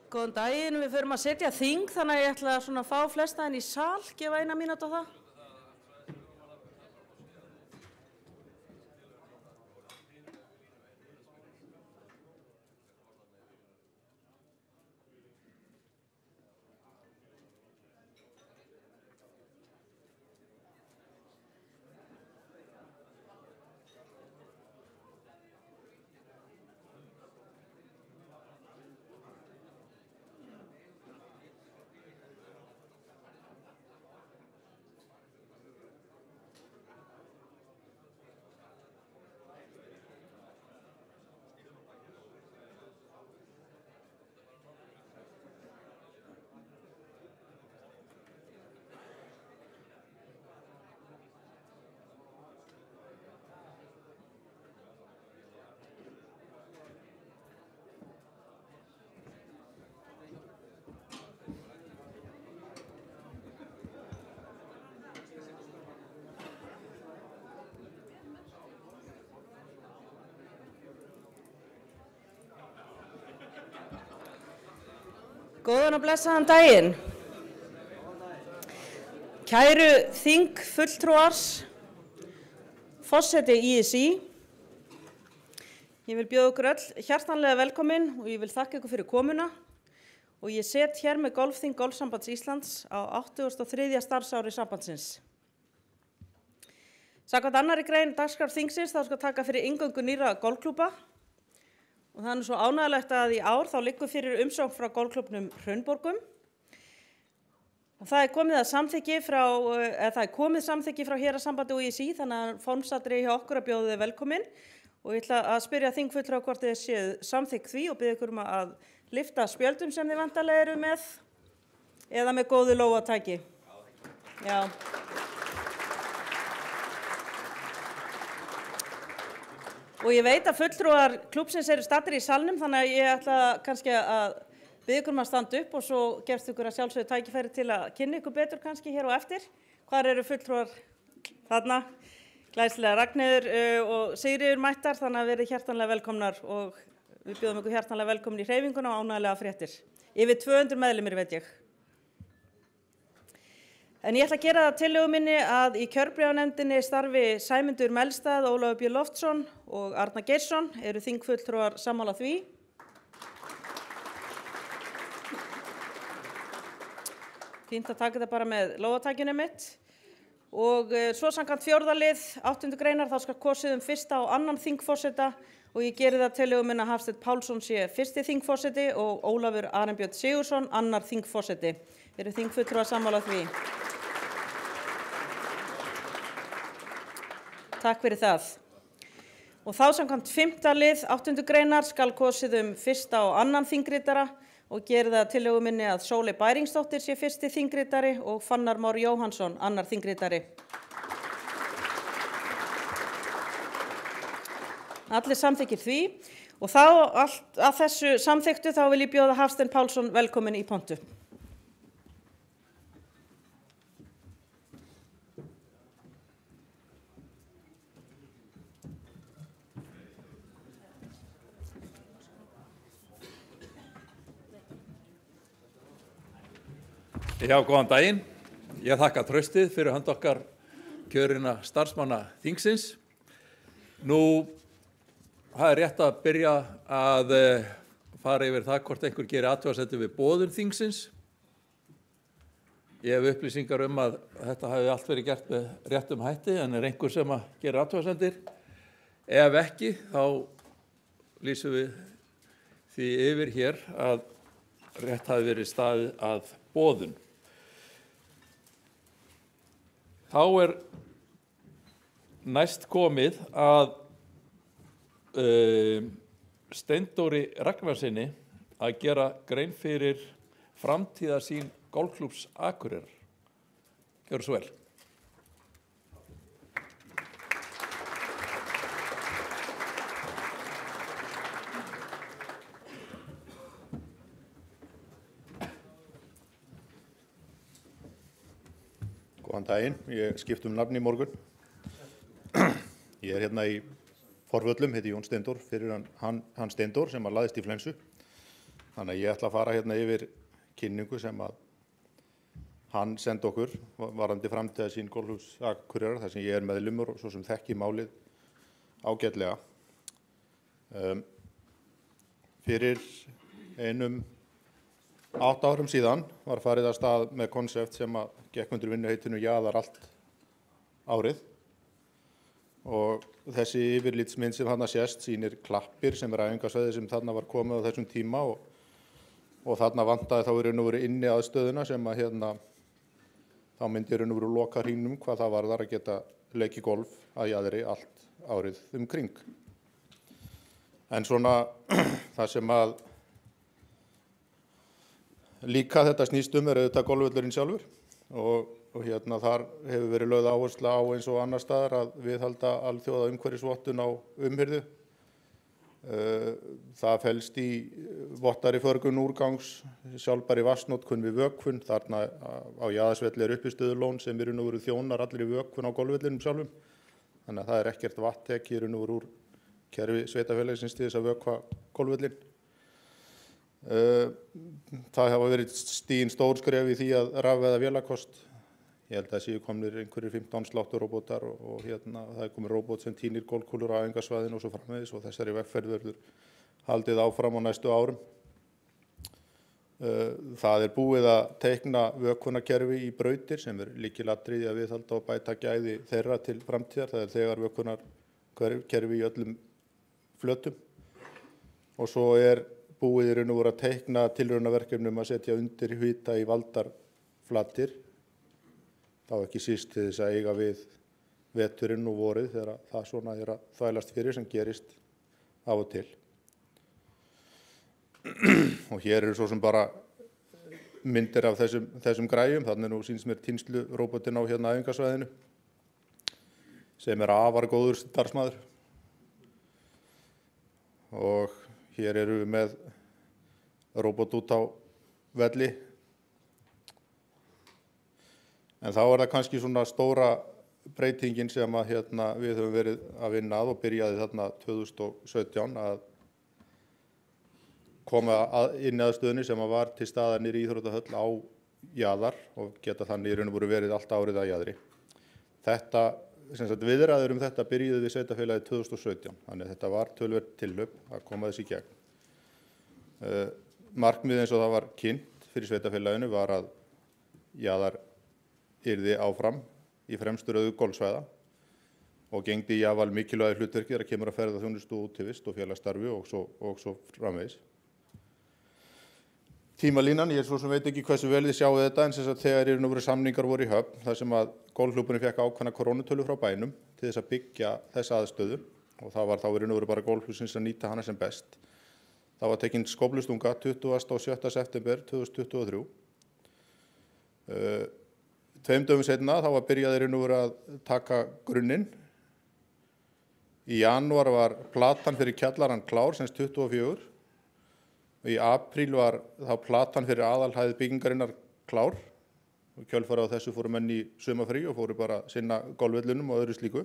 Góðan daginn, við förum að setja þing, þannig að ég ætla að fá flesta inn í sal, gefa 1 mínútu á það. Góðan og blessaðan daginn. Kæru þingfulltrúar, forseti ISÍ. Ég vil bjóða ykkur öll hjartanlega velkomin og ég vil þakka ykkur fyrir komuna. Og ég set hér með Golfþing Golfsambands Íslands á 83. starfsári sambandsins. Samkvæmt annarri grein dagskrár þingsins þá skal taka fyrir inngöngu nýrra golfklúbba. Og það svo ánægjulegt að í ár þá liggur fyrir umsókn frá golfklúbbnum Hraunborgum. Og það komið samþykki frá Héraðssambandi og ISÍ, þannig að formsatriði hjá okkur að bjóða þið velkomin. Og ég ætla að spyrja þingfulltrúa hvort þið séu samþykk því og biðja ykkur að lyfta spjöldum sem þið væntanlega eru með eða með góðu lófatæki. Já. Og ég veit að fulltrúar klúbbsins eru staddir í salnum, þannig að ég ætla kannski að biðja ykkur að standa upp og svo gefst ykkur að sjálfsögðu tækifæri til að kynna ykkur betur kannski hér og eftir. Hvar eru fulltrúar þarna? Glæsilega Ragnheiður og Sigríður mættar, þannig að verið hjartanlega velkomnar og við bjóðum ykkur hjartanlega velkomin í hreyfinguna og ánægjulega fréttir. Yfir 200 meðlimir veit ég. En ég ætla að gera það tillögu minni að í kjörbréfanefndinni starfi Sæmundur Melstað, Ólafur B. Loftsson og Arnar Geirsson. Eru þingfulltrúar sammála því? Fínt að taka þetta bara með lófatækinu mitt. Og svo samkvæmt 4. lið, 8. greinar, þá skal kosið fyrsta og annan þingforseta og ég geri það tillögu minni að Hafsteinn Pálsson sé fyrsti þingforseti og Ólafur Arinbjörn Sigurðsson annar þingforseti. Eru þingfulltrúar sammála því? Takk fyrir það. Og þá samkvæmt 5. lið, 8. greinar, skal kosið fyrsta og annan þingritara og geri það tillögu minni að Sóley Bæringsdóttir sé fyrsti þingritari og Fannar Már Jóhannsson annar þingritari. Allir samþykkir því og þá að þessu samþykktu þá vil ég bjóða Hafsteinn Pálsson velkomin í pontu. Já, góðan daginn. Ég þakka traustið fyrir hönd okkar kjörinna starfsmanna þingsins. Nú, það rétt að byrja að fara yfir það hvort einhver gerir athugasemdir við boðun þingsins. Ég hef upplýsingar að þetta hafi allt verið gert með réttum hætti, en einhver sem gerir athugasemdir. Ef ekki, þá lýsum við því yfir hér að rétt hafi verið staðið að boðun. Þá næst komið að Steindóri Ragnarsinni að gera grein fyrir framtíðarsýn golfklúbbs Akureyrar. Gjörðu svo vel. Góðan daginn, ég skipt nafn í morgun. Ég hérna í Forvöllum, heiti Jón Steindór, fyrir hann Steindór sem laðist í flensu. Þannig að ég ætla að fara hérna yfir kynningu sem að hann sendi okkur varðandi framtíðarsýn Golfhúss Akureyrar, þar sem ég meðlimur og svo sem þekki málið ágætlega. Fyrir einum 8 árum síðan var farið af stað með konsept sem að gekk undir vinnuheitinu Jaðar allt árið. Og þessi yfirlitsmynd sem þarna sést sýnir Klappir sem æfingasvæði sem þarna var komið á þessum tíma og þarna vantaði þá í raun og veru inni aðstöðuna sem að þá myndi í raun og veru loka hringnum hvað það varðar að geta leikið golf að Jaðri allt árið kring. En svona það sem að líka þetta snýst er auðvitað golfvöllurinn sjálfur og þar hefur verið lögð áhersla á eins og annar staðar að viðhalda alþjóða umhverfisvottun á umhirðu. Það felst í vottari förgun úrgangs, sjálfbæri vatnsnotkun við vökvun. Þarna á Jaðarsvelli uppistöðulón sem í raun og veru þjónar allir í vökvun á golfvellinum sjálfum. Þannig að það ekkert vatntek í raun og veru úr kerfi sveitarfélagsins til þess að vökva golfvellin. Það hafa verið stigin stór skref í því að rafvæða vélakost. Ég held að séu komnir einhverjir 15 slátturóbótar og það komið róbót sem tínir golfkúlur á æfingasvæðinu og svo framvegis og þessari vegferð verður haldið áfram á næstu árum. Það búið að teikna vökvunarkerfi í brautir sem lykilatriði að viðhalda og bæta gæði þeirra til framtíðar. Það þegar vökvunarkerfi í öllum flötum og svo búið í raun og veru að teikna tilraunaverkefni að setja undir hita í valdarflatir. Þá ekki síst til þess að eiga við veturinn og vorið þegar það svona að þvælast fyrir sem gerist af og til. Og hér svo sem bara myndir af þessum græjum. Þannig nú sýnst mér tínsluróbotinn á æfingasvæðinu sem afar góður starfsmaður. Og hér við með róbot út á velli. En þá það kannski svona stóra breytingin sem að við höfum verið að vinna að og byrjaði þarna 2017 að koma inn aðstöðunni sem að var til staðar niðri í íþróttahöll á Jaðar og geta þannig í raun og veru verið allt árið að Jaðri. Þetta, viðræður þetta byrjuðu við sveitarfélagið 2017, þannig að þetta var töluvert tilhlaup að koma þess í gegn. Markmið eins og það var kynnt fyrir sveitarfélaginu var að Jaðar yrði áfram í fremstu röðu golfsvæða og gegndi í afar mikilvægu hlutverki þegar kemur að ferðaþjónustu og útivist og félagsstarfi og svo framvegis. Tímalínan, ég svo sem veit ekki hversu vel þið sjáu þetta en þegar í raun og veru samningar voru í höfn þar sem að golfklúbburinn fékk ákveðna krónutölu frá bænum til þess að byggja þessa aðstöðu og það var þá í raun og veru bara golfhússins að nýta hana sem best. Það var tekin skóflustunga 27. september 2023. 2 dögum seinna þá var byrjaði raun og veru að taka grunninn. Í janúar var platan fyrir kjallarann klár, sem 24. Í apríl var þá platan fyrir aðalhæð byggingarinnar klár. Og kjölfarið á þessu fóru menn í sumarfrí og fóru bara að sinna golfvellunum og öðru slíku.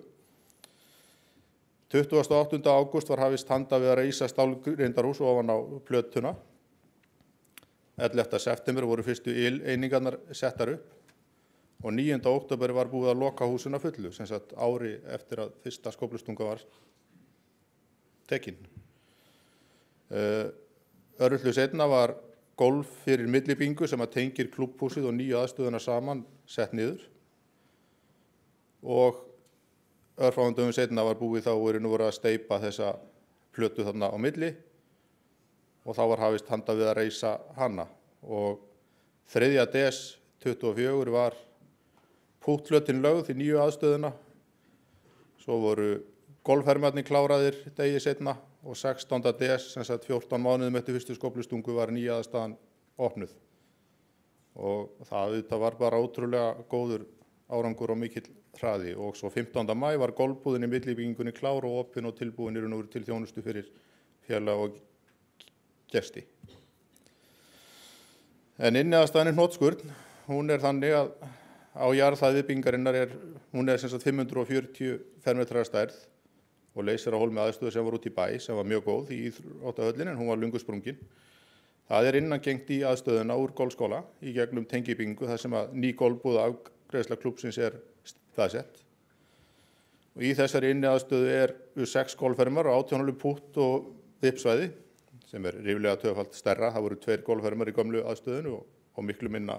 28. ágúst var hafist handa við að reisa stálgrindarhús ofan á plötuna. 11. september voru fyrstu einingarnar settar upp. Og 9. október var búið að loka húsinu að fullu, sem sagt ári eftir að fyrsta skóflustunga var tekin. Örlitlu seinna var golf fyrir millibingu sem að tengir klúbbhúsið og nýju aðstöðuna saman sett niður. Og örfáum dögum seinna var búið þá voru að steypa þessa plötu þarna á milli og þá var hafist handa við að reisa hana. Og 3. des 24 var púttflötin lögð í nýju aðstöðuna. Svo voru golfhermarnir kláraðir degi seinna og 16. des, sem sagt 14 mánuðum eftir fyrstu skóflustungu, var nýja aðstaðan opnuð. Og það var bara ótrúlega góður árangur og mikill hraði. Og svo 15. maí var golfbúðin í millibyggingunni klár og opin og tilbúin í raun og veru til þjónustu fyrir félag og gesti. En inniaðstaðan hnotskurn, hún þannig að á jarðhæð byggingarinnar hún sem sagt 540 fermetrar stærð og leysir á hólmi aðstöðu sem var út í bæ sem var mjög góð í íþróttahöllinni en hún var löngu sprungin. Það er innangengt í aðstöðuna úr golfskóla í gegnum tengibyggingu þar sem að ný golfbúð afgreiðsla klúbbsins er staðsett. Og í þessari inni aðstöðu eru 6 golfhermar og 18 holu pútt og vippsvæði sem er ríflega tvöfalt stærra. Það voru 2 golfhermar í gömlu aðstöðunu og miklu minna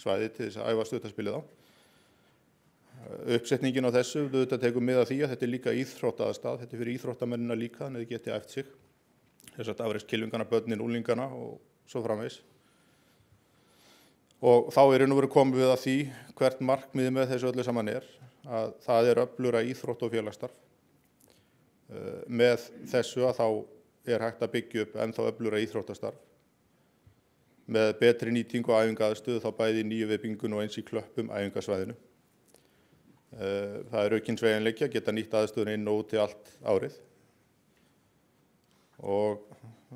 svæði til þess að æfa stuttarspilið á. Uppsetningin á þessu auðvitað tekur mið af því að þetta er líka íþróttaaðstað, þetta er fyrir íþróttamennina líka þannig að þið geti æft sig. Þess að afreikskylfingana, börnin, úlingana og svo framvegis. Og þá er nú verið komið við að því hvert markmiðið með þessu öllu saman er að það er öflugra íþrótt og félagsstarf. Með þessu að þá er hægt að byggja upp ennþá öflugra íþróttastarf. Með betri nýtingu og æfingaaðstöðu þá bæði í nýju viðbyggingunni og eins í Klöppum æfingasvæðinu. Það er aukinn sveigjanleiki að geta nýtt aðstöðuna inn og út í allt árið. Og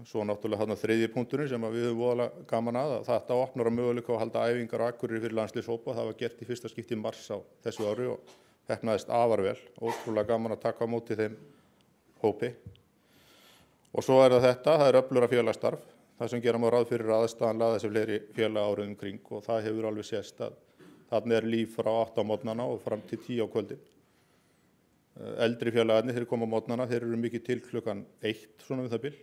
svo náttúrulega þarna þriðji punkturinn sem við höfum voðalega gaman að þetta opnar á möguleika að halda æfingar á Akureyri fyrir landsliðshópa. Það var gert í fyrsta skipti í mars á þessu ári og heppnaðist afar vel. Ótrúlega gaman að taka á móti þeim hópi. Og svo er það er öflugra félagsstarf. Það sem gera má ráð fyrir aðstaðan laða þessi fleiri félag árið kring og það hefur alveg sést að þarna er líf frá 8 á morgnana og fram til 10 á kvöldin. Eldri félagarnir þeir koma á morgnana, þeir eru mikið til klukkan 1 svona það bil.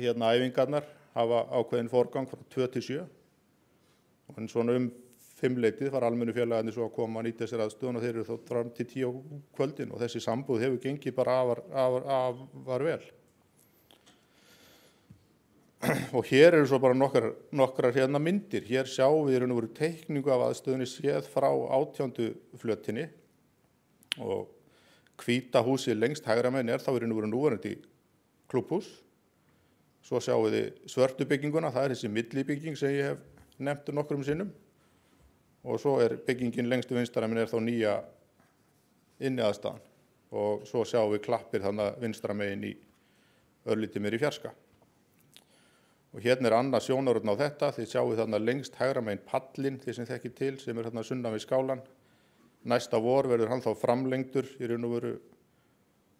Hérna æfingarnar hafa ákveðin forgang frá 2 til 7. En svona 5-leytið fara almennu félagarnir svo að koma að nýta sér aðstöðuna og þeir eru þá fram til 10 á kvöldin og þessi sambúð hefur gengið bara afar vel. Og hér eru svo bara nokkrar hérna myndir. Hér sjáum við voru teikningu af aðstöðunni séð frá 18. flötinni og hvíta húsið lengst hægra megin þá voru núverandi klúbbhús. Svo sjáum við svörtu bygginguna, það er þessi millibygging sem ég hef nefnt nokkrum sinnum. Og svo er byggingin lengst vinstra megin þá nýja inni aðstaðan. Og svo sjáum við klappir þannig vinstra megin í örlítið meir í fjarska. Og hérna er annað sjónarhorn á þetta, þið sjáum þarna lengst hægra megin pallinn, þið sem þekkið til, sem er þarna sunnan við skálan. Næsta vor verður hann þá framlengdur í raun og veru,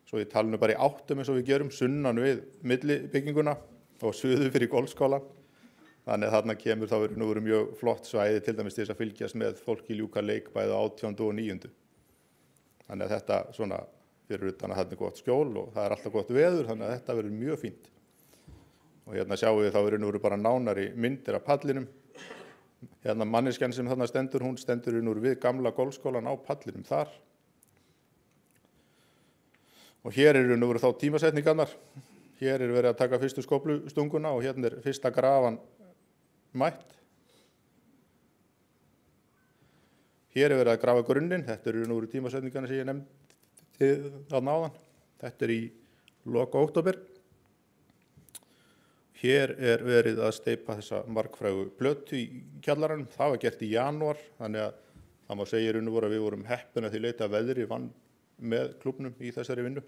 svo ég tala nú bara í áttum eins og við gerum, sunnan við millibygginguna og suður fyrir golfskólan. Þannig að þarna kemur þá nú veru mjög flott svæði til dæmis til þess að fylgjast með fólki ljúka leik bæði á 18. og 9. Þannig að þetta svona fyrir utan að þarna er gott skjól og það er alltaf gott veður, þannig að þetta verður mjög fínt. Og hérna sjáum við þá nú bara nánari myndir af pallinum. Hérna manneskjan sem þarna stendur, hún stendur nú við gamla golfskólan á pallinum þar. Og hér nú þá tímasetningarnar. Hér verið að taka fyrstu skóflustunguna og hérna fyrsta grafan mætt. Hér verið að grafa grunninn. Þetta nú tímasetningarna sem ég nefndi þarna áðan. Þetta í lok október. Hér verið að steypa þessa margfrægu plötu í kjallaranum. Það var gert í janúar, þannig að það má segja að við vorum heppin að því leita að veðri vann með klúbbnum í þessari vinnu.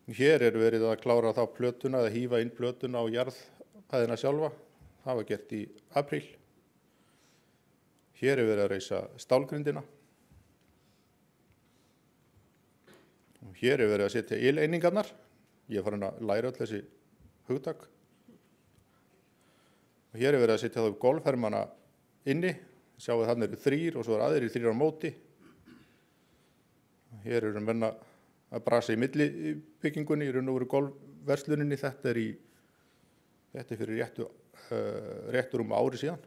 Hér verið að klára þá plötuna, að hífa inn plötuna á jarðhæðina sjálfa. Það var gert í apríl. Hér verið að reisa stálgrindina. Og hér verið að setja ileiningarnar. Ég farin að læra öll þessi hugtak. Og hér verið að setja þá golfhermana inni. Sjáum við þarna 3 og svo aðrir 3 á móti. Hér menn að brasa í millibyggingunni, í raun og veru golfversluninni. Þetta er fyrir réttur ári síðan.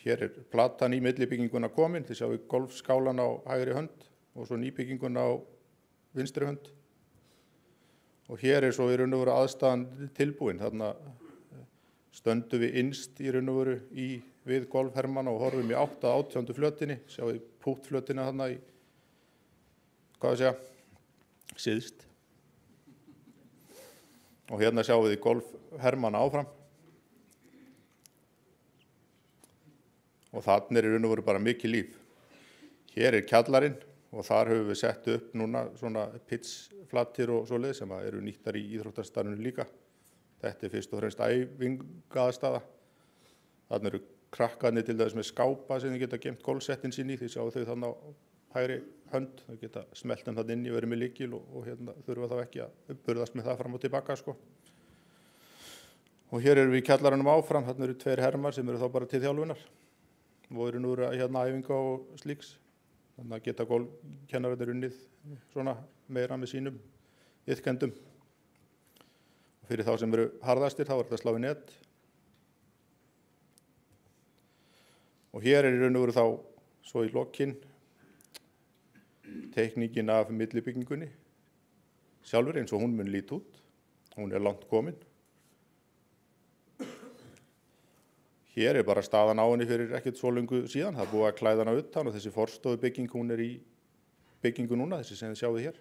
Hér platan í millibygginguna komin. Þið sjáum við golfskálan á hægri hönd og svo nýbygginguna á vinstri hönd. Og hér svo í raun og veru aðstaðan tilbúin. Þarna stöndum við innst í raun og veru við golfhermana og horfum í 8. að 18. flötinni. Sjáum við púttflötina þarna í, syðst. Og hérna sjáum við golfhermana áfram. Og þarna í raun og veru bara mikið líf. Hér kjallarinn. Og þar höfum við sett upp núna svona pitchflatir og svoleið sem eru nýttar í íþróttastarfinu líka. Þetta fyrst og fremst æfingaaðstaða. Þarna krakkarnir til dæmis með skápa sem þið geta geymt golfsettin sín í. Þið sjáu þau þannig á hægri hönd, þau geta smellt þarna inn í verið með lykil og þurfa þá ekki að burðast með það fram og tilbaka sko. Og hér erum við í kjallaranum áfram, þarna eru 2 hermar sem eru þá bara til þjálfunar og eru nú æfinga og slíks. Þannig að geta golfkennararnir unnið svona meira með sínum iðkendum. Og fyrir þá sem eru harðastir þá er þetta að slá í net. Og hér er í raun og veru þá svo í lokin teikningin af millibyggingunni sjálfur eins og hún mun líta út. Hún er langt komin. Hér er bara staðan á henni fyrir ekkert svo lengu síðan. Það er búið að klæða hana utan og þessi forstofubygging hún er í byggingu núna, þessi sem þið sjáið hér.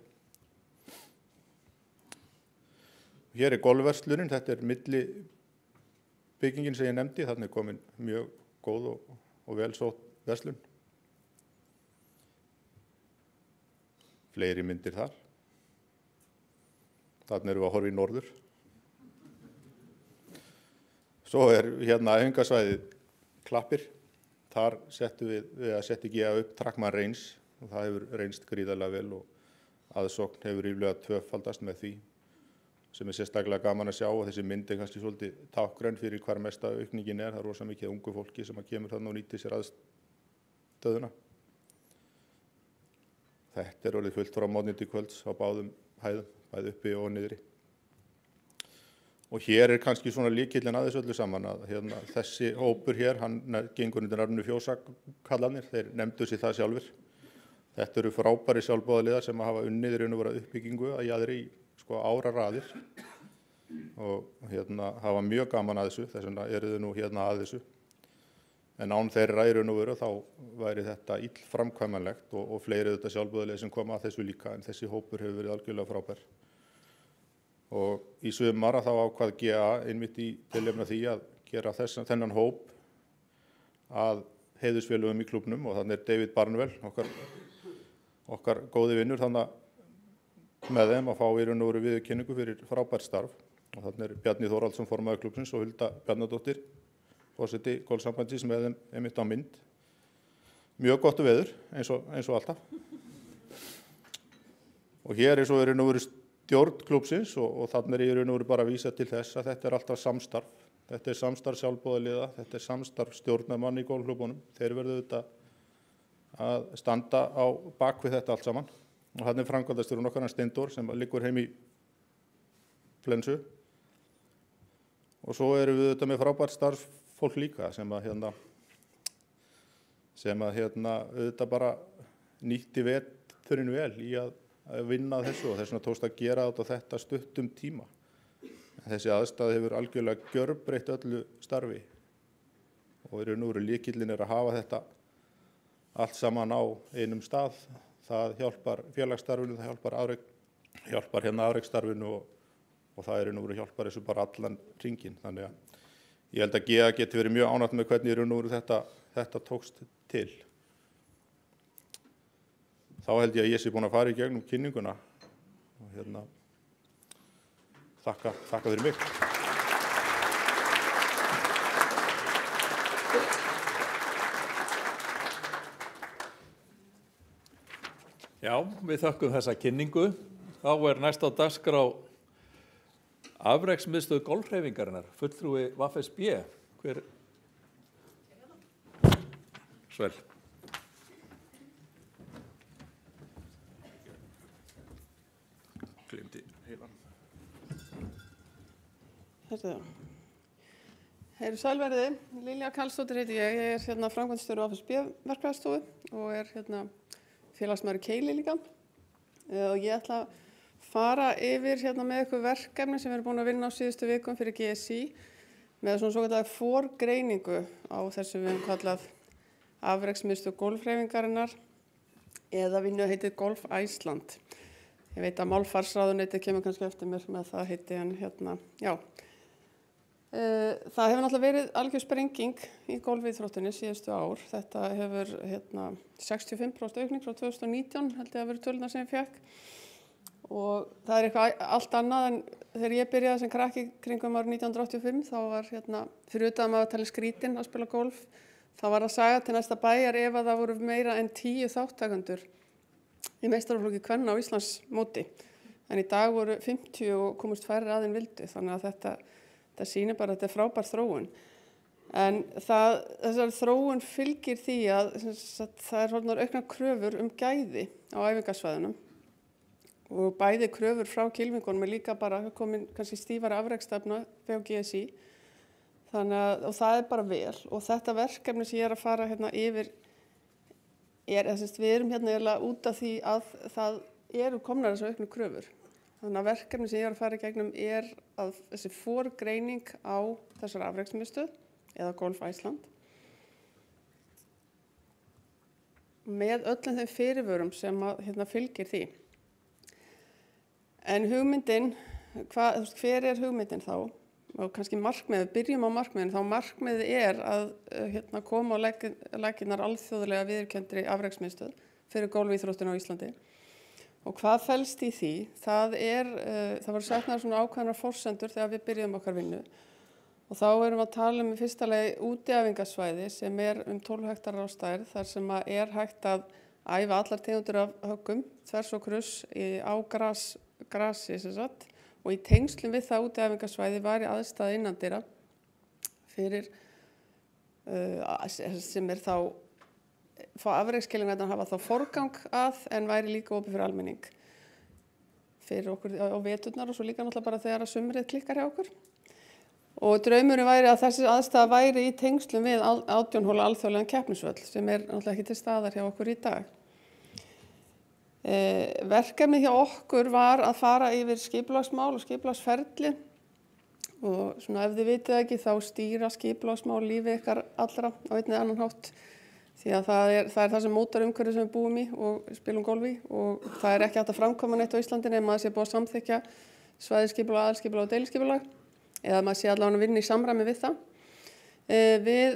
Hér er golfverslunin, þetta er millibyggingin sem ég nefndi. Þarna er komin mjög góð og vel sótt verslun. Fleiri myndir þar. Þarna erum við að horfa í norður. Svo er hérna æfingasvæðið Klappir. Þar settum við að setja GA upp Trackman Range og það hefur reynst gríðarlega vel og aðsókn hefur ríflega 2-faldast með því sem er sérstaklega gaman að sjá og þessi mynd er kannski svolítið tákgræn fyrir hvar mesta aukningin er. Það er rosa mikið ungu fólki sem kemur þarna og nýtir sér aðstöðuna. Þetta er orðið fullt frá morgni til kvölds á báðum hæðum, bæði uppi og niðri. Og hér er kannski svona lykillinn að þessu öllu saman að þessi hópur hér, hann gengur undir nafninu Fjósakallarnir, þeir nefndu sér það sjálfir. Þetta eru frábæri sjálfboðaliðar sem hafa unnið í raun og veru uppbyggingu að jaðri í áraraðir og hafa mjög gaman að þessu, þess vegna eru þau nú að þessu. En án þeirra í raun og veru þá væri þetta illframkvæmanlegt og fleiri þetta sjálfboðaliðar sem koma að þessu líka, en þessi hópur hefur verið algjörlega frábær. Og í sumar þá ákvað GA einmitt í tilefni af því að gera þennan hóp að heiðursfélögum í klúbbnum og þannig er David Barnwell, okkar góði vinnur þannig með þeim að fá í raun og veru viðurkenningu fyrir frábært starf. Og þannig er Bjarni Þórhallsson formaður klúbbsins og Hulda Bjarnadóttir, forseti golfsambandsins með þeim einmitt á mynd. Mjög gott veður eins og alltaf. Og hér er svo í raun og veru stjórn klúbbsins og þannig er í raun og veru bara að vísa til þess að þetta er alltaf samstarf. Þetta er samstarf sjálfboðaliða, þetta er samstarf stjórnarmanna í golfklúbbunum. Þeir verða auðvitað að standa á bak við þetta allt saman. Og þannig er framkvæmdastjórinn okkar Steindór sem liggur heim í flensu. Og svo erum við auðvitað með frábært starfsfólk líka sem auðvitað bara nýtti veturinn vel í að vinna þessu og þess vegna tókst að gera þetta stuttum tíma. Þessi aðstæða hefur algjörlega gjörbreytt öllu starfi og í raun og veru lykillinn er að hafa þetta allt saman á einum stað. Það hjálpar félagsstarfinu, það hjálpar afreksstarfinu og það er í raun og veru hjálpar þessu bara allan hringinn. Þannig að ég held að GA geti verið mjög ánægt með hvernig í raun og veru þetta tókst til. Þá held ég að ég sé búinn að fara í gegnum kynninguna og þakka fyrir mig. Já, við þökkum þessa kynningu. Þá er næst á dagskrá afreksmiðstöð golfhreyfingarinnar, fulltrúi VFSB. Hver? Svel. Heiru sælverði, Lilja Karlsdóttir heiti ég er framkvæmdastjóri VFSB verkfræðistofu og er félagsmaður í Keili líka. Og ég ætla að fara yfir með ykkur verkefni sem við erum búin að vinna á síðustu vikum fyrir GSI með svona svokallaða forgreiningu á þessu við höfum kallað afreksmiðstöð golfhreyfingarinnar eða vinnu heitið Golf Iceland. Ég veit að málfarsráðuneytið kemur kannski eftir mér með það heiti en já. Það hefur náttúrulega verið algjör sprenging í golfíþróttinni síðustu ár. Þetta hefur 65% aukning frá 2019 held ég að vera tölurnar sem ég fékk. Og það er eitthvað allt annað en þegar ég byrjaði sem krakki kringum árið 1985 þá var fyrir utan að maður talið skrítinn að spila golf. Þá var að saga til næsta bæjar ef að það voru meira en 10 þáttakendur í meistaraflokki kvenna á Íslandsmóti. En í dag voru 50 og komust færri að en vildu, þannig að þetta sýnir bara að þetta er frábær þróun. En þessar þróun fylgir því að það er orðnar auknar kröfur gæði á æfingasvæðunum og bæði kröfur frá kylfingunum líka bara komin kannski stífari afreksstefna hjá GSÍ. Og það er bara vel og þetta verkefni sem ég að fara yfir við erum eiginlega út af því að það eru komnar þessar auknu kröfur. Þannig að verkefni sem ég að fara í gegnum að þessi forgreining á þessar afreksmiðstöð eða Golf Iceland með öllum þeim fyrirvörum sem fylgir því. En hugmyndin, hver er hugmyndin þá? Og kannski markmiðið, byrjum á markmiðin, þá markmiðið að koma á laggirnar alþjóðlega viðurkenndri afreksmiðstöð fyrir golfíþróttuna á Íslandi. Og hvað felst í því? Það voru setnar svona ákveðnar forsendur þegar við byrjum okkar vinnu. Og þá erum við að tala í fyrsta lagi útiæfingasvæði sem 12 hektarar á stærð, þar sem hægt að æfa allar tegundir af höggum, þvers og kruss á grasi sem sagt. Og í tengslum við það útiæfingasvæði var í aðstæða innandyra fyrir sem þá fá afrekskeillingarnar hafa þá forgang en væri líka opið fyrir almenning fyrir okkur á veturnar og svo líka náttúrulega bara þegar að sumrið klikkar hjá okkur. Og draumurinn væri að þessi aðstæða væri í tengslum við 18 hóla alþjóðlegan keppnisvöll sem náttúrulega ekki til staðar hjá okkur í dag. Verkefni hjá okkur var að fara yfir skipulagsmál og skipulagsferli og svona ef þið vitið ekki þá stýra skipulagsmál lífi ykkar allra á einn eða annan hátt því að það er það sem mótar umhverfið sem við búum í og spilum golf í og það er ekki hægt að framkvæma neitt á Íslandi nema að sé búið að samþykkja svæðisskipulag, aðalskipulag og deiliskipulag eða maður sé allavega að vinna í samræmi við það. Við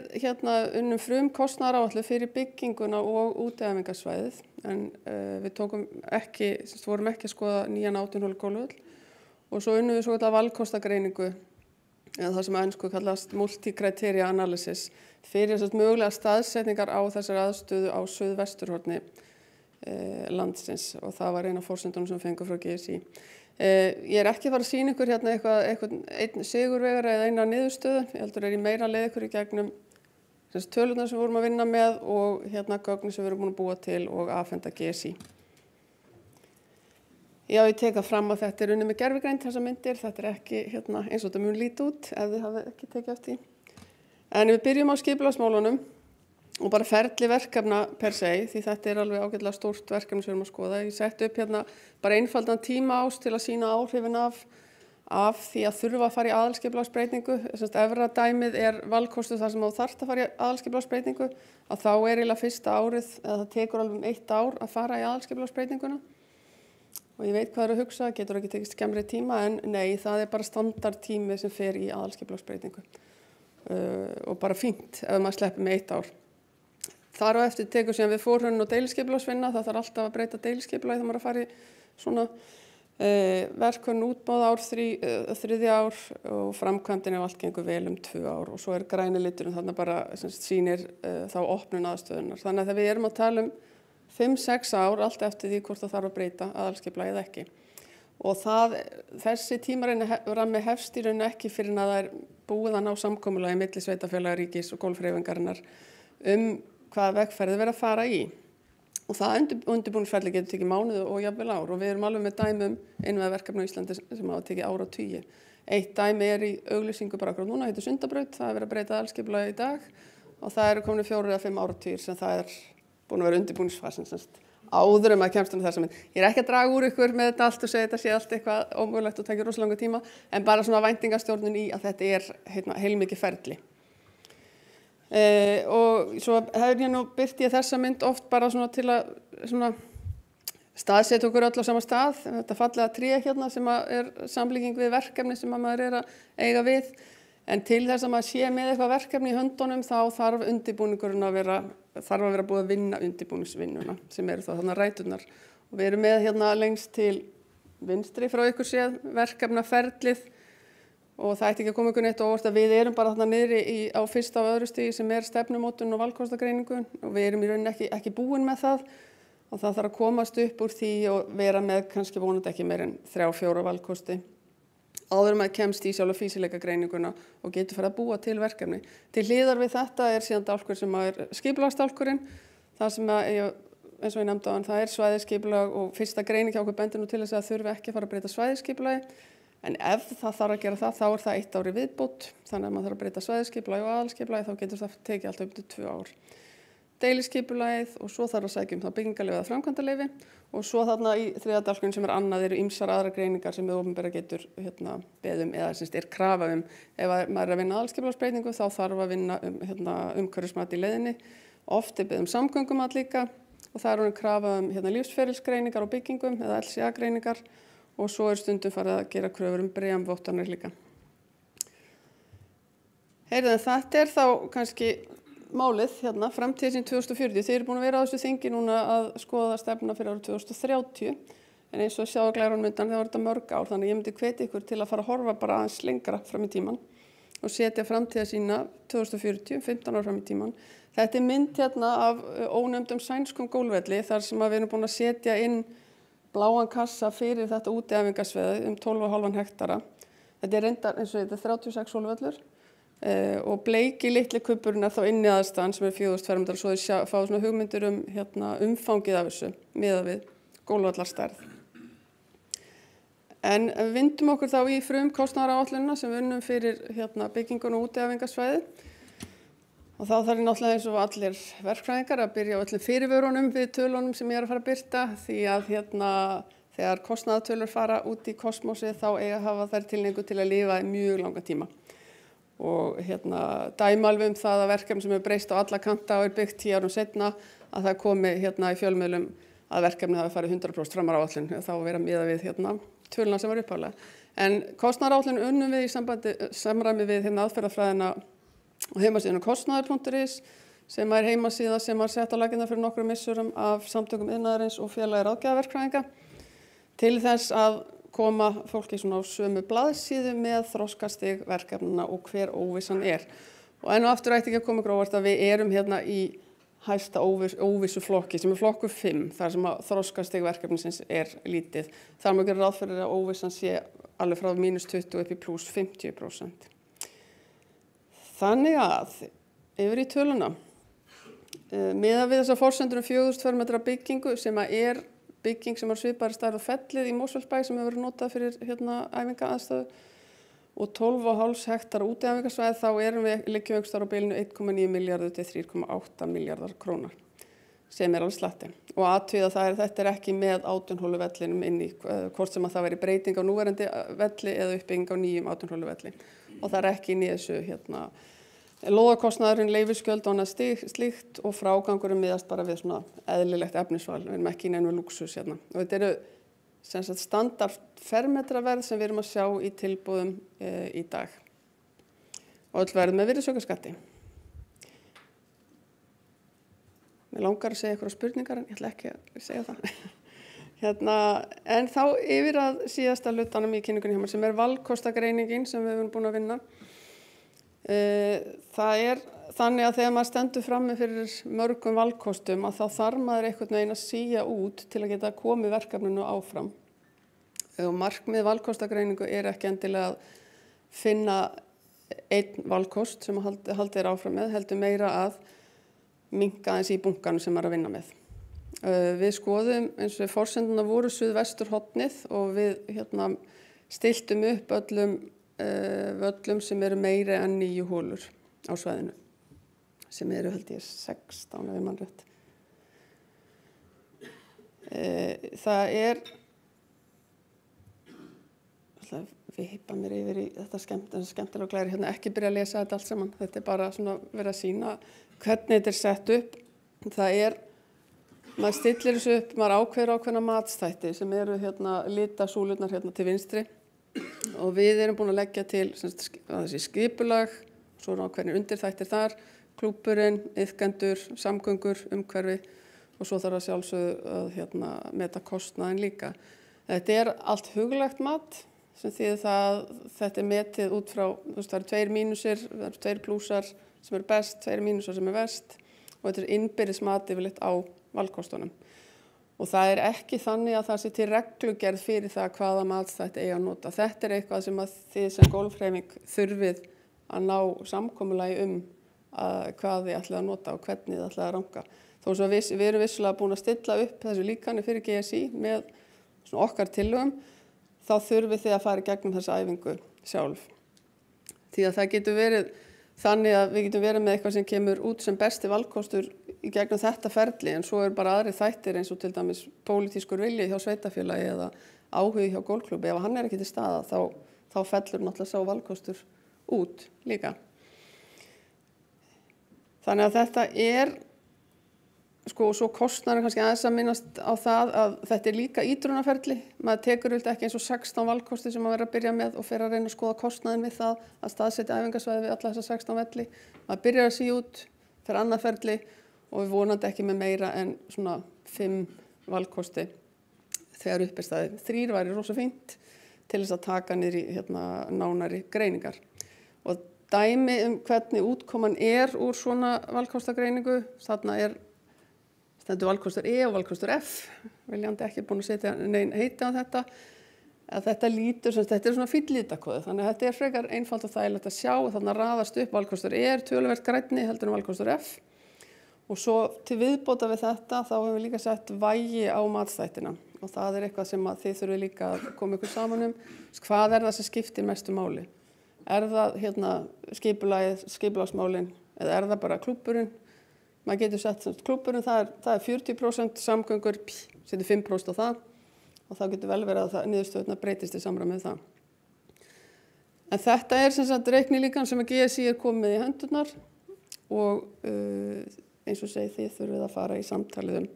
unnum frumkostnaðaráætlun fyrir bygginguna og útiæfingasvæðið en við vorum ekki að skoða nýjan 18 hóla golfvöll og svo unnum við svokallaða valkostagreiningu eða það sem á ensku kallast multi-criteria analysis fyrir mögulega staðsetningar á þessari aðstöðu á suðvesturhorni landsins og það var eina forsendunum sem fengur frá GSÍ. Ég er ekki að fara að sýna ykkur eitthvað einn sigurvegara eða eina niðurstöðu, ég heldur ég meira að leiða ykkur í gegnum tölurnar sem við vorum að vinna með og gögnin sem við erum búin að búa til og afhenda GSÍ. Já, ég tek það fram að þetta er unnið með gervigreind þessar myndir, þetta er ekki eins og þetta mun líta út ef þið hafi ekki tekið eftir því. En við byrjum á skipulagsmálunum og bara ferli verkefna per se, því þetta er alveg ágætlega stórt verkefni sem við erum að skoða. Ég setti upp bara einfaldan tímaás til að sýna áhrifin af því að þurfa að fara í aðalskipulagsbreytingu. Efra dæmið er valkostur þar sem þú þarft að fara í aðalskipulagsbreytingu, að þá er eiginlega fyrsta árið, eða það tekur alveg 1 ár að fara í aðalskipulagsbreytinguna. Og ég veit hvað er að hugsa, getur ekki tekist skemmri tíma, en nei, það er bara standardtími sem fer í aðalskipulagsbreytingu. Og bara fínt ef maður sleppir með 1 ár. Þar á eftir tekur síðan við forhönnun og deiliskipulagsvinna, það þarf alltaf að breyta deiliskipulagi þegar maður er að fara í svona verkhönnun útboð ár 3. ár og framkvæmdin ef allt gengur vel 2 ár og svo er græni liturinn þarna bara sýnir þá opnun aðstöðunar. Þannig að þegar við erum að tala 5-6 ár allt eftir því hvort það þarf að breyta aðalskipulagi eða ekki. Og þessi tímarammi hefst í rauninni ekki fyrir að það er búið að ná samkomulagi milli sveitarfélaga, ríkis og golfhreyfingarinnar hvaða vegferði verið að fara í. Og það undirbúningsferli getur tekið mánuði og jafnvel ár og við erum alveg með dæmi innviðaverkefni á Íslandi sem hafa tekið áratugi. Eitt dæmi er í auglýsingu bara akkurat núna, heitir Sundabraut, það er verið að breyta aðalskipulagi í dag og það eru komin 4 eða 5 áratugir sem það er búin að vera undirbúningsfasi áður að kemst þessa mynd. Ég er ekki að draga úr ykkur með þetta allt og segja þetta sé allt eitthvað ómögulegt og tekið rosa langa tíma, en bara svona væntingastjórnun í að þetta er heilmikið ferli. Og svo hefur ég nú birt ég þessa mynd oft bara svona til að staðsetja okkur öll á sama stað. Þetta fallega tré sem er samlíking við verkefni sem maður er að eiga við. En til þess að maður sé með eitthvað verkefni í höndunum þá þarf undirbúningurinn að vera búið að vinna undirbúningsvinnuna sem eru þá þarna ræturnar. Og við erum með lengst til vinstri frá ykkur séð verkefnaferlið og það ætti ekki að koma ykkur neitt á óvart að við erum bara þarna niðri á fyrsta og öðru stigi sem er stefnumótun og valkostagreiningu og við erum í rauninni ekki búin með það og það þarf að komast upp úr því og vera með kannski vonandi ekki meir en 3-4 valkosti áður maður kemst í sjálfa fýsileika greininguna og getur farið að búa til verkefni. Til hliðar við þetta síðan dálkur sem er skipulagsdálkurinn, það sem eins og ég nefndi á hann, það svæðisskipulag og fyrsta greining hjá okkur bendir nú til þess að þurfi ekki að fara að breyta svæðisskipulagi, en ef það þarf að gera það, þá það 1 ári viðbót, þannig að maður þarf að breyta svæðisskipulagi og aðalskipulagi, þá getur það tekið alltaf upp til 2 ár. Deiliskipulagið og svo þarf að sækja þá byggingarleyfi eða framkvæmdaleyfi og svo þarna í 3. dálkurinn sem annað eru ýmsar aðrar greiningar sem við opinbera getur beðum eða krafa ef maður er að vinna aðalskipulagsbreytingu þá þarf að vinna umhverfismat í leiðinni, oft er beðum samgöngumat líka og það er krafa lífsferilsgreiningar og byggingum eða LCA greiningar og svo er stundum farið að gera kröfur BREEAM-vottanir líka. Heyrðu, þetta er þá kannski málið framtíðin 2040. Þið eru búin að vera á þessu þingi núna að skoða stefna fyrir árið 2030 en eins og sjá á glærunum undan þá er þetta mörg ár þannig að ég myndi hvetja ykkur til að fara að horfa bara aðeins lengra fram í tíman og setja framtíða sína 2040, 15 ára fram í tíman. Þetta er mynd af ónefndum sænskum gólfvelli þar sem við erum búin að setja inn bláan kassa fyrir þetta útiæfingasvæði 12,5 hektara. Þetta er reyndar eins og þetta 36 gólfvellur. Og bleiki litli kubburinn þá inni aðstæðan sem 4.000 fermetrar svo þið fá svona hugmyndir umfangið af þessu miðað við gólfvallarstærð. En við vindum okkur þá í frumkostnaðaráætlunina sem við unnum fyrir byggingun og útiæfingasvæði og þá þarf ég náttúrulega eins og allir verkfræðingar að byrja á öllum fyrirvörunum við tölunum sem ég er að fara að birta því að þegar kostnaðartölur fara út í kosmósið þá eiga að hafa þær tilhneigingu til að lifa í mjög langan tíma. Og dæma alveg það að verkefni sem hefur breyst á alla kanta og er byggt 10 árum seinna að það komi í fjölmiðlum að verkefni hafi farið 100% framar áætlun þá vera miða við töluna sem var upphaflega. En kostnaðaráætlun unnum við í samræmi við aðferðafræðina og heimasíðuna kostnaður.is sem er heimasíða sem var sett á laggirnar fyrir nokkrum misserum af samtökum iðnaðarins og félagi ráðgjafarverkfræðinga til þess að koma fólki svona á sömu blaðsíðu með þroskastig verkefnina og hver óvissan er. Og enn og aftur ætti ekki að koma grófart að við erum í hæsta óvissu flokki sem er flokkur 5 þar sem að þroskastig verkefnisins er lítið. Þar má gera ráð fyrir að óvissan sé alveg frá -20 upp í +50%. Þannig að yfir í töluna miðað við þessa forsendur 4.000 fermetra byggingu sem að bygging sem svipaðri stærð og fellið í Mosfellsbæ sem hefur verið notað fyrir æfingaaðstöðu og 12,5 hektara útiæfingasvæði þá liggjum við einhvers staðar á bilinu 1,9 milljarður til 3,8 milljarðar króna sem alveg slatti. Og athugið að þetta er ekki með 18 hólu vellinum inn í hvort sem að það veri breyting á núverandi velli eða uppbygging á nýjum 18 hólu velli. Og það er ekki inn í þessu lóðakostnaðurinn, leyfisgjöld og annað slíkt og frágangurinn miðast bara við svona eðlilegt efnisval. Við erum ekki í neinu lúxus Og þetta eru standard fermetraverð sem við erum að sjá í tilboðum í dag. Og öll verð með virðisaukaskatti. Mér langar að segja ykkur spurningar en ég ætla ekki að segja það. En þá yfir að síðasta hlutanum í kynningunni hjá mér sem valkostagreiningin sem við erum búin að vinna. Það þannig að þegar maður stendur frammi fyrir mörgum valkostum að þá þarf maður einhvern veginn að síja út til að geta komið verkefninu áfram. Og markmið valkostagreiningu er ekki endilega að finna einn valkost sem haldið áfram með, heldur meira að minnka aðeins í bunkanum sem maður er að vinna með. Við skoðum eins og forsenduna voru suðvesturhornið og við stiltum upp öllum völlum sem eru meiri en 9 hólur á svæðinu sem eru held ég 16 ef ég man rétt. Það við hippa mér yfir í þetta skemmtilega glæri ekki byrja að lesa þetta allt saman. Þetta er bara svona verið að sýna hvernig þetta er sett upp. Maður stillir þessu upp, maður ákveður ákveðna matstætti sem eru litasúlurnar til vinstri og við erum búin að leggja til þessi skipulag, svo eru ákveðnir undirþættir þar, klúbburinn, iðkendur, samgöngur, umhverfi og svo þarf að sjálfsögðu að meta kostnaðinn líka. Þetta er allt huglegt mat sem þýðir það þetta er metið út frá, það eru 2 mínusir, það eru 2 plúsar sem eru best, 2 mínusar sem eru verst og þetta er innbyrðis mat yfirleitt á valkostunum. Og það ekki þannig að það sé til reglugerð fyrir það hvaða matsþætti eigi að nota. Þetta eitthvað sem að þið sem golfhreyfing þurfið að ná samkomulagi hvað þið ætlið að nota og hvernig þið ætlið að ranka. Þó svo við erum vissulega búin að stilla upp þessu líkani fyrir GSI með okkar tillögum, þá þurfið þið að fara í gegnum þessa æfingu sjálf. Því að það getur verið þannig að við getum verið með eitthvað sem kemur út sem besti valkostur í gegnum þetta ferli, en svo bara aðrir þættir eins og til dæmis pólitískur vilji hjá sveitarfélagi eða áhugi hjá golfklúbbi. Ef hann ekki til staða þá fellur náttúrulega sá valkostur út líka. Þannig að þetta svo kostnaður kannski aðeins að minnast á það að þetta líka ítrunarferli. Maður tekur ekki eins og 16 valkosti sem maður verður að byrja með og fer að reyna að skoða kostnaðin við það að staðsetja æfingasvæði við alla þessa 16 velli. Maður byrjar að síða út, fer annað ferli og við vonandi ekki með meira en svona 5 valkosti þegar upp staðið. 3 væri rosa fínt til þess að taka niður í nánari greiningar. Og dæmi hvernig útkoman úr svona valkostagreiningu, þarna stendur valkostur E og valkostur F, viljandi ekki búin að setja nein heiti á þetta, að þetta lítur, þetta svona fínn litakóði, þannig að þetta frekar einfalt og þægilegt að sjá, þannig að raðast upp valkostur E töluvert grænni heldur en valkostur F, og svo til viðbóta við þetta þá höfum við líka sett vægi á matsþættina, og það eitthvað sem að þið þurfið líka að koma ykkur saman hvað það sem skiptir mestu máli? Það skipulagsmálin, eða það bara klúbburinn? Maður getur sett klúbburinn, það 40% samgöngur, setur 5% á það og þá getur vel verið að niðurstöðurnar breytist í samræmi með það. En þetta sem sagt reiknilíkan sem að GSI komið í hendurnar og eins og segi þið þurfið að fara í samtaliðum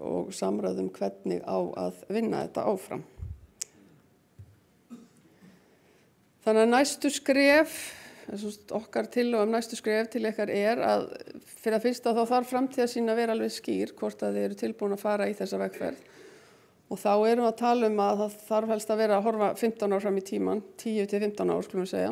og samræðum hvernig á að vinna þetta áfram. Þannig að næstu skref, okkar tillögum næstu skref til ykkar að fyrir að fyrsta þá þarf framtíðarsýn að vera alveg skýr hvort að þið eru tilbúin að fara í þessa vegferð. Og þá erum við að tala að það þarf helst að vera að horfa 15 ár fram í tíman, 10 til 15 ár skulum við segja.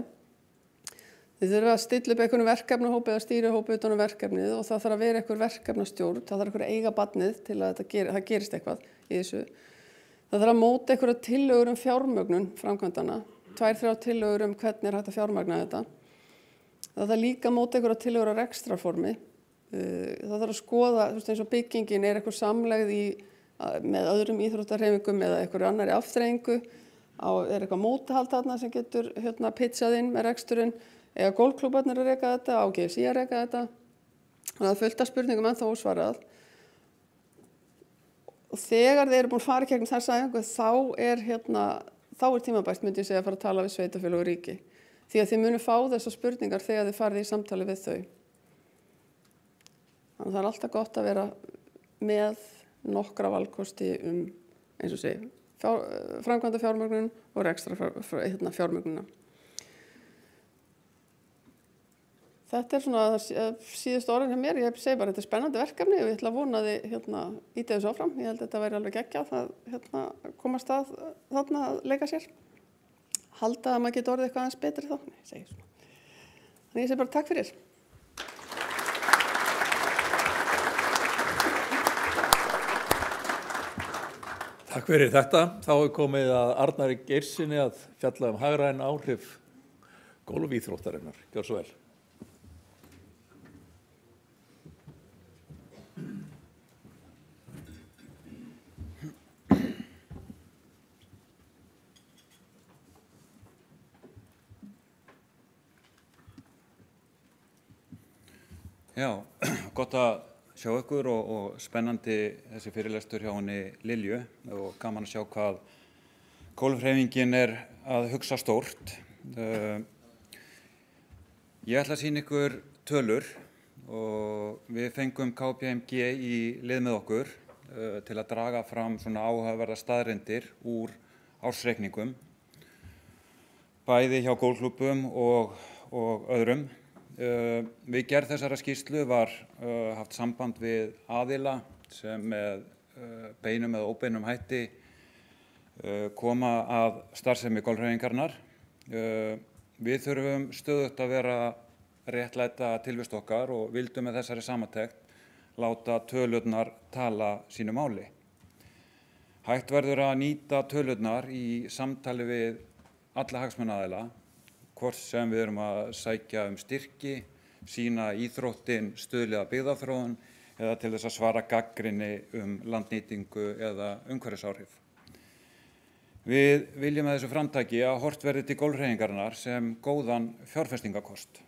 Þið þurfum að stilla upp einhvern verkefnahópi eða stýrihópi utan verkefnið og það þarf að vera einhver verkefnastjórn, það þarf að eiga barnið til að það gerist eitthvað í þessu. Það þarf að móta einhverja tillögur fjármögnun framkvæmdana, 2-3 tillögur hvernig hægt að fjármagna þetta. Það þarf líka að móta einhverja tillögur á rekstrarformi. Það þarf að skoða, eins og byggingin eitthvað samlegð með öðrum íþróttahreyfingum eða einhverju annarri afþreyingu. Eitthvað mótahald þarna sem getur pitchað inn með reksturinn. Eða golfklúbbarnir að reka þetta, á GSI að reka þetta. Þannig að fullt af spurningum ennþá ósvarað. Og þegar þeir eru búin að fara í gegnum þessa æfingu, þá tímabært myndi ég segja að fara að tala við sveitarfélög og ríki. Því að þið munu fá þessar spurningar þegar þið farið í samtali við þau. Þannig að það alltaf gott að vera með nokkra valkosti eins og segi, framkvæmda fjármögnun og ekstra fjármögnuna. Þetta svona síðustu orðin hjá mér, ég segi bara þetta spennandi verkefni og ég ætla að vona þið ítið þessu áfram. Ég held að þetta væri alveg geggjað að komast að þarna að leika sér. Halda að maður geti orðið eitthvað aðeins betri þá. Nei, segi svona. Þannig ég segi bara takk fyrir. Takk fyrir þetta. Þá komið að Arnari Geirssyni að fjalla hagræn áhrif golfíþróttarinnar. Gjör svo vel. Já, gott að sjá ykkur og spennandi þessi fyrirlestur hjá henni Lilju og gaman að sjá hvað golfhreyfingin að hugsa stórt. Ég ætla að sýna ykkur tölur og við fengum KPMG í lið með okkur til að draga fram svona áhugaverða staðreyndir úr ársreikningum, bæði hjá golfklúbbum og öðrum. Við gerð þessara skýrslu var haft samband við aðila sem með beinum eða óbeinum hætti koma að starfsemi golfhreyfingarinnar. Við þurfum stöðugt að vera réttlæta tilvist okkar og vildum með þessari samantekt láta tölurnar tala sínu máli. Hægt verður að nýta tölurnar í samtali við alla hagsmunaaðila, hvort sem við erum að sækja styrki, sýna íþróttin stuðli að byggðaþróun eða til þess að svara gagnrýni landnýtingu eða umhverfisáhrif. Við viljum með þessu framtaki að horft verði til golfhreyfingarinnar sem góðan fjárfestingakost.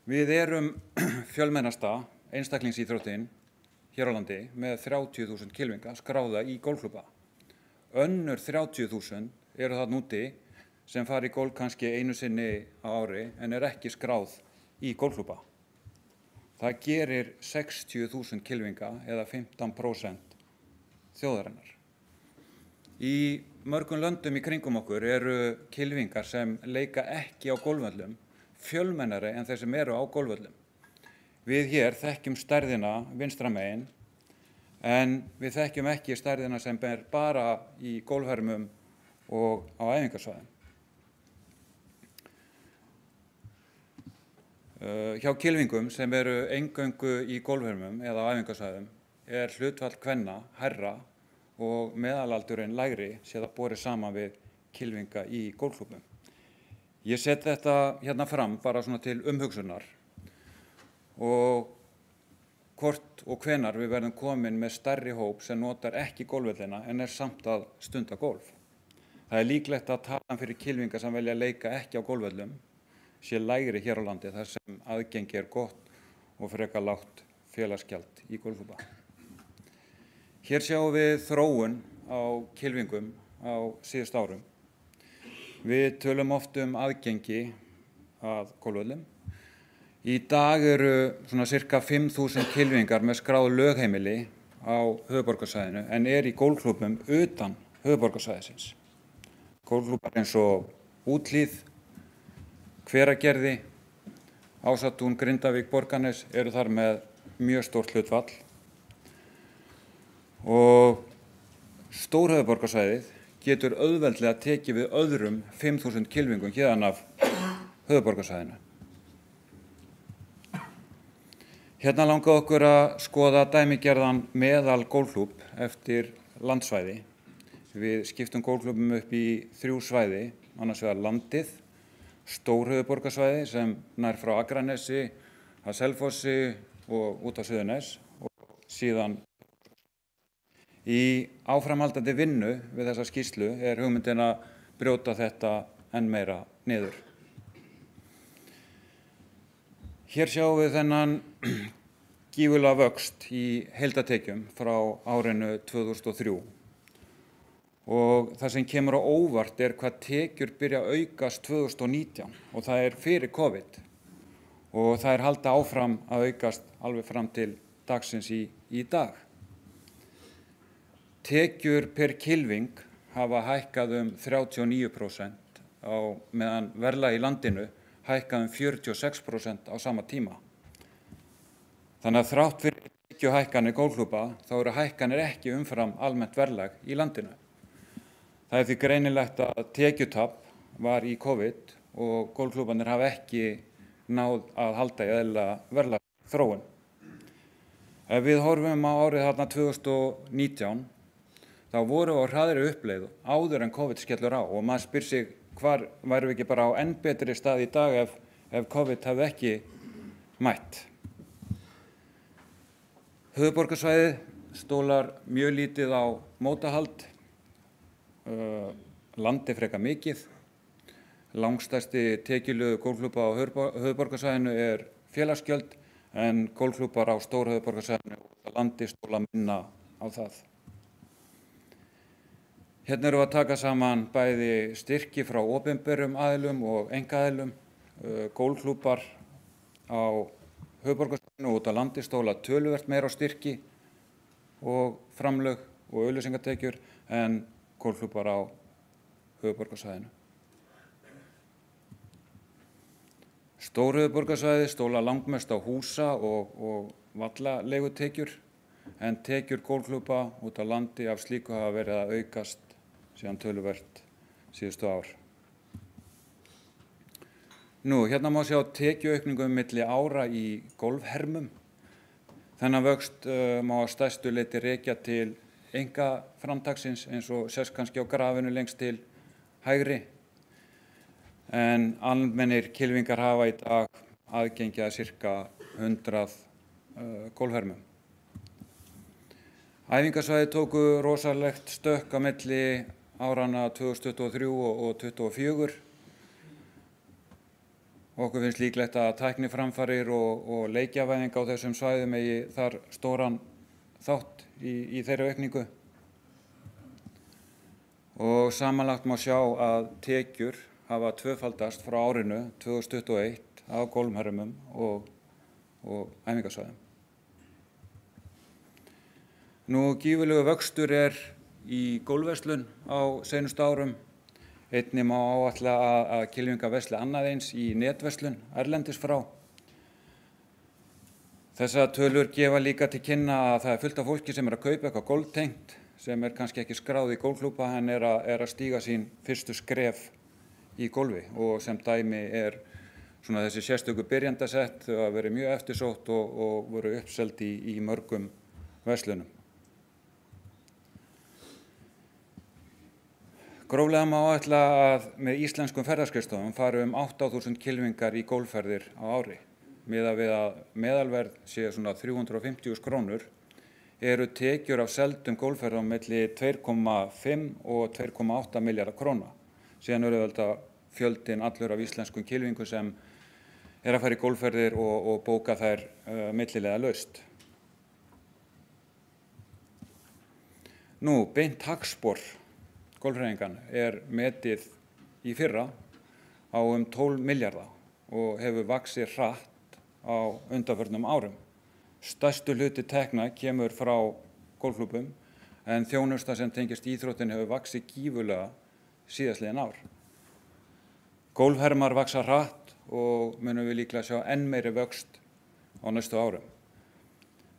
Við erum fjölmennasta einstaklingsíþróttin hér á landi með 30.000 kylfinga skráða í golfklúbba. Önnur 30.000 eru þarna úti sem fara í golf kannski einu sinni á ári en ekki skráð í golfklúbba. Það gerir 60.000 kylfinga eða 15% þjóðarinnar. Í mörgum löndum í kringum okkur eru kylfingar sem leika ekki á golfvöllum fjölmennari en þeir sem eru á golfvöllum. Við hér þekkjum stærðina vinstra megin en við þekkjum ekki stærðina sem ber bara í golfhermum og á æfingasvæðum. Hjá kylfingum sem eru eingöngu í golfhermum eða á æfingasvæðum er hlutfall kvenna hærra og meðalaldurinn lægri sé það borið saman við kylfinga í golfklúbbum. Ég set þetta hérna fram bara svona til umhugsunar og hvort og hvenar við verðum komin með stærri hóp sem notar ekki golfvellina en samt að stunda golf. Það líklegt að talan fyrir kylfinga sem velja að leika ekki á golfvellum sé lægri hér á landi þar sem aðgengi gott og frekar lágt félagsgjald í golfklúbba. Hér sjáum við þróun á kylfingum á síðustu árum. Við tölum oft aðgengi að golfvellum. Í dag eru svona cirka 5.000 kylfingar með skráð lögheimili á höfuðborgarsvæðinu en í golfklúbbum utan höfuðborgarsvæðisins. Golfklúbbar eins og Úthlíð, Hveragerði, Ásatún, Grindavík, Borgarnes eru þar með mjög stórt hlutfall og stórhöfuðborgarsvæðið getur auðveldlega tekið við öðrum 5.000 kylfingum héðan af höfuðborgarsvæðinu. Hérna langar okkur að skoða dæmigerðan meðal golfklúbb eftir landsvæði. Við skiptum golfklúbbum upp í 3 svæði, annars vegar landið, stórhöfuðborgarsvæði sem nær frá Akranesi að Selfossi og út á Suðurnes og síðan í áframhaldandi vinnu við þessa skýrslu hugmyndin að brjóta þetta enn meira niður. Hér sjáum við þennan gífurlega vöxt í heildartekjum frá árinu 2003 og það sem kemur á óvart hvað tekjur byrja að aukast 2019 og það fyrir COVID og það halda áfram að aukast alveg fram til dagsins í dag. Tekjur per kylfing hafa hækkað 39% á meðan verðlag í landinu hækkað 46% á sama tíma. Þannig að þrátt fyrir tekjuhækkanir golfklúbba þá eru hækkanir ekki umfram almennt verðlag í landinu. Það því greinilegt að tekjutap var í COVID og golfklúbbarnir hafa ekki náð að halda í eðlilega verðlagsþróun. Ef við horfum á árið þarna 2019 þá vorum við á hraðri uppleið áður en COVID skellur á og maður spyr sig hvar værum við ekki bara á enn betri stað í dag ef COVID hefði ekki mætt. Höfuðborgarsvæðið stólar mjög lítið á mótahald, landi frekar mikið. Langstærsti tekjuliður golfklúbba á höfuðborgarsvæðinu félagsgjöld en golfklúbbar á stórhöfuðborgarsvæðinu og landi stóla minna á það. Hérna erum við að taka saman bæði styrki frá opinberum aðilum og einkaaðilum. Golfklúbbar á höfuðborgarsvæðinu og út á landi stóla töluvert meira á styrki og framlög og auglýsingatekjur en golfklúbbar á höfuðborgarsvæðinu. Stórhöfuðborgarsvæðið stóla langmest á húsa og vallaleigutekjur en tekjur golfklúbba út á landi af slíku hafa verið að aukast síðan töluvert síðustu ár. Hérna má sjá tekjuaukningu milli ára í golfhermum. Þennan vöxt má að stærstu leyti rekja til einkaframtaksins eins og sést kannski á grafinu lengst til hægri. En almennir kylfingar hafa í dag aðgengi að sirka 100 gólfhermum. Æfingasvæði tóku rosalegt stökk á milli árana 2023 og 2024. Okkur finnst líklegt að tækniframfarir og leikjavæðing á þessum svæðum eigi þar stóran þátt í þeirri aukningu. Og samanlagt má sjá að tekjur hafa tvöfaldast frá árinu 2021 af gólfhermum og æfingasvæðum. Gífurlegur vöxtur í gólfverslun á seinustu árum. Einnig má áætla að kylfingar versli annað eins í netverslun erlendis frá. Þessar tölur gefa líka til kynna að það fullt af fólki sem að kaupa eitthvað gólftengt, sem kannski ekki skráð í gólfklúbba en að stíga sín fyrstu skref í gólfi, og sem dæmi svona þessi sérstöku byrjandasett, þau hafa verið mjög eftirsótt og voru uppseld í mörgum verslunum. Gróflega má áætla að með íslenskum ferðaskrifstofum fari 8.000 kylfingar í gólfferðir á ári. Miðað við að meðalverð sé svona 350.000 krónur eru tekjur af seldum gólfferðum milli 2,5 og 2,8 milljarða króna. Síðan eru þetta fjöldinn allur af íslenskum kylfingum sem að fara í gólfferðir og bóka þær millilega laust. Beint hagspor gólfhreyfingan metið í fyrra á 12 milljarða og hefur vaxið hratt á undanförnum árum. Stærstu hluti tekna kemur frá gólfklúbbum, en þjónusta sem tengist íþróttinni hefur vaxið gífurlega síðastliðin ár. Gólfhermar vaxa hratt og munum við líklega sjá enn meiri vöxt á næstu árum.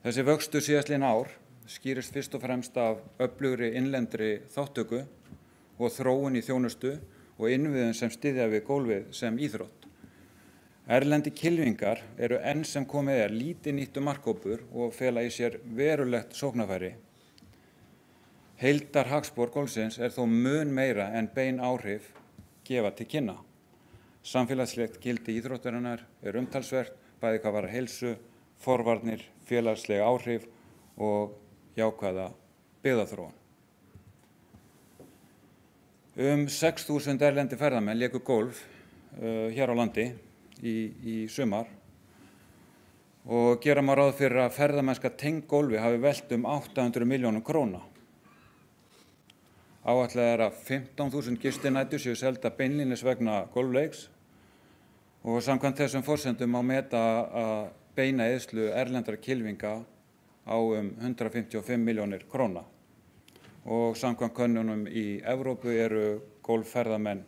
Þessi vöxtur síðastliðin ár skýrist fyrst og fremst af öflugri innlendri þáttöku og þróun í þjónustu og innviðum sem styðja við gólfið sem íþrótt. Erlendi kylfingar eru enn sem komið lítið nýttur markhópur og fela í sér verulegt sóknarfæri. Heildarhagspor gólfsins þó mun meira en bein áhrif gefa til kynna. Samfélagslegt gildi íþróttarinnar umtalsvert, bæði hvað varðar heilsu, forvarnir, félagsleg áhrif og jákvæða byggðaþróun. 6.000 erlendi ferðamenn léku gólf hér á landi í sumar, og gera má ráð fyrir að ferðamennska tengd gólfi hafi velt 800 milljónum króna. Áætlað að 15.000 gistinætur séu seldar beinlínis vegna gólfleiks, og samkvæmt þessum forsendum má meta að beina eyðslu erlendra kylfinga á 155 milljónir króna. Og samkvæmt könnunum í Evrópu eru gólfferðamenn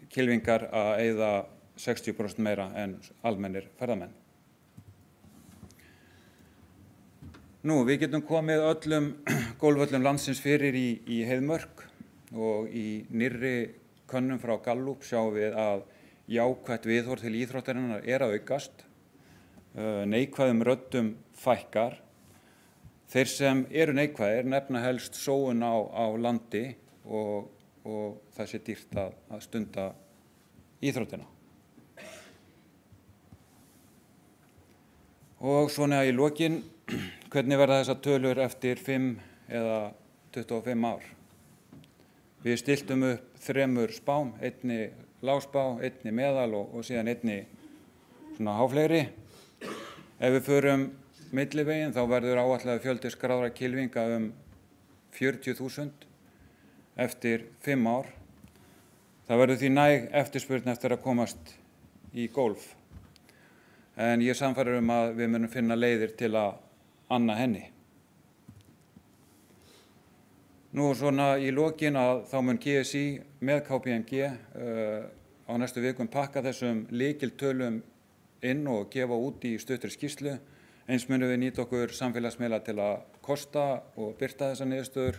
kylfingar að eyða 60% meira en almennir ferðamenn. Við getum komið öllum gólfvöllum landsins fyrir í Heiðmörk, og í nýrri könnun frá Gallup sjáum við að jákvætt viðhorf til íþróttarinnar að aukast, neikvæðum röddum fækkar. Þeir sem eru neikvæðir nefna helst sóun á landi og það sé dýrt að stunda íþróttina. Og svona í lokin, hvernig verða þessar tölur eftir 5 eða 25 ár? Við stiltum upp 3 spám, einni lágspá, einni meðal og síðan einni svona háflegri. Ef við förum milliveginn þá verður áætlaður fjöldi skráðra kylfinga 40.000 eftir 5 ár. Það verður því næg eftirspurn eftir að komast í gólf. En ég er sannfærður að við munum finna leiðir til að anna henni. Svona í lokin þá mun GSI með KPMG á næstu vikum pakka þessum lykiltölum inn og gefa út í stuttri skýrslu. Eins munum við nýta okkur samfélagsmiðla til að kosta og birta þessar niðurstöður.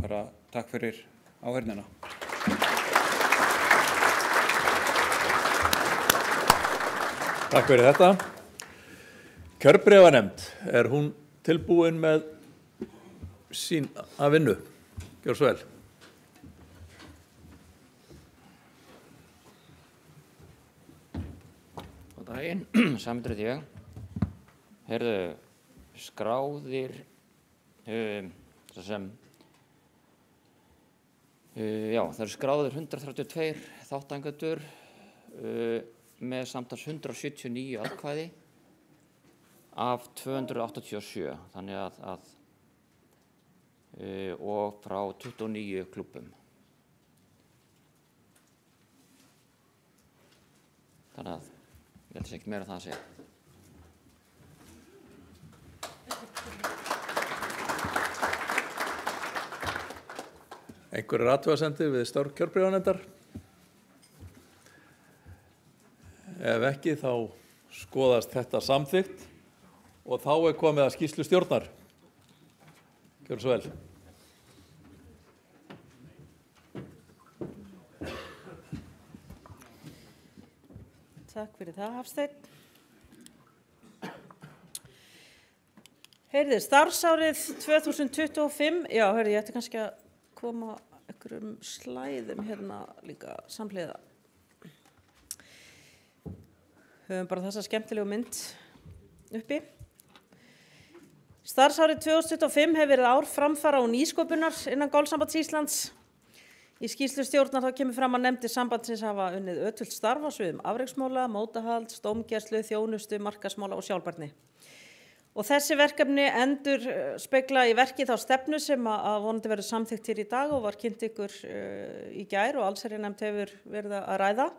Bara takk fyrir áheyrnina. Takk fyrir þetta. Kjörbréfanefnd, hún tilbúin með sín að vinnu? Gjör svo vel. Góðan daginn, Sæmundur heiti ég. Heyrðu, skráðir það eru skráðir 132 þátttakendur með samtals 179 atkvæði af 287, þannig að og frá 29 klúbbum. Þannig að ég held að sé ekki meira það að segja. Einhverjar athugasemdir við störf kjörbréfanefndar? Ef ekki, þá skoðast þetta samþykkt og þá komið að skýrslu stjórnar. Gjörðu svo vel. Takk fyrir það, Hafsteinn. Heyrðu, starfsárið 2025, já, ég ætti kannski að koma einhverjum slæðum hérna líka samhliða. Höfum bara þessa skemmtilegu mynd uppi. Starfsárið 2025 hefur verið ár framfara og nýsköpunar innan Golfsambands Íslands. Í skýrslu stjórnar þá kemur fram að nefndir sambandsins hafa unnið ötult starf á sviðum afreksmála, mótahalds, dómgæslu, þjónustu, markaðsmála og sjálfbærni. Og þessi verkefni endurspegla í verki þá stefnu sem að vonandi verður samþykkt hér í dag og var kynnt ykkur í gær og allsherjarnefnd hefur verið að ræða.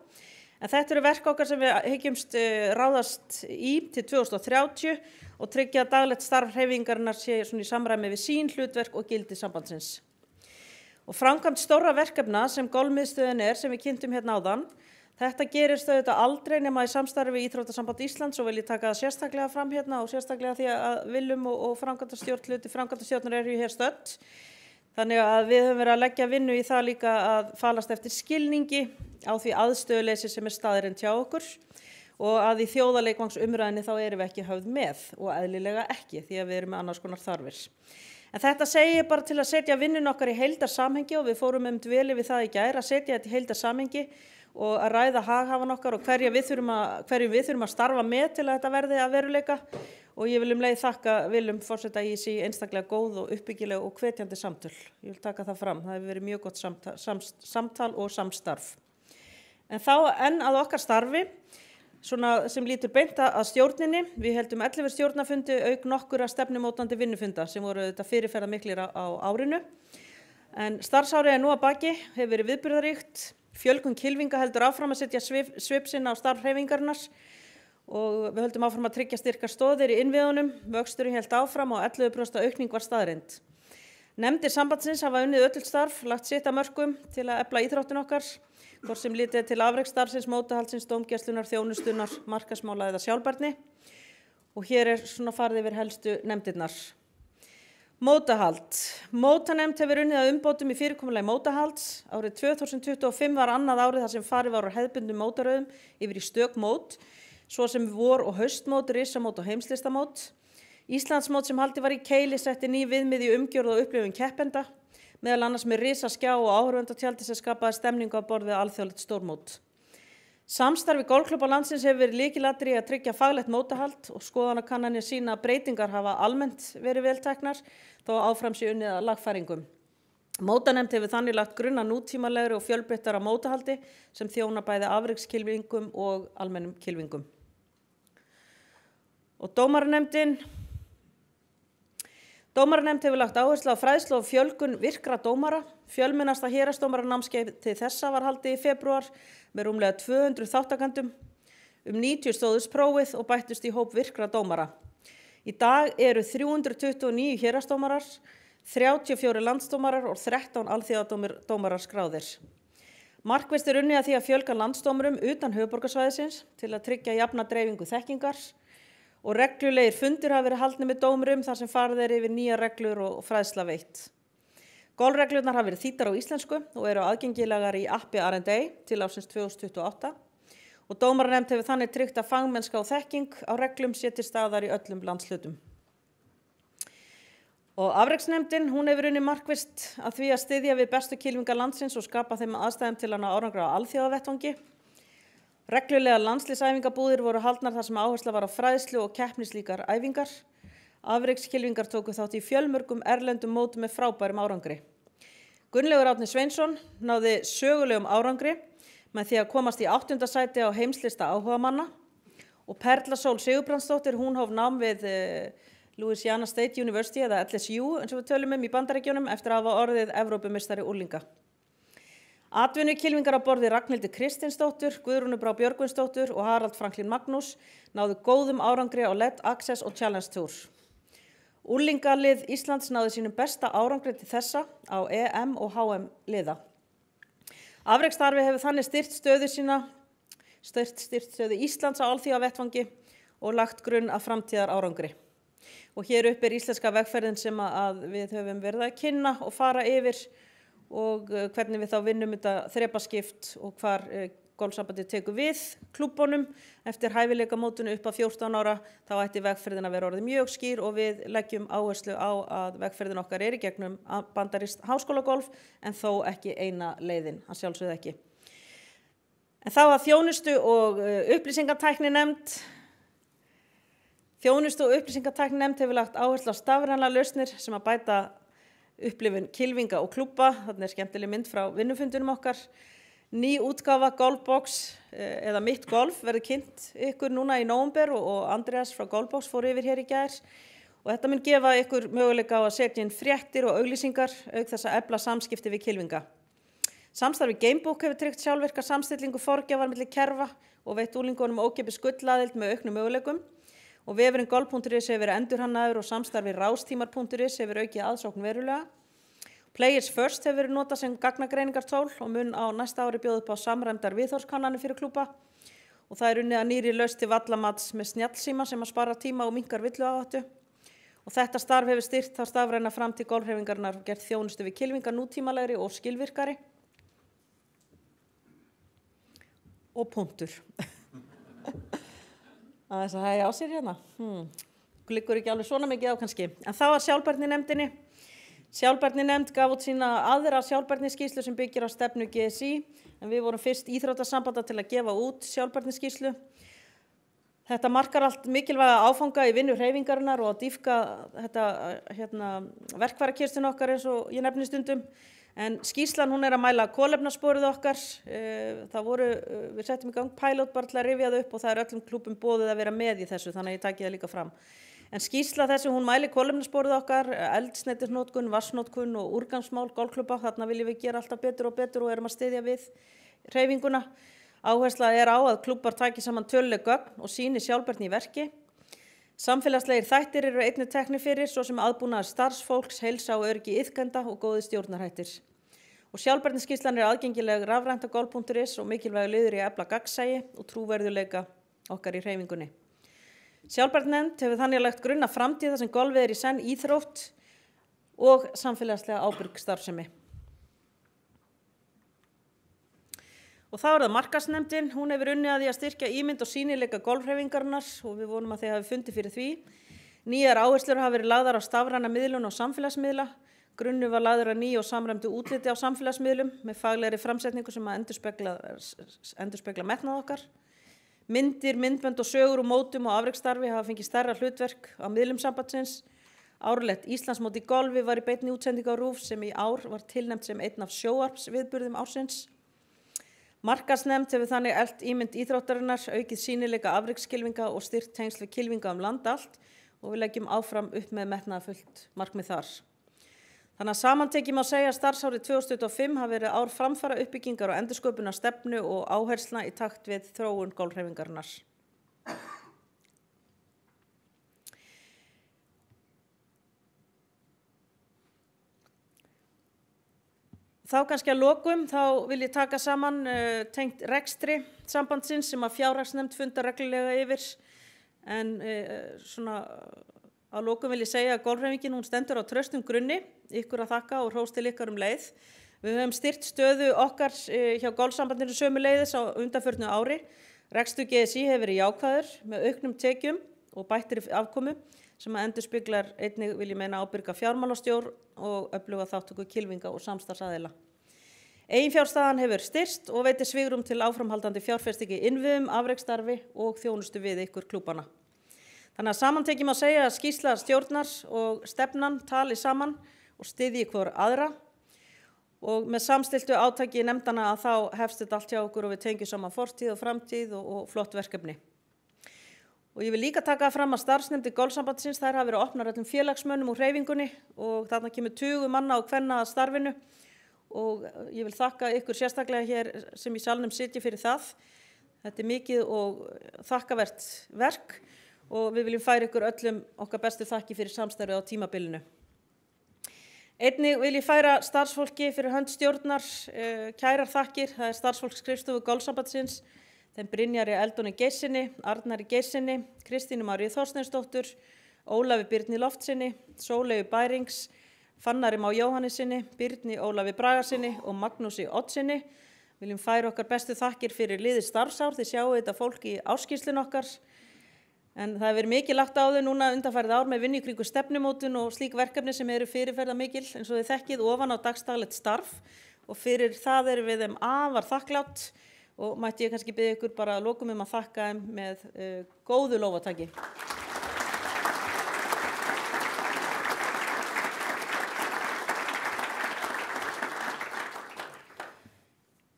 En þetta eru verk okkar sem við hyggjumst ráðast í til 2030 og tryggja að daglegt starf hreyfingarinnar sé svona í samræmi við sín hlutverk og gildi sambandsins. Og framkvæmd stórra verkefna sem golfmiðstöðin sem við kynntum hérna áðan, þetta gerist auðvitað aldrei nema í samstarfi við Íþróttasamband Íslands og vil ég taka það sérstaklega fram hérna og sérstaklega því að Willum og hluti framkvæmdastjórnar eru hér stödd. Þannig að við höfum verið að leggja vinnu í það líka að falast eftir skilningi á því aðstöðuleysi sem staðreynd hjá okkur og að í þjóðarleikvangsumræðinni þá erum við ekki höfð með og eðlilega ekki því að við erum með annars konar þarfir. En þetta segi ég bara til að setja vinnun okkar í heildarsamhengi og við fórum dveli við það í gær að setja þetta í heildarsamhengi og að ræða haghafan okkar og hverjum við þurfum að starfa með til að þetta verði að veruleika og ég vil leið þakka Willum forseta í þessi einstaklega góð og uppbyggileg og hvetjandi samtöl. Ég vil taka það fram, það hefur verið mjög gott samtal og samstarf. En þá að okkar starfi, svona sem lítur beint að stjórninni, við heldum 11 stjórnarfundi auk nokkura stefnumótandi vinnufunda sem voru þetta fyrirferðarmiklir á árinu. En starfsárið nú að baki, hefur verið viðburðaríkt. Fjölgun kylfinga heldur áfram að setja svip sinn á starf hreyfingarinnar og við höldum áfram að tryggja styrkar stoðir í innviðunum, vöxturinn hélt áfram og 11% aukning var staðreynd. Nefndir sambandsins hafa unnið ötult starf, lagt sitt að mörkum til að efla íþróttin okkar, hvort sem litið til afreksstarfsins, mótahaldsins, dómgæslunar, þjónustunar, markaðsmála eða sjálfbærni. Og hér svona farið yfir helstu nefndirnar. Mótahald. Mótanefnd hefur unnið að umbótum í fyrirkomulagi mótahalds. Árið 2025 var annað árið þar sem farið var á hefðbundnum mótaröðum yfir í stök mót, svo sem vor- og haustmót, risamót og heimslistamót. Íslandsmót sem haldið var í Keili setti ný viðmið í umgjörð og upplifun keppenda, meðal annars með risaskjá og áhorfendatjaldi sem skapaði stemningu á borð við alþjóðlegt stórmót. Samstarfi golfklúbba landsins hefur verið lykilatriði að tryggja faglegt mótahald og skoðanakannanir sýna að breytingar hafa almennt verið vel teknar þó áfram sé unnið að lagfæringum. Mótanefnd hefur þannig lagt grunn að nútímalegri og fjölbreyttara mótahaldi sem þjóna bæði afrekskylfingum og almennum kylfingum. Og Dómaranefnd hefur lagt áherslu á fræðslu og fjölgun virkra dómara. Fjölmennasta héraðsdómaranámskeið til þessa var haldið í febrúar með rúmlega 200 þáttakendum. 90 stóðust prófið og bættust í hóp virkra dómara. Í dag eru 329 héraðsdómarar, 34 landsdómarar og 13 alþjóðadómarar skráðir. Markvisst unnið að því að fjölga landsdómurum utan höfuðborgarsvæðisins til að tryggja jafna dreifingu þekkingar og reglulegir fundir hafa verið haldnir með dómurum þar sem farið yfir nýjar reglur og fræðsla veitt. Golfreglurnar hafa verið þýddar á íslensku og eru aðgengilegar í appi R&A til ársins 2028 og dómaranefnd hefur þannig tryggt að fagmennska og þekking á reglum sé til staðar í öllum landshlutum. Og afreksnefndin, hún hefur unnið markvisst að því að styðja við bestu kylfinga landsins og skapa þeim aðstæðum til að ná árangri á alþjóðavettvangi. Reglulega landsliðsæfingabúðir voru haldnar þar sem áhersla var á fræðslu og keppnislíkar æfingar. Afrekskylfingar tóku þátt í fjölmörgum erlendum mótum með frábærum árangri. Gunnlaugur Árni Sveinsson náði sögulegum árangri með því að komast í 8. sæti á heimslista áhugamanna og Perla Sól Sigurbrandsdóttir, hún hóf nám við Louisiana State University eða LSU eins og við tölum í Bandaríkjunum eftir að hafa orðið Evrópumeistari unglinga. Atvinnukylfingar á borði Ragnhildi Kristinsdóttur, Guðrúnu Brá Björgvinsdóttur og Harald Franklín Magnús náðu góðum árangri á LED Access og Challenge Tour. Unglingalið Íslands náði sínum besta árangri til þessa á EM og HM liða. Afreksstarfi hefur þannig styrkt stöðu Íslands á alþjóðavettvangi og lagt grunn að framtíðar árangri. Og hér upp íslenska vegferðin sem að við höfum verið að kynna og fara yfir og hvernig við þá vinnum þetta þrepaskipt og hvar golfsambandið tekur við klúbbunum eftir hæfileikamótinu upp að 14 ára, þá ætti vegferðin að vera orðið mjög skýr og við leggjum áherslu á að vegferðin okkar er í gegnum bandarískt háskólagolf en þó ekki eina leiðin, að sjálfsögðu ekki. En þá að þjónustu og upplýsingatækninefnd. Þjónustu og upplýsingatækninefnd hefur lagt áherslu á stafrænar lausnir sem að bæta upplifun kylfinga og klúbba. Þarna er skemmtileg mynd frá vinnufundunum okkar. Ný útgáfa Golfbox eða Mitt Golf verður kynnt ykkur núna í nóvember og Andreas frá Golfbox fór yfir hér í gær. Og þetta mun gefa ykkur möguleika á að setja inn fréttir og auglýsingar auk þess að efla samskipti við kylfinga. Samstarfi Gamebook hefur tryggt sjálfvirka samstillingu forgjafar milli kerfa og veitt unglingunum ókeypis gullaðild með auknum möguleikum. Og vefurinn golf.is hefur verið endurhannaður og samstarfi rástímar.is hefur aukið aðsókn verulega. Players First hefur verið notað sem gagnagreiningartól og mun á næsta ári bjóða upp á samræmdar viðhorfskannanir fyrir klúbba. Og það er unnið að nýrri lausn til vallamats með snjallsíma sem að spara tíma og minnkar villuáhættu. Og þetta starf hefur styrkt þá stafræna framtíð golfhreyfingarinnar og gert þjónustu við kylfinga nútímalegri og skilvirkari. Og punktur. Aðeins að hægja á sér hérna. Liggur ekki alveg svona mikið á kannski. En þá að sjálfbærninefndinni. Sjálfbærninefnd gaf út sína aðra sjálfbærniskýrslu sem byggir á stefnu GSI. En við vorum fyrst íþróttasambanda til að gefa út sjálfbærniskýrslu. Þetta markar allt mikilvæga áfanga í vinnu hreyfingarinnar og að dýpka þetta verkfærakistun okkar eins og ég nefni stundum. En skýrslan hún er að mæla kolefnasporið okkar. Við settum í gang pilot bara til að rifja það upp og það er öllum klúbbum boðið að vera með í þessu, þannig að ég taki það líka fram. En skýrsla þessi hún mæli kolefnasporið okkar, eldsneytisnotkun, vatnsnotkun og úrgangsmál golfklúbba. Þarna viljum við gera alltaf betur og erum að styðja við hreyfinguna. Áhersla er á að klúbbar taki saman töluleg gögn og sýni sjálfbærni í verki. Samfélagslegir þættir eru einnig teknir fyrir, svo sem aðbúnaður starfsfólks, heilsa og öryggi iðkenda og góðir stjórnarhættir. Og sjálfbærniskýrslan er aðgengileg rafrænt á golf.is og mikilvægur liður í að efla gagnsæi og trúverðugleika okkar í hreyfingunni. Sjálfbærninefnd hefur þannig lagt grunn að framtíð þar sem golfið er í senn íþrótt og samfélagslega ábyrg starfsemi. Og þá er það markaðsnefndin, hún hefur unnið að því að styrkja ímynd og sýnileika golfhreyfingarinnar og við vonum að þið hafi fundið fyrir því. Nýjar áherslur hafa verið lagðar á stafræna miðlun og samfélagsmiðla. Grunnu var lagður að nýju og samræmdu útliti á samfélagsmiðlum með faglegri framsetningu sem að endurspegla metnað okkar. Myndir, myndbönd og sögur úr mótum og afreksstarfi hafa fengið stærra hlutverk á miðlum sambandsins. Árlegt Íslandsmót í golfi var í beinni útsendingu á RÚV sem í ár var tilnefnt sem einn af sjónvarpsviðburðum ársins. Markaðsnefnd hefur þannig eflt ímynd íþróttarinnar, aukið sýnileika afrekskylfinga og styrkt tengsl við kylfinga land allt og við leggjum áfram upp með metnaðarfullt markmið þar. Þannig að samantekið má segja að starfsárið 2025 hafi verið ár framfara uppbyggingar og endursköpunar stefnu og áherslna í takt við þróun golfhreyfingarinnar. Þá kannski að lokum, þá vil ég taka saman tengt rekstri sambandsins sem að fjárhagsnefnd fundar reglulega yfir. En svona að lokum vil ég segja að golfhreyfingin hún stendur á traustum grunni, ykkur að þakka og hrós til ykkar leið. Við höfum styrkt stöðu okkar hjá golfsambandinu sömuleiðis á undanförnu ári. Rekstur GSÍ hefur verið jákvæður með auknum tekjum og bættri afkomu sem að endurspeglar einnig vil ég meina ábyrga fjármálastjórn og öfluga þátttöku kylfinga og samstarfsaðila. Eiginfjárstaðan hefur styrkst og veitir svigrúm til áframhaldandi fjárfestingu í innviðum, afreksstarfi og þjónustu við ykkur klúbbana. Þannig að samantekjum að segja að skýrsla stjórnar og stefnan tali saman og styðji hvor aðra og með samstiltu átaki nefndana að þá hefst þetta allt hjá okkur og við tengjum saman fortíð og framtíð og flott verkefni. Og ég vil líka taka fram að starfsnefndir golfsambandsins þær hafa verið opnar öllum félagsmönnum úr hreyfingunni og þarna kemur 20 manna og kvenna að starfinu og ég vil þakka ykkur sérstaklega hér sem í salnum sitji fyrir það. Þetta er mikið og þakkavert verk og við viljum færa ykkur öllum okkar bestu þakki fyrir samstarfið á tímabilinu. Einnig vil ég færa starfsfólki fyrir hönd stjórnar kærar þakkir. Það er starfsfólk skrifstofu golfsambandsins, þeim Brynjari Eldóni Geirssyni, Arnari Geirssyni, Kristínu Maríu Þorsteinsdóttur, Ólafi Birni Loftsyni, Sóleyju Bærings, Fannari Má Jóhannessyni, Birni Ólafi Bragarsyni og Magnúsi Oddssyni. Viljum færa okkar bestu þakkir fyrir liðið starfsár. Þið sjáu þetta fólk í áskýrslunni okkar. En það hefur verið mikið lagt á þau núna undanfarið ár með vinnu í kringum stefnumótun og slík verkefni sem eru fyrirferðamikil eins og þið þekkið ofan á dagstaglegt starf og fyrir það erum við þeim afar þakklátt og mætti ég kannski biðja ykkur bara að lokum að þakka þeim með góðu lófataki.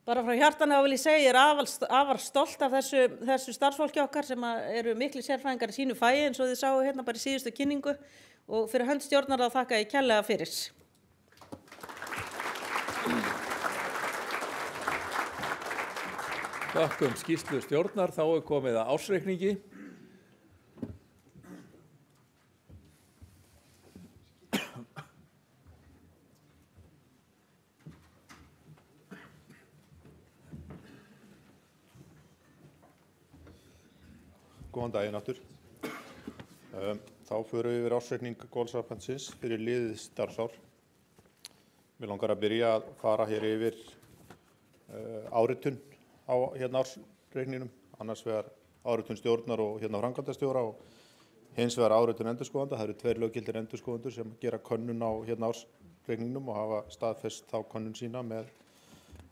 Bara frá hjartanu vil ég segja, ég er afar stolt af þessu starfsfólki okkar sem eru mikli sérfræðingar í sínu fagi eins og þið sáu hérna bara í síðustu kynningu og fyrir hönd stjórnar að þakka ég kærlega fyrir. Þakkum skýrslu stjórnar, þá er komið að ársreikningi. Góðan daginn aftur. Þá förum við yfir ársreikning golfsambandsins fyrir liðið starfsár. Mér langar að byrja að fara hér yfir áritun á hérna ársreikningnum, annars vegar áritun stjórnar og hérna framkvæmdastjóra og hins vegar áritun endurskoðanda. Það eru 2 löggildir endurskoðendur sem gera könnun á hérna ársreikningnum og hafa staðfest þá könnun sína með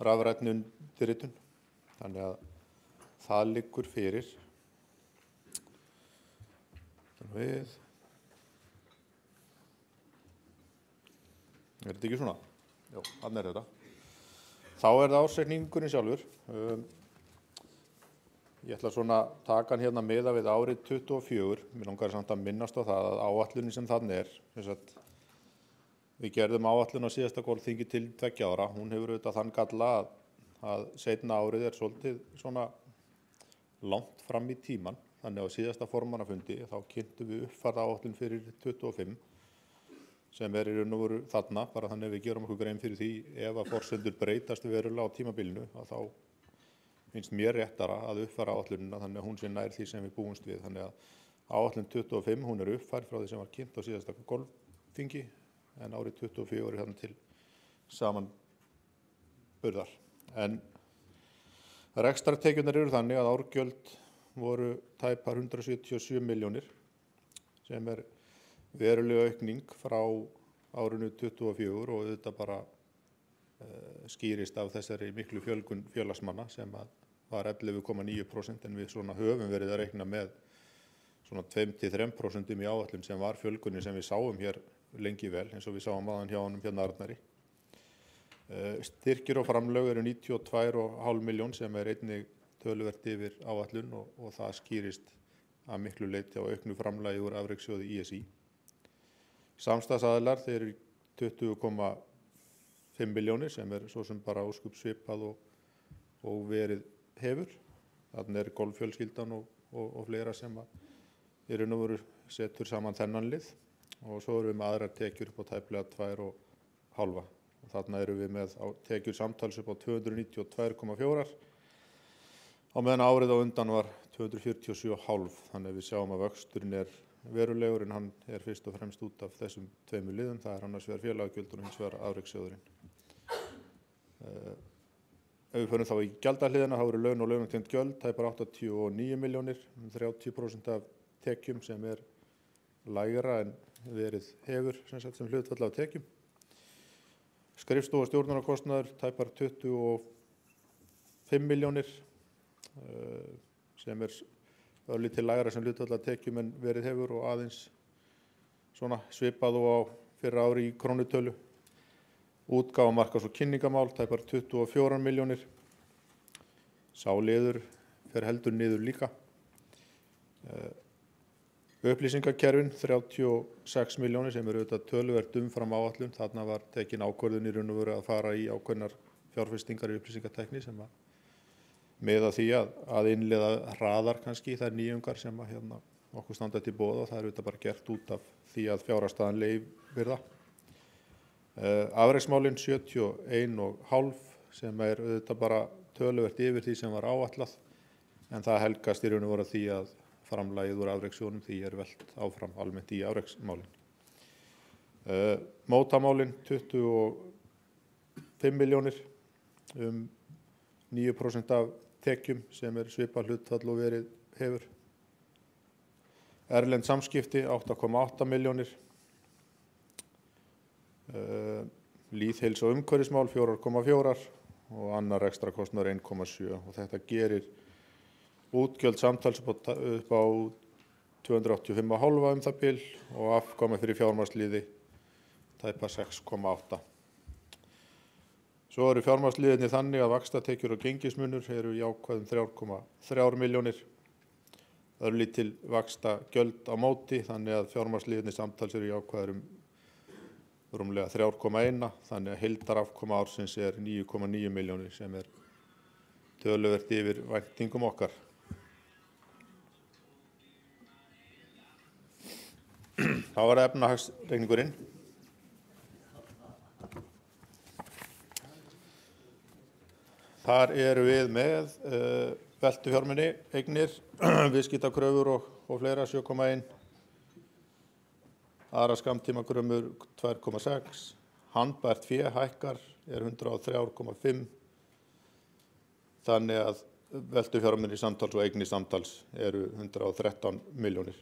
rafrænni undirritun. Þannig að það liggur fyrir. Við. Er þetta ekki svona? Jó, þannig er þetta. Þá er það ársreikningurinn sjálfur. Ég ætla svona að taka hann hérna miða við árið 24. Mér langar samt að minnast á það að áætlunin sem þannig er. Við gerðum áætlun á síðasta golfþingi til 2 ára. Hún hefur auðvitað þann galla að seinna árið er svolítið svona langt fram í tíman. Þannig á síðasta formannafundi þá kynntum við uppfærða áætlun fyrir 25 sem er í raun og veru þarna, bara þannig að við gerum okkur grein fyrir því ef að forsendur breytast verulega á tímabilinu að þá finnst mér réttara að uppfæra áætlunina þannig að hún sé nær því sem við búumst við. Þannig að áætlun 25 hún er uppfærð frá því sem var kynnt á síðasta golfþingi en árið 24 er þannig til samanburðar. En rekstrartekjurnar eru þannig að árgjöld voru tæpar 177 milljónir sem er verulega aukning frá árinu 24 og auðvitað bara skýrist af þessari miklu fjölgun félagsmanna sem var 11,9% en við svona höfum verið að reikna með svona 2-3% í áætlun sem var fjölgunni sem við sáum hér lengi vel eins og við sáum aðan hjá honum hérna Arnari. Styrkir og framlög eru 92,5 milljón sem er einnig töluvert yfir áætlun og það skýrist að miklu leyti á auknu framlagi úr afrekssjóði ISÍ. Samstagsaðilar þeir eru 20,5 milljónir sem er svo sem bara óskup svipað og verið hefur. Þannig er golffjölskyldan og fleira sem eru nú setur saman þennan lið og svo erum við með aðrar tekjur upp á tæplega 2,5. Og þarna erum við með tekjur samtals upp á 292,4 á meðan árið á undan var 247,5 þannig að við sjáum að vöxturinn er verulegur en hann er fyrst og fremst út af þessum 2 liðum. Það er annars vegar félagagjöld og hins vegar afrekssjóðurinn. ef við förum þá í gjaldahliðina, þá eru laun og launatengd gjöld, það er bara 89 milljónir, 30% af tekjum sem er lægra en verið hefur sem hlutfall af tekjum. Skrifstofa og stjórnunarkostnaður, tæpar 25 milljónir, sem er örlítið lægra sem hlutfall af tekjum en verið hefur og aðeins svona svipað og á fyrra ári í krónutölu. Útgáfa, markas- og kynningamál, tæpar 24 milljónir. Sá liður fer heldur niður líka. Upplýsingakerfin, 36 milljónir sem eru auðvitað töluvert umfram áætlun. Þarna var tekin ákvörðun í raun og veru að fara í ákveðnar fjárfestingar í upplýsingatekni sem að miða því að innleiða hraðar kannski þær nýjungar sem að okkur standa til boða og það er auðvitað bara gert út af því að fjárhagsstaðan leyfir það. Afreksmálin 71,5 sem er auðvitað bara töluvert yfir því sem var áætlað en það helgast í raun og veru því að framlagið úr afrekssjóðnum því er velt áfram almennt í afreksmálin. Mótamálin 25 milljónir 9% af tekjum sem er svipað hlutfall og verið hefur. Erlend samskipti 8,8 milljónir. Lýðheilsu og umhverfismál 4,4 og annar rekstrakostnaður 1,7 og þetta gerir útgjöld samtals upp á 285,5 það bil og afkoma fyrir fjármagnsliði tæpa 6,8. Svo eru fjármagnsliðirnir þannig að vaxtatekjur og gengismunur eru jákvæðum 3,3 milljónir. Örlítil vaxtagjöld á móti þannig að fjármagnsliðirnir samtals eru jákvæður rúmlega 3,1 þannig að heildarafkoma ársins er 9,9 milljónir sem er töluvert yfir væntingum okkar. Þá var efnahagsreikningurinn. Þar eru við með veltufjármuni, eignir, viðskiptakröfur og fleira 7,1. Aðra skammtímakröfur 2,6. Handbært fé hækkar er 103,5. Þannig að veltufjármunir samtals og eignir samtals eru 113 milljónir.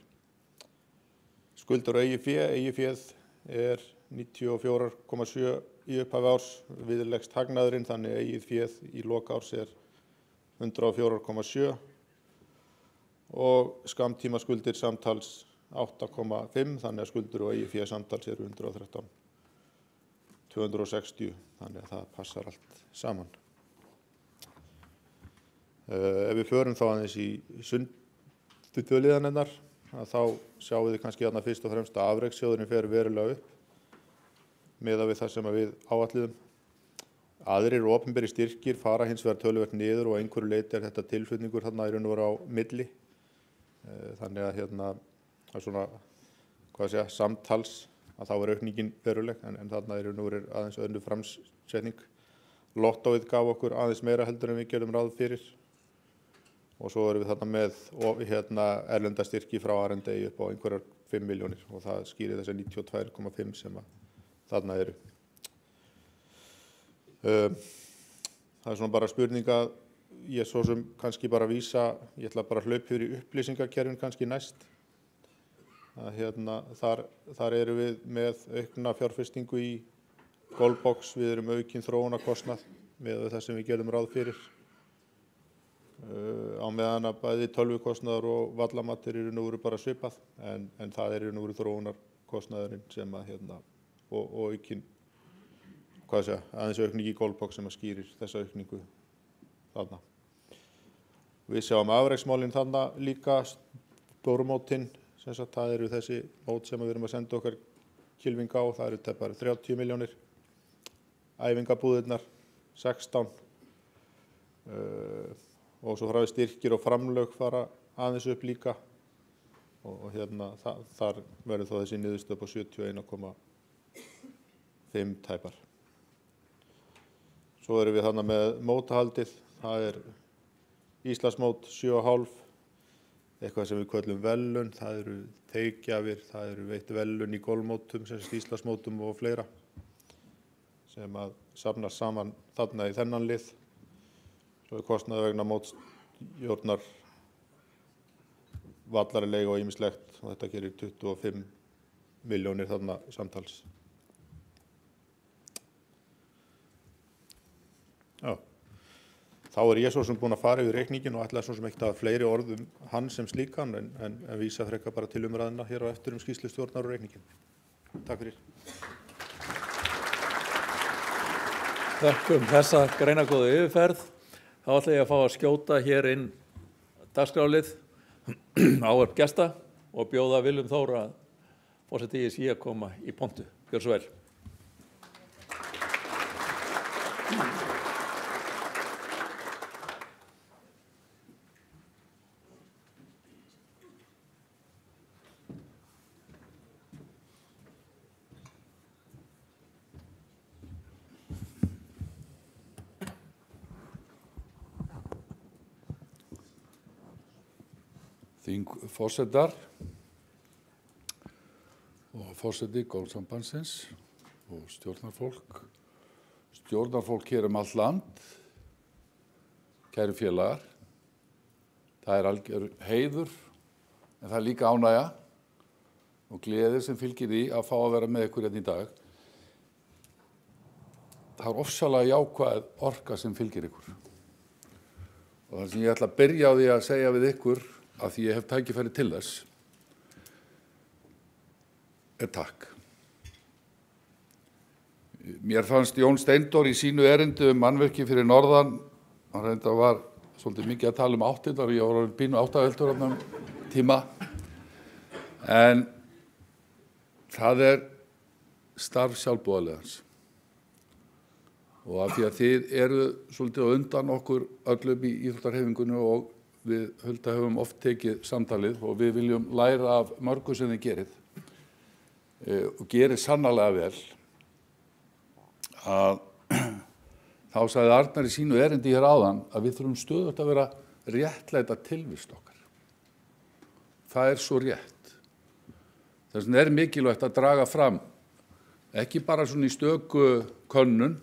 Skuldur og eigið féð er 94,7 í upphafi árs, viðlegst hagnaðurinn þannig að eigið féð í lok árs er 104,7 og skammtímaskuldir samtals 8,5 þannig að skuldur og eigið féð samtals eru 113,260 þannig að það passar allt saman. Ef við förum þá aðeins í sundutliðanennar þá sjáum við kannski þarna fyrst og fremst að afrekssjóðurinn fer verulega upp miðað við það sem við áætluðum. Aðrir opinberir styrkir fara hins vegar töluvert niður og einhverju leyti er þetta tilflutningur þarna í raun og veru á milli. Þannig að það er svona, samtals að þá er aukningin veruleg en þarna í raun og veru aðeins önnur framsetning. Lottóið gaf okkur aðeins meira heldur en við gerðum ráð fyrir. Og svo erum við þarna með erlenda styrki frá R&D upp á einhverjar 5 milljónir og það skýrir þessar 92,5 sem að þarna eru. Það er svona bara spurning að ég svo sem kannski bara vísa, ég ætla bara að hlaupa yfir í upplýsingakerfin kannski næst. Þar eru við með aukna fjárfestingu í Goldbox, við erum aukinn þróunarkostnað með það sem við gerðum ráð fyrir. Á meðan að bæði tölvukostnaður og vallamatur eru nú bara svipað en það eru nú þróunarkostnaðurinn sem að og aukinn aðeins aukning í Goldbox sem að skýrir þessa aukningu þarna. Við sjáum afreksmálin þarna líka stórmótin það eru þessi mót sem við erum að senda okkar kylfing á, það eru tæpar 30 milljónir. Æfingabúðirnar 16 og svo frá styrkir og framlög fara aðeins upp líka og þar verður þá þessi niðurstöð på 71,5 tæpar. Svo erum við þarna með mótahaldið, það er Íslandsmót 7,5, eitthvað sem við köllum velun, það eru teikgjafir, það eru veitt velun í golfmótum, Íslandsmótum og fleira sem að safnast saman þarna í þennan lið. svo er kostnaður vegna mótstjórnar, vallarleigu og ýmislegt og þetta gerir 25 milljónir þarna samtals. Já. Þá er ég svo sem búinn að fara yfir reikningin og ætlaði svo sem ekkert að hafa fleiri orð hann sem slíkan en vísa frekar bara til umræðuna hér á eftir skýrslustjórnar og reikningin. Takk fyrir. Þakkum þessa greinagóðu yfirferð. Þá ætla ég að fá að skjóta hér inn dagskrárlið ávarp gesta og bjóða Willum Þór að forseti ISÍ að koma í pontu. Gjörðu svo vel. Þingforsetar og forseti Golfsambandsins og stjórnarfólk hér allt land, kæru félagar. Það er algjör heiður en það er líka ánægja og gleði sem fylgir því að fá að vera með ykkur hérna í dag. Það er ofsalega jákvæð orka sem fylgir ykkur. Og það sem ég ætla að byrja á því að segja við ykkur að því ég hef tækifæri til þess, er takk. Mér fannst Jón Steindór í sínu erindi mannvirki fyrir norðan, hann reyndar var svolítið mikið að tala áttindar og ég var pínu áttaveldur á þann tíma, en það er starf sjálfboðaliðans. Og af því að þið eru svolítið á undan okkur öllum í íþróttahreyfingunni og við Hulda höfum oft tekið samtalið og við viljum læra af mörgu sem þið gerið og gerið sannarlega vel. Að þá sagði Arnar í sínu erindi hér áðan að við þurfum stöðugt að vera réttlæta tilvist okkar. Það er svo rétt. Þess vegna er mikilvægt að draga fram, ekki bara svona í stöku könnun,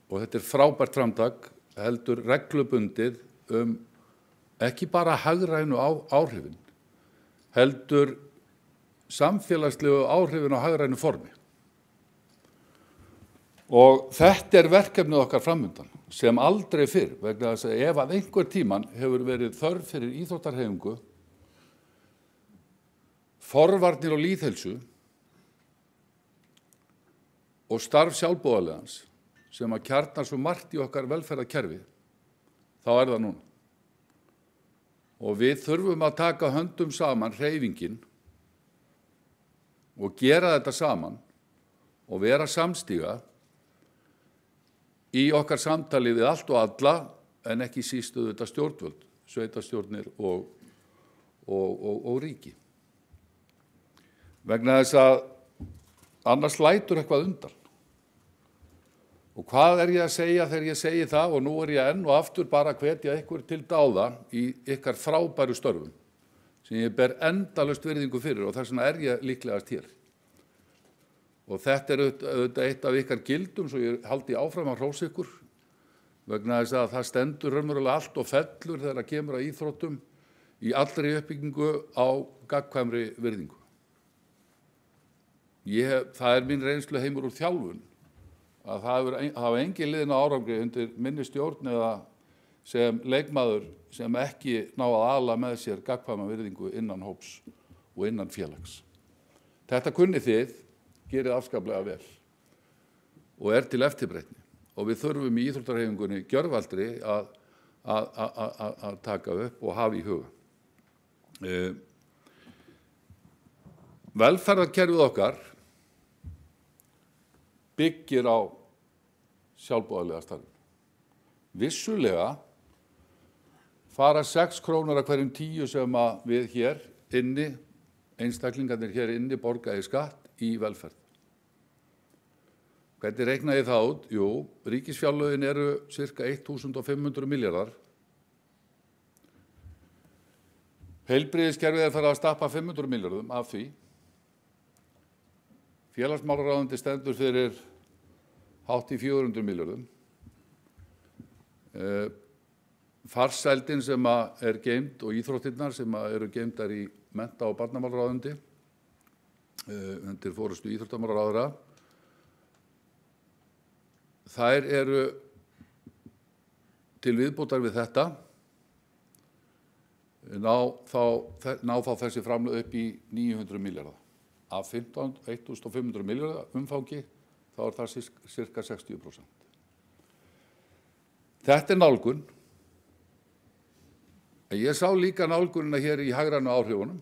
og þetta er frábært framtak, heldur reglubundið ekki bara hagrænu áhrifin, heldur samfélagslegu áhrifin á hagrænu formi. Og þetta er verkefnið okkar framundan sem aldrei fyrr, vegna þess að ef að einhver tíman hefur verið þörf fyrir íþróttarhreyfingu, forvarnir og lýðheilsu og starf sjálfboðaliðans sem að kjarnar svo margt í okkar velferðarkerfi, þá er það núna. Og við þurfum að taka höndum saman hreyfingin og gera þetta saman og vera samstíga í okkar samtali við allt og alla, en ekki síst auðvitað stjórnvöld, sveitarstjórnir og ríki. Vegna þess að annars lætur eitthvað undan. Og hvað er ég að segja þegar ég segi það, og nú er ég enn og aftur bara að hvetja ykkur til dáða í ykkar frábæru störfum, sem ég ber endalaust virðingu fyrir og þess vegna er ég líklegast hér. Og þetta er auðvitað eitt af ykkar gildum, svo ég haldi áfram að hrósa ykkur, vegna þess að það stendur raunverulega allt og fellur þegar það kemur að íþróttum í allri uppbyggingu á gagnkvæmri virðingu. Það er mín reynslu heimur úr þjálfun, að það hafa engin liðin á árangri undir minni stjórn eða sem leikmaður sem ekki ná að ala með sér gagnkvæma virðingu innan hóps og innan félags. Þetta kunnið þið, gerið afskaplega vel og er til eftirbreytni og við þurfum í íþróttarhreyfingunni gjörvaldri að taka upp og hafa í huga. Velferðarkerfið okkar byggir á sjálfboðaliða starfi. Vissulega fara 6 krónur af hverjum 10 sem að við hér inni, einstaklingarnir hér inni, borga í skatt í velferð. Hvernig reikna ég það út? Jú, ríkisfjárlögin eru cirka 1500 milljarðar. Heilbrigðiskerfið er farið að stappa 500 milljörðum af því. Félagsmálaráðuneyti stendur fyrir hátt í 400 milljörðum. Farsældin sem er geymd og íþróttirnar sem eru geymdar í mennta- og barnamálaráðuneyti undir forystu íþróttamálaráðherra. Þær eru til viðbótar við þetta, ná þá þessi framlög upp í 900 milljarða. Af 1.500 milljarða umfangi þá það cirka 60%. Þetta nálgun. Ég sá líka nálgunina hér í hagrænu áhrifunum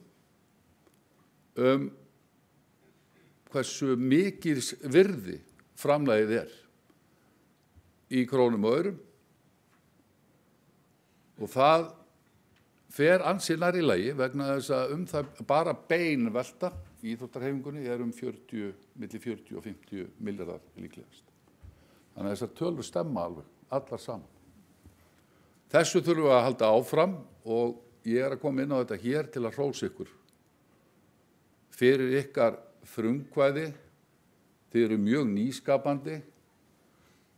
hversu mikið virði framlagið í krónum og aurum. Og það fer ansi nærri lagi vegna þess að það bara bein velta í íþróttahreyfingunni milli 40 og 50 milljarðar líklegast. Þannig að þessar tölur stemma alveg, allar saman. Þessu þurfum við að halda áfram og ég að koma inn á þetta hér til að hrósa ykkur. Fyrir ykkar frumkvæði, þið eru mjög nýskapandi,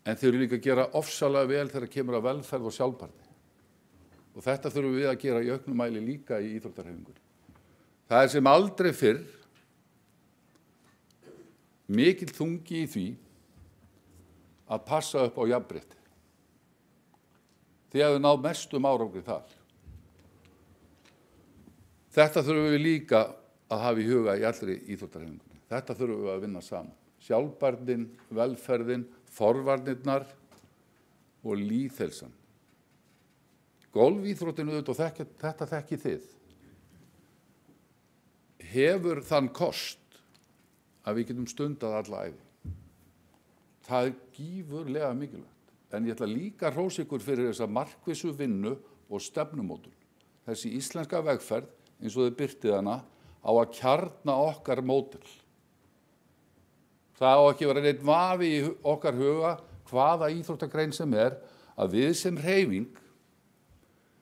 en þið eru líka að gera ofsalega vel þegar kemur að velferð og sjálfbærni. Og þetta þurfum við að gera í auknum mæli líka í íþróttahreyfingunni. Það sem aldrei fyrr mikill þungi í því að passa upp á jafnrétti. Þið hafið náð mestum árangri þar. Þetta þurfum við líka að hafa í huga í allri íþróttahreyfingunni. Þetta þurfum við að vinna saman. Sjálfbærnin, velferðin, forvarnirnar og lýðheilsan. Golfíþróttinu auðvitað og þetta þekkið þið. Hefur þann kost að við getum stundað alla ævi. Það gífurlega mikilvægt. En ég ætla líka að hrósa ykkur fyrir þessa markvissu vinnu og stefnumótun. Þessi íslenska vegferð, eins og þið birtið hana, á að kjarna okkar módel. Það á ekki vera neitt vafi í okkar huga hvaða íþróttagrein sem að við sem hreyfing,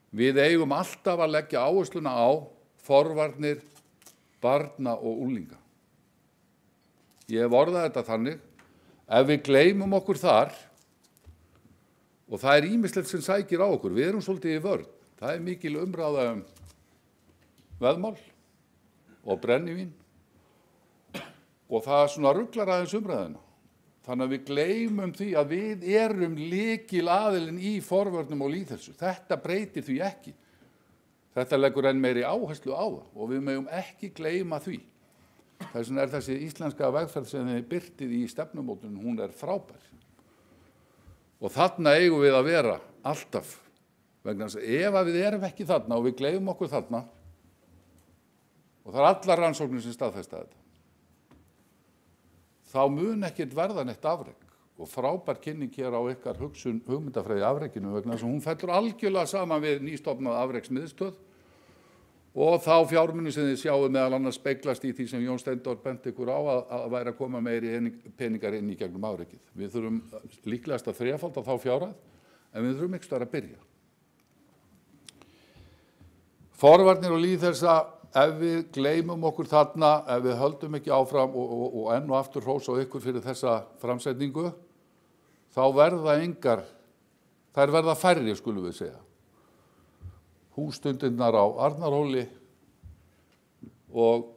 við eigum alltaf að leggja áhersluna á forvarnir, barna og unglinga. Ég hef orðað þetta þannig, ef við gleymum okkur þar, og það ýmislegt sem sækir á okkur, við erum svolítið í vörn. Það mikil umræða veðmál og brennivín og það svona ruglar aðeins umræðina. Þannig að við gleymum því að við erum lykilaðilinn í forvörnum og lýðheilsu. Þetta breytir því ekki. Þetta leggur enn meiri áherslu á það og við megum ekki gleyma því. Þess vegna þessi íslenska vegferð sem þið birtið í stefnumótunum, hún frábær. Og þarna eigum við að vera alltaf, vegna þess að ef við erum ekki þarna og við gleymum okkur þarna, og það allar rannsóknir sem staðfesta þetta, þá mun ekkert verða neitt afrek. Og frábær kynning hér á ykkar hugmyndafræði afrekinu, vegna þess að hún fellur algjörlega saman við nýstofnað afreksmiðstöð og þá fjármuni sem þið sjáum meðal annars speglast í því sem Jón Steindór benti ykkur á að væri að koma meiri peningar inn í gegnum afrekið. Við þurfum líklegast að þrefalda þá fjárhæð, en við þurfum ekki að byrja. Forvarnir og lýðheilsa, ef við gleymum okkur þarna, ef við höldum ekki áfram og enn og aftur hrósa á ykkur fyrir þessa framsetningu, þá þær verða færri, skulum við segja. Hússtundirnar á Arnarhóli og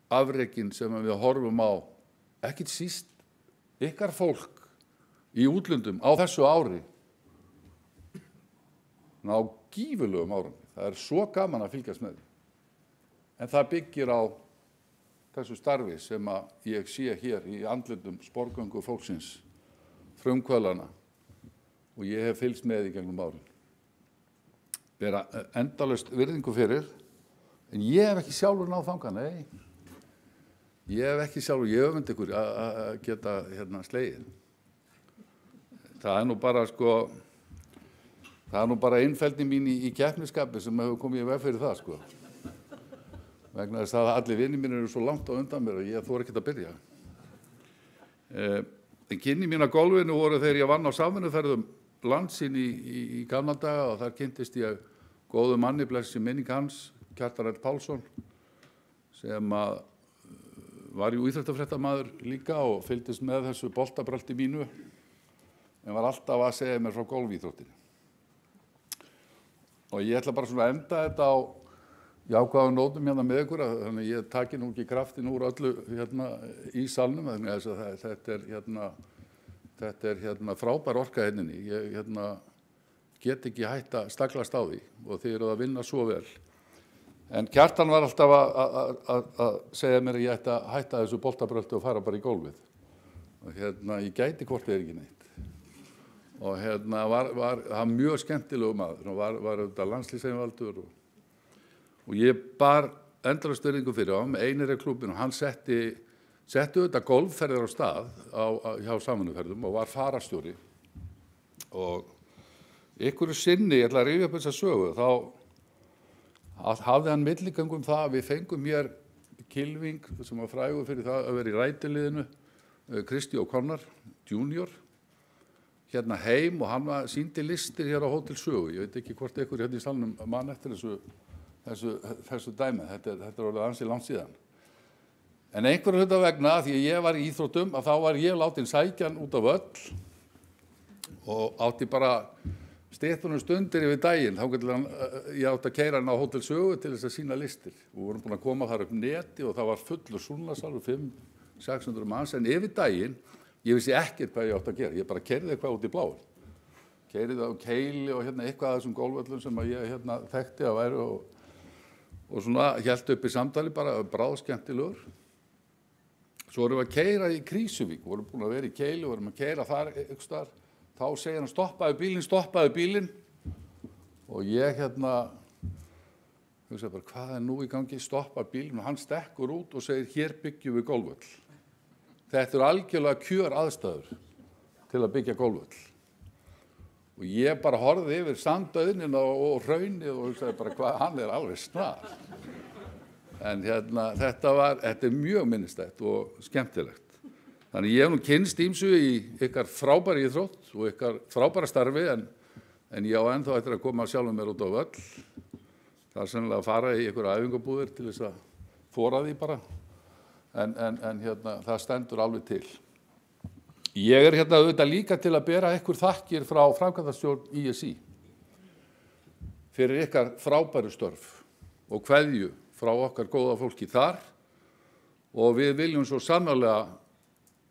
afrekin sem við horfum á, ekkert síst ykkar fólk í útlöndum á þessu ári, ná gífurlegum árangri. Það svo gaman að fylgjast með því. En það byggir á þessu starfi sem ég sé hér í andlitum sporgöngu fólksins, frumkvöðlana, og ég hef fylgst með í gegnum árin. Bera endalaust virðingu fyrir, en ég hef ekki sjálfur náð þangað, nei. Ég hef ekki sjálfur, ég öfund ykkur að geta slegið. Það nú bara, það nú bara einfeldni mín í keppniskapi sem hefur komið í veg fyrir það, Vegna þess að allir vinir mínir eru svo langt á undan mér og ég þori ekkert að byrja. En kynni mín að golfinu voru þegar ég vann á samvinnuferðum landsinn í gamla daga og þar kynntist ég góðu manni, blessi minning hans, Kjartan L. Pálsson, sem var íþróttafréttamaður líka og fylgdist með þessu boltabrölti mínu. en var alltaf að segja mér frá golfíþróttinni. Og ég ætla bara svona að enda þetta á jákvæðum nótum hérna með ykkur, þannig að ég taki nú ekki kraftin úr öllu hérna í salnum, þannig að þetta er frábær orka henni. Ég get ekki hætt að staglast á því og þið eruð að vinna svo vel. En Kjartan var alltaf að segja mér að ég ætti að hætta þessu boltabröldu og fara bara í gólfið. Og ég gæti hvort eða ekki neitt. Og var mjög skemmtilegu maður og var auðvitað landslýseinvaldur og ég bar endalaust virðingu fyrir á með Einherjaklúbbinn og hann setti auðvitað golfferðir á stað hjá samvinnuferðum og var fararstjóri. Og einhverju sinni, ég ætla að rifja upp þessa sögu, þá hafði hann milligöngu það að við fengum mér kylfing sem var frægur fyrir það að vera í rætiliðinu, Kristi O'Connor Jr. Hérna heim og hann sýndi listir hér á Hótel Sögu. Ég veit ekki hvort einhver hérna í salnum man eftir þessu dæmi. Þetta er orðið ansi langt síðan. En einhverju hluta vegna, því að ég var í íþróttum, að þá var ég látin sækjan út af völl og átti bara styttunum stundir yfir daginn. Þá ég átti að keyra hann á Hótel Sögu til þess að sýna listir. Við vorum búin að koma þar upp neti og það var fullur súlnasalur, 500-600 manns, en yfir daginn ég vissi ekkert hvað ég átti að gera. Ég bara keyrði eitthvað út í bláin. Keyrði á Keili og eitthvað af þessum golfvöllum sem ég þekkti að væri og svona hélt upp í samtali bara bráðskemmtilegur. Svo vorum við að keyra í Krýsuvík, vorum búin að vera í Keili, vorum að keyra þar einhvers staðar. Þá segir hann stoppaðu bílinn og ég hugsaði bara hvað er nú í gangi, stoppa bílinn og hann stekkur út og segir hér byggjum við golfvöll. Þetta eru algjörlega kjör aðstæður til að byggja golfvöll. Og ég bara horfði yfir sandauðnina og hraunið og hugsaði bara hvað hann er alveg snar. En þetta er mjög minnistætt og skemmtilegt. Þannig ég hef nú kynnst ýmsu í ykkar frábæri íþrótt og ykkar frábæra starfi en ég á ennþá eftir að koma sjálfum mér út á völl. Það er sennilega að fara í ykkur æfingabúðir til þess að þora því bara. En það stendur alveg til. Ég er auðvitað líka til að bera ykkur þakkir frá framkvæmdastjórn ISÍ fyrir ykkar frábæru störf og kveðju frá okkar góða fólki þar og við viljum svo sannarlega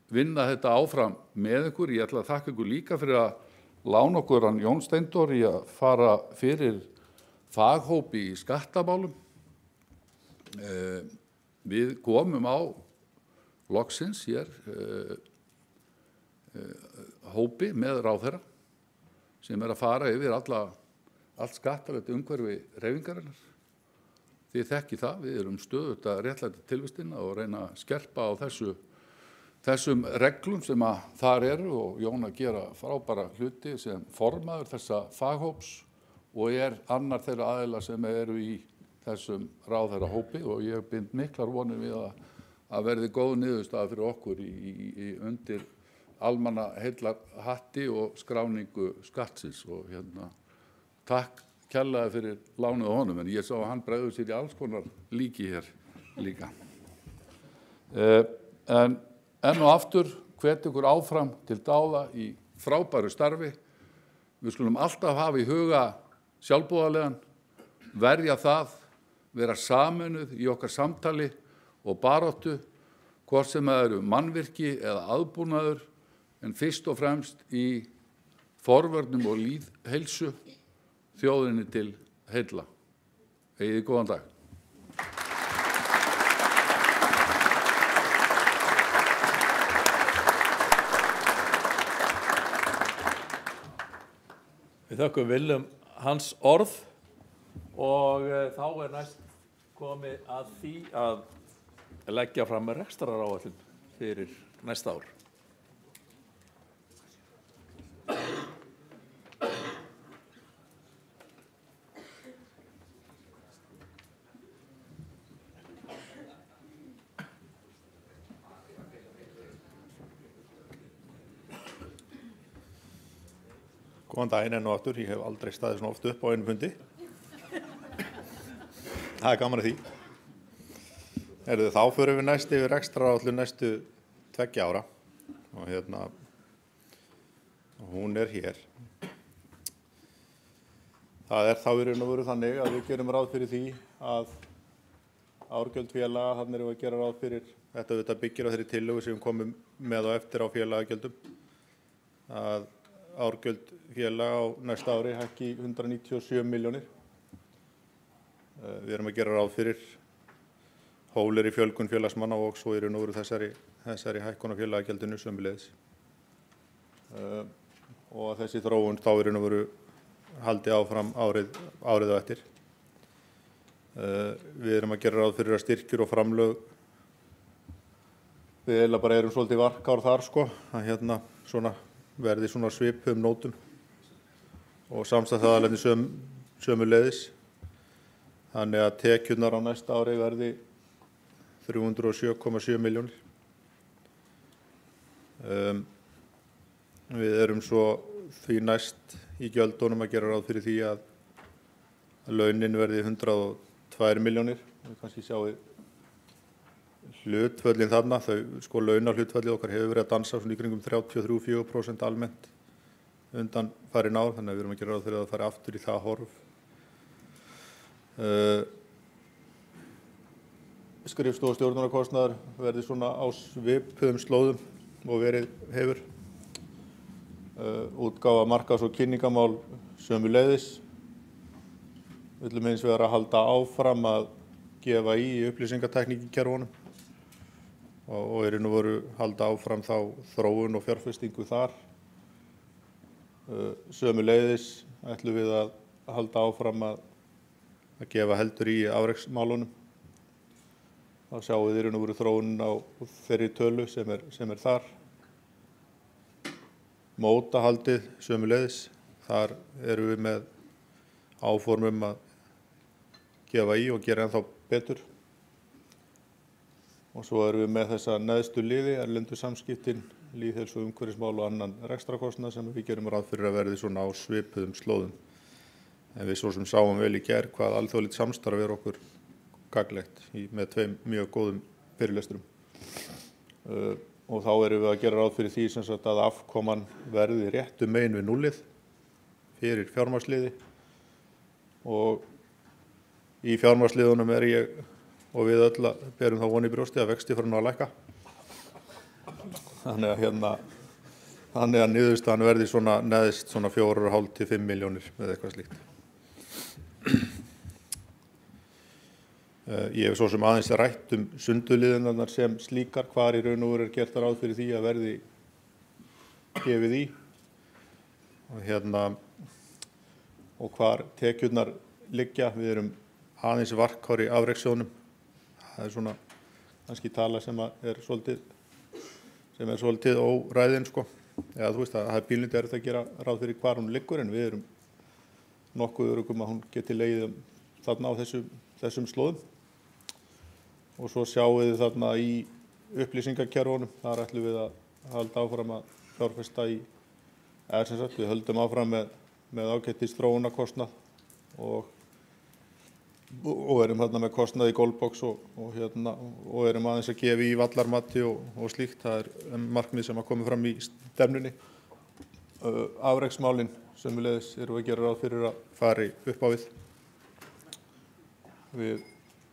vinna þetta áfram með ykkur. Ég ætla að þakka ykkur líka fyrir að lána okkur hann Jón Steindór í að fara fyrir faghópi í skattamálum. Við komum á loksins hér hópi með ráðherra sem að fara yfir allt skattalegt umhverfi hreyfingarinnar. Þið þekkið það, við erum stöðugt að réttlæta tilvistina og reyna að skerpa á þessum reglum sem að þar eru og Jón að gera frábæra hluti sem formaður þessa faghóps og annar þeirra aðila sem eru í þessum ráðherra hópi og ég bind miklar vonir við að verði góð niðurstaða fyrir okkur undir almannaheillarhatti og skráningu skattsins og takk kærlega fyrir lánið á honum en ég sá að hann bregður sér í alls konar líki hér líka. En enn og aftur hvet ykkur áfram til dáða í frábæru starfi. Við skulum alltaf hafa í huga sjálfboðaliðan, verja það, vera sameinuð í okkar samtali og baráttu, hvort sem það eru mannvirki eða aðbúnaður, en fyrst og fremst í forvörnum og lýðheilsu þjóðinni til heilla. Eigið góðan dag. Við þökkum Willum hans orð og þá næst komið að því að leggja fram rekstraráætlun fyrir næsta ár. Góðan daginn enn og aftur, ég hef aldrei staðið svona oft upp á einum fundi. Það er gaman að því. Þá förum við næst yfir rekstraráætlun næstu 2 ára og og hún er hér. Það er þá í raun og veru þannig að við gerum ráð fyrir því að árgjöld félaga, þannig erum við að gera ráð fyrir, þetta byggir á þeirri tillögu sem við komum með á eftir á félagagjöldum, að árgjöld félaga á næsta ári hækki 197 milljónir. Við erum að gera ráð fyrir hóflegri fjölgun félagsmanna og svo í raun og veru þessari hækkun á félagagjaldinu sömuleiðis. Og að þessi þróun þá í raun og veru haldi áfram árið á eftir. Við erum að gera ráð fyrir að styrkjur og framlög, við eiginlega bara erum svolítið varkár þar sko, að svona verði svona svipuðum nótum og samstæðsaðilarnir sömuleiðis. Þannig að tekjurnar á næsta ári verði 307,7 milljónir. Við erum svo því næst í gjöldunum að gera ráð fyrir því að launin verði 102 milljónir. Við kannski sjáum hlutföllin þarna, sko launahlutfallið okkar hefur verið að dansa svona í kringum 33–34% almennt undan farin ár, þannig að við erum að gera ráð fyrir að fara aftur í það horf. Skrifstofu og stjórnunarkostnaður verði svona á svipuðum slóðum og verið hefur. Útgáfa markaðs- og kynningamál sömuleiðis. Við viljum hins vegar að halda áfram að gefa í upplýsingatæknikerfunum og í raun og veru halda áfram þá þróun og fjárfestingu þar. Sömuleiðis ætlum við að halda áfram að gefa heldur í afreksmálunum. Þá sjáum við í raun og veru þróunin á þeirri tölu sem er þar. Mótahaldið sömuleiðis, þar erum við með áformum að gefa í og gera ennþá betur. Og svo erum við með þessa neðstu liði, erlendu samskiptin, lýðheilsu og umhverfismál og annan rekstrakostnað sem við gerum ráð fyrir að verði svona á svipuðum slóðum. En við svo sem sáum vel í gær hvað alþjóðlegt samstarf er okkur gagnlegt með tveim mjög góðum fyrirlesturum. Og þá erum við að gera ráð fyrir því sem sagt að afkoman verði réttu megin við núllið fyrir fjármagnsliði og í fjármagnsliðunum er ég og við öll berum þá von í brjósti að vexti fara nú að lækka. Þannig að niðurstaðan verði svona neðst svona 4,5 til 5 milljónir með eitthvað slíkt. Ég hef svo sem aðeins rætt sundurliðinarnar sem slíkar, hvar í raun og veru er gert ráð fyrir því að verði gefið í og hvar tekjurnar liggja. Við erum aðeins varkár í afrekssjóðnum. Það er svona kannski tala sem er svolítið óræðin sko. Eða þú veist að það er pínlítið erfitt að gera ráð fyrir hvar hún liggur, en við erum nokkuð öruggum að hún geti legið þarna á þessum slóðum. Og svo sjáum við þarna í upplýsingakerfunum, þar ætlum við að halda áfram að fjárfesta í, við höldum áfram með ágætis þróunarkostnað og erum þarna með kostnað í Goldbox og erum aðeins að gefa í vallarmati og slíkt. Það er markmið sem að koma fram í stefnunni. Afreksmálin sömuleiðis erum við að gera ráð fyrir að fari upp á við. Við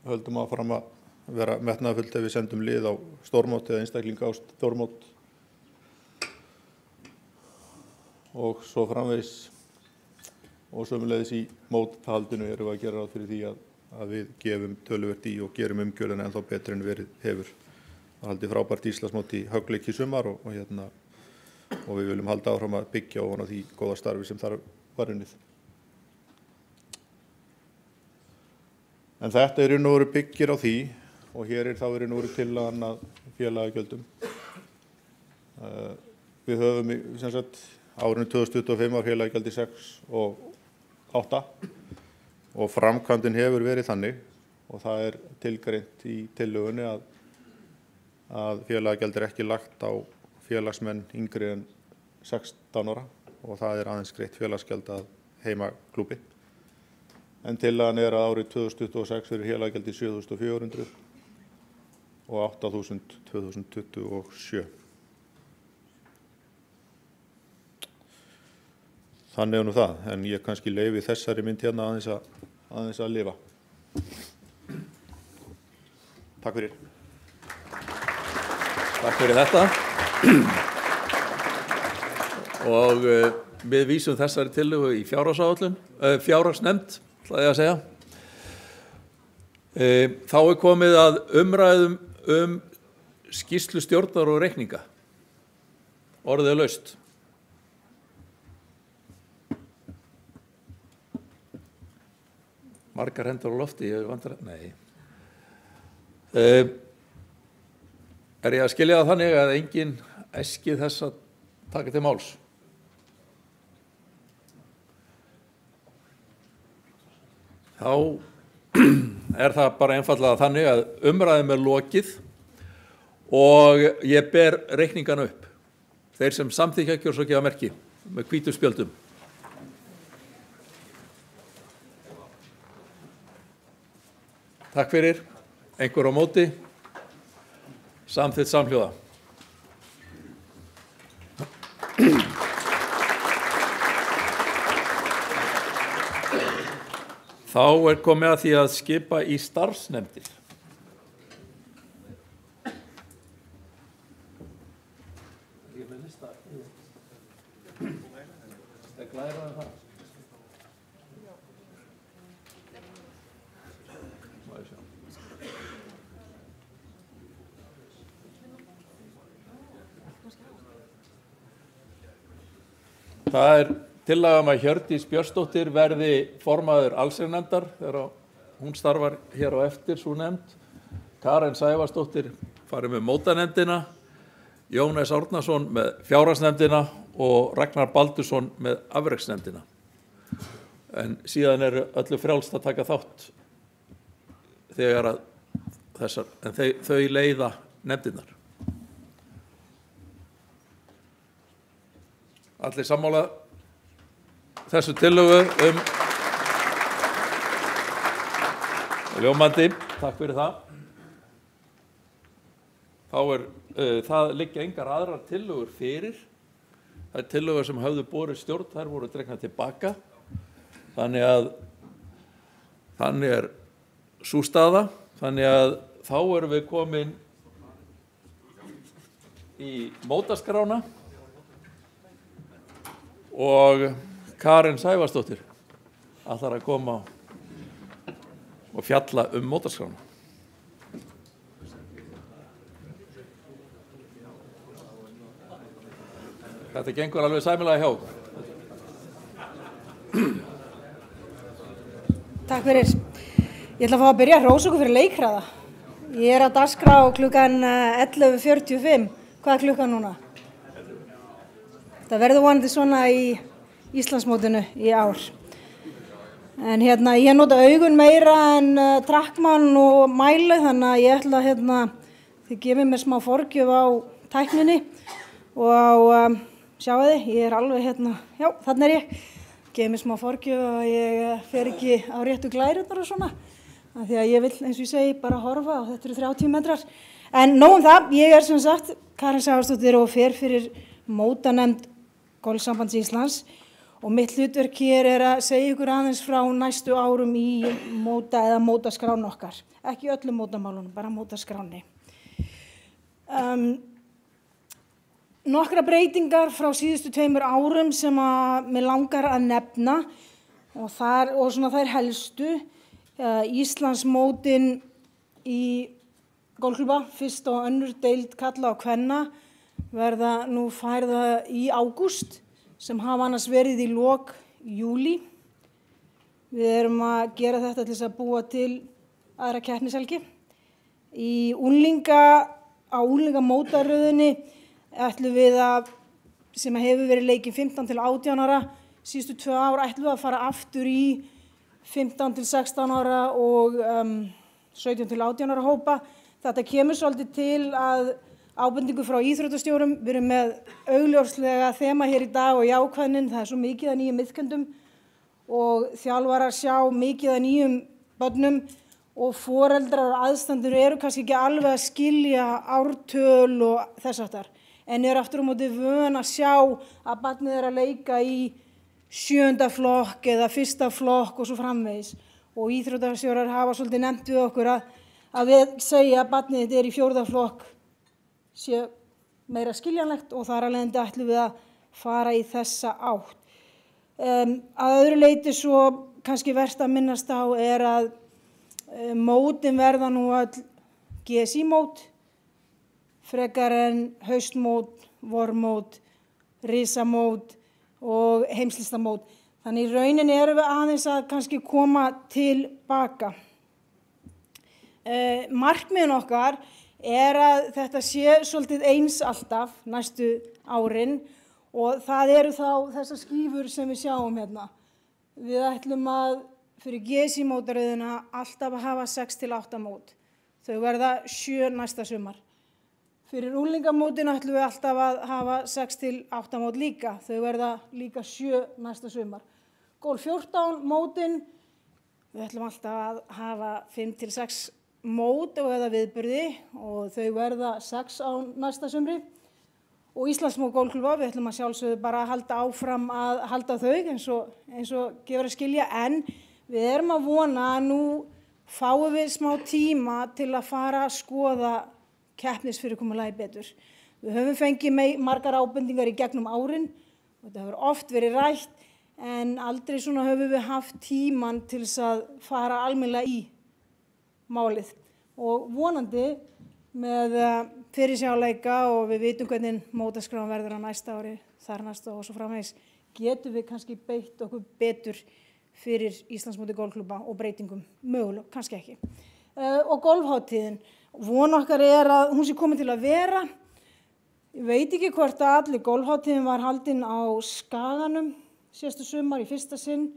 höldum áfram að vera metnaðarfullt ef við sendum lið á stórmót eða einstaklinga á stórmót og svo framvegis. Og sömuleiðis í móthaldinu erum við að gera ráð fyrir því að við gefum töluvert í og gerum umgjörðina ennþá betur en verið hefur. Það haldi frábært Íslandsmót í Höggleik í sumar og við viljum halda áfram að byggja ofan á því góða starfi sem þar var unnið. En þetta er í raun og veru byggir á því og hér er þá í raun og veru tillagan að félagagjöldum. Við höfum sem sagt árinu 2025 var félagagjaldi 6 og 8 og framkvæmdin hefur verið þannig og það er tilgreint í tillögunni að félagagjald er ekki lagt á félagsmenn yngri en 16 ára og það er aðeins greitt félagsgjald að heimaklúbbi. En tillagan er að árið 2026 fyrir félagagjaldi 7.400 og 8.000 2027. þannig er nú það, en ég kannski leyfi þessari mynd hérna aðeins að lifa. Takk fyrir. Takk fyrir þetta. Og við vísum þessari tillögu í fjárhagsnefnd, ætla ég að segja. Þá er komið að umræðum skýrslu stjórnar og reikninga. Orðið er laust. Margar hendur á lofti, ég vandrar, nei. Er ég að skilja það þannig að enginn æski þess að taka til máls? Þá er það bara einfaldlega þannig að umræðum er lokið og ég ber reikningana upp. Þeir sem samþykkja gjörðu svo gefa merki með hvítum spjöldum. Takk fyrir. Einhver á móti? Samþykkt samhljóða. Þá er komið að því að skipa í starfsnefndir. Það er tillaga að Hjördís Björnsdóttir verði formaður allsherjarnefndar þegar hún starfar hér á eftir, sú nefnd. Karen Sævarsdóttir farið með mótanefndina, Jón S. Árnason með fjárhagsnefndina og Ragnar Baldursson með afreksnefndina. En síðan er öllu frjálst að taka þátt þegar að þau leiða nefndirnar. Allir sammála þessu tillögu ljómandi. Takk fyrir það. Þá það liggja engar aðrar tillögur fyrir. Það er tillögur sem höfðu borið stjórn, þær voru dregnar tilbaka. Þannig er sú staða. Þannig að þá erum við komin í mótaskrána. Og Karen Sævarsdóttir ætlar að koma og fjalla mótaskrána. Þetta gengur alveg sæmilega hjá okkur. Takk fyrir. Ég ætla að fá að byrja að hrósa okkur fyrir leikhraða. Ég er á dagskrá klukkan 11:45. Hvað er klukkan núna? Það verður vonandi svona í Íslandsmótinu í ár. En ég nota augun meira en trackmann og mælu, þannig að ég ætla þið gefið mér smá forgjöf á tækninni og á, sjáu þið, ég er alveg já, þarna er ég. Gefið mér smá forgjöf og ég fer ekki á réttu glærurnar og svona. Af því að ég vil, eins og ég segi, bara horfa og þetta eru 30 metrar. En nóg það, ég er sem sagt Karen Sævarsdóttir og fer fyrir mótanefnd Golfsambands Íslands og mitt hlutverk hér er að segja ykkur aðeins frá næstu árum í mótaskrán okkar. Ekki öllum mótamálunum, bara mótaskráni. Nokkra breytingar frá síðustu 2 árum sem að mig langar að nefna og svona þær helstu. Íslandsmótin í golfklúbba, fyrst og önnur deild karla og kvenna, verða nú færða í ágúst sem hafa annars verið í lok júlí. Við erum að gera þetta til þess að búa til aðra keppnishelgi. Á unglingamótaröðinni ætlum við sem hefur verið leikinn 15 til 18 ára, síðustu 2 ár ætlum við að fara aftur í 15 til 16 ára og 17 til 18 ára hópa. Þetta kemur svolítið til að ábendingu frá íþróttastjórum. Við erum með augljóslega þema hér í dag og jákvæðnin. Það er svo mikið að nýjum iðkendum og þjálfarar sjá mikið að nýjum börnum og foreldrar og aðstandur eru kannski ekki alveg að skilja ártöl og þess aftar. En eru aftur á móti vön að sjá að barnið er að leika í 7. flokk eða 1. flokk og svo framvegis. Og íþróttastjórar hafa svolítið nefnt við okkur að við segja að barnið þetta í 4. flokk sé meira skiljanlegt og þar af leiðandi ætlum við að fara í þessa átt. Að öðru leyti svo kannski verst að minnast á að mótin verða nú öll GSI-mót, frekar en haustmót, vormót, risamót og heimslistamót. Þannig í rauninni erum við aðeins að kannski koma tilbaka. Markmiðin okkar að þetta sé svolítið eins alltaf næstu árin og það eru þá þessar skífur sem við sjáum hérna. Við ætlum að fyrir GSI-mótaröðina alltaf að hafa 6 til 8 mót. Þau verða 7 næsta sumar. Fyrir unglingamótin ætlum við alltaf að hafa 6 til 8 mót líka. Þau verða líka 7 næsta sumar. Golf 14 mótin, við ætlum alltaf að hafa 5 til 6 mót eða viðburði og þau verða 6 á næsta sumri. Og Íslandsmót golfklúbba, við ætlum að sjálfsögðu bara að halda áfram að halda þau eins og gefur að skilja, en við erum að vona að nú fáum við smá tíma til að fara að skoða keppnisfyrirkomulagi betur. Við höfum fengið margar ábendingar í gegnum árin og þetta hefur oft verið rætt en aldrei svona höfum við haft tíman til þess að fara almennilega í málið. Og vonandi með fyrirsjáleika og við vitum hvernig mótaskráin verður á næsta ári, þar næsta og svo framvegis, getum við kannski beitt okkur betur fyrir Íslandsmóti golfklúbba og breytingum mögulega, kannski ekki. Og golfhátíðin, von okkar að hún sé komin til að vera. Ég veit ekki hvort að allir golfhátíðin var haldin á Skaganum síðasta sumar í fyrsta sinn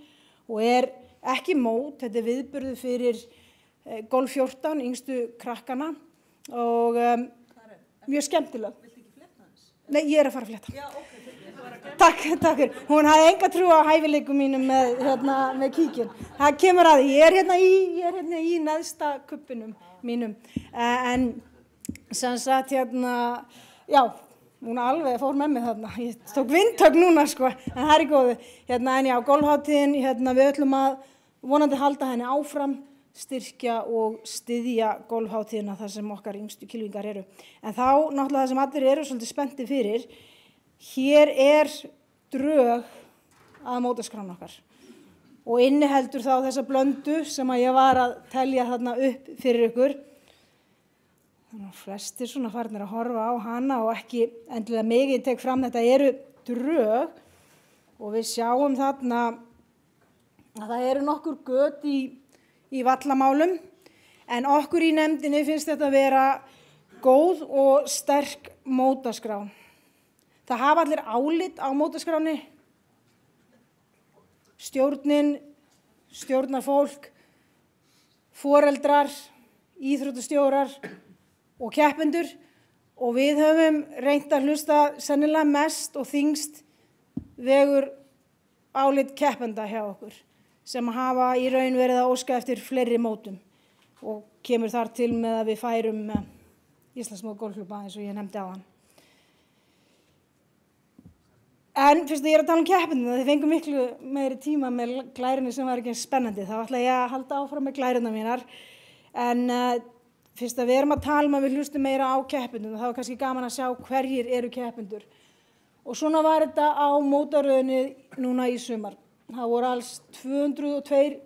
og ekki mót, þetta viðburður fyrir Golf 14, yngstu krakkana og mjög skemmtileg. Viltu ekki fletta hans? Nei, ég að fara að fletta. Já, ok. Takk fyrir. Hún hafði enga trú á hæfileikum mínum með kíkinn. Það kemur að því. Ég hérna í neðsta kuppinum mínum. En sem sagt já, hún alveg fór með mig þarna. Ég tók vindtök núna sko, en það góðu. En já, golfhátíðin, við ætlum að vonandi halda henni áfram, styrkja og styðja golfhátíðina þar sem okkar yngstu kylfingar eru. En þá náttúrulega það sem allir eru svolítið spenntir fyrir, hér drög að mótaskráin okkar og inniheldur þá þessa blöndu sem að ég var að telja þarna upp fyrir ykkur. Þannig að flestir svona farnir að horfa á hana og ekki endilega mikið tek fram, þetta eru drög og við sjáum þarna að það eru nokkur göt í vallamálum, en okkur í nefndinni finnst þetta vera góð og sterk mótaskrá. Það hafa allir álit á mótaskráni, stjórnin, stjórnarfólk, foreldrar, íþróttastjórar og keppendur og við höfum reynt að hlusta sennilega mest og þyngst vegur álit keppenda hjá okkur sem hafa í raun verið að óska eftir fleiri mótum og kemur þar til með að við færum Íslandsmót golfklúbba eins og ég nefndi áðan. En fyrst að ég að tala keppendina, þið fengum miklu meiri tíma með glærunni sem var ekki spennandi, þá ætla ég að halda áfram með glæruna mínar. En fyrst að við erum að tala að við hlustum meira á keppenduna, þá er kannski gaman að sjá hverjir eru keppendur. Og svona var þetta á mótaröðinni núna í sumar. Það voru alls 202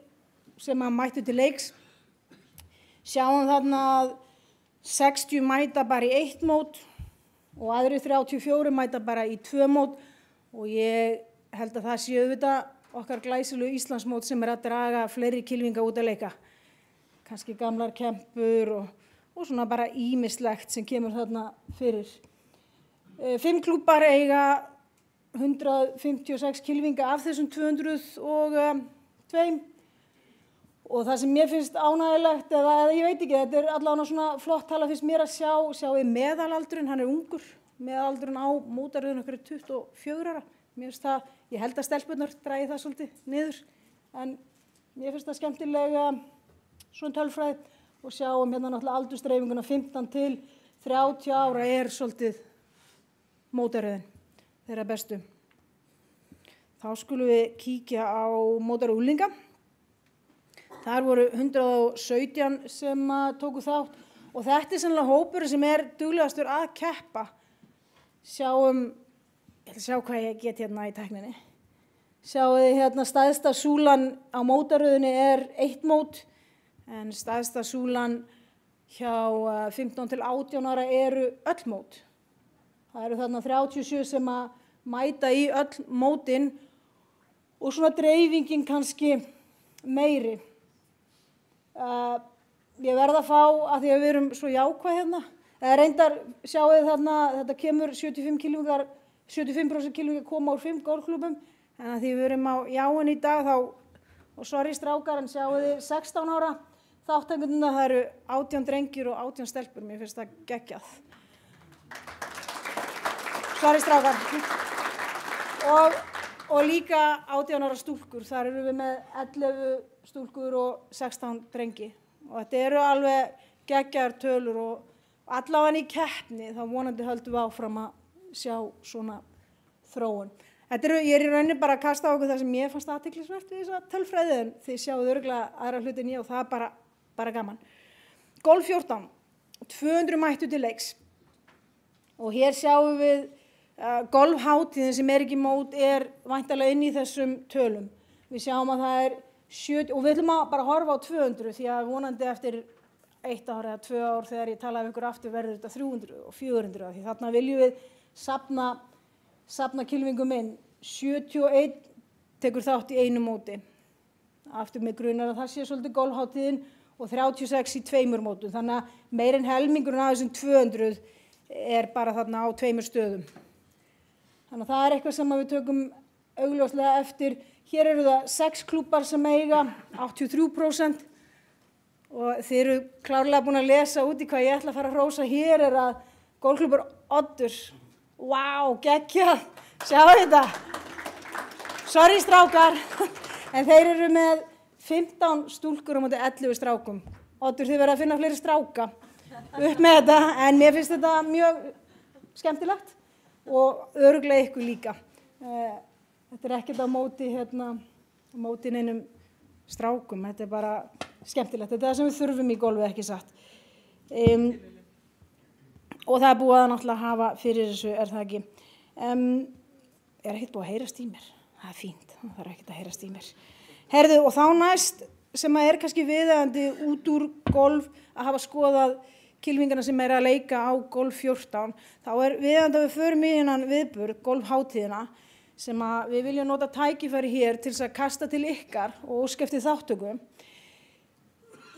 sem að mættu til leiks. Sjáum þarna að 60 mæta bara í 1 mót og aðri 34 mæta bara í 2 mót og ég held að það sé auðvitað okkar glæsilegu Íslandsmót sem að draga fleiri kylfinga út að leika. Kannski gamlar kempur og svona bara ýmislegt sem kemur þarna fyrir. 5 klúbbar eiga 156 kylfinga af þessum 202 og það sem mér finnst ánægilegt, eða ég veit ekki, þetta allavega svona flott tala finnst mér að sjá við meðalaldurinn, hann ungur, meðalaldurinn á mótaröðinu okkur 24 ára. Mér finnst það, ég held að stelpurnar dragi það svolítið niður, en mér finnst það skemmtilega svona tölfræði og sjáum hérna náttúrulega aldursdreifinguna 15 til 30 ára svolítið mótaröðin. Þeirra bestu. þá skulum við kíkja á mótar unglinga. Þar voru 117 sem tóku þátt og þetta sennilega hópur sem duglegastur að keppa. Ég ætla að sjá hvað ég get hérna í tækninni. Sjáu þið hérna stærsta súlan á mótaröðinni 1 mót, en stærsta súlan hjá 15 til 18 ára eru öll mót. Það eru þarna 37 sem að mæta í öll mótin og svona dreifingin kannski meiri. Ég verð að fá, að því að við erum svo jákvæð hérna, reyndar sjáu þið þarna, þetta kemur 75% kylfingar koma úr 5 golfklúbbum, en að því við erum á jáin í dag þá, og sorry strákar, en sjáu þið 16 ára þátttakendurna, það eru 18 drengir og 18 stelpur, mér finnst það geggjað. Sorry strákar. Og líka 18 ára stúlkur, þar eru við með 11 stúlkur og 16 drengi. Og þetta eru alveg geggjaðar tölur og allavega í keppni, þá vonandi höldum við áfram að sjá svona þróun. Ég í rauninni bara að kasta á okkur það sem ég fannst athyglisvert við þessa tölfræði, en þið sjáuð örugglega aðra hluti en ég og það er bara gaman. Golf 14, 200 mættu til leiks og hér sjáum við golfhátíðin sem ekki mót væntanlega inn í þessum tölum. Við sjáum að það 70 og við ætlum að bara horfa á 200 því að vonandi eftir 1 ár eða 2 ár þegar ég tala við ykkur aftur verður þetta 300 og 400 því þarna viljum við safna kylfingum inn. 71 tekur þátt í einu móti. Aftur með grunar að það sé svolítið golfhátíðin og 36 í 2 mótum. Þannig að meir en helmingurinn af þessum 200 bara þarna á 2 stöðum. Þannig að það eitthvað sem við tökum augljóslega eftir. Hér eru það 6 klúbbar sem eiga, 83%. Og þið eru klárlega búin að lesa út í hvað ég ætla að fara að hrósa. Hér að golfklúbbur Oddur. Vá, geggjað, sjáu þetta. Sorry strákar, en þeir eru með 15 stúlkur á móti 11 strákum. Oddur, þið verða að finna fleiri stráka upp með þetta, en mér finnst þetta mjög skemmtilegt og örugglega ykkur líka. Þetta ekkert á móti neinum strákum, þetta bara skemmtilegt. Þetta það sem við þurfum í golfi, ekki satt. Og það búið að náttúrulega hafa fyrir þessu, það ekki. Ekkert búið að heyrast í mér. Það fínt, það ekkert að heyrast í mér. Herðu, og þá næst sem kannski viðeigandi út úr golf að hafa skoðað kylfingarna sem að leika á golf 14, þá viðeigandi að við förum í þennan viðburð, golfhátíðina, sem að við viljum nota tækifæri hér til þess að kasta til ykkar og óska eftir þáttöku.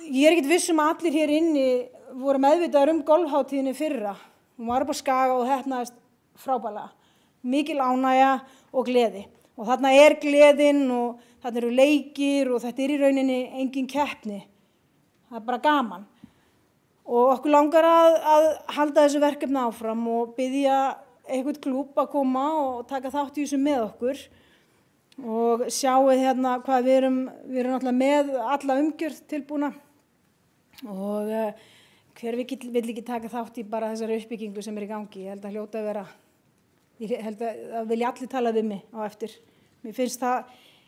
Ég ekkert viss að allir hér inni voru meðvitaðir golfhátíðinni fyrra. Hún var upp á Skaga og heppnaðist frábærlega. Mikil ánægja og gleði. Og þarna gleðin og þarna eru leikir og þetta í rauninni engin keppni. Það bara gaman. Og okkur langar að halda þessu verkefni áfram og biðja einhvern klúbb að koma og taka þátt í þessu með okkur. Og sjáu hérna hvað við erum náttúrulega með alla umgjörð tilbúna. Og hver vill ekki taka þátt í bara þessari uppbyggingu sem í gangi. Ég held að hljóta að vera, ég held að vilja allir tala við mig á eftir. Mér finnst það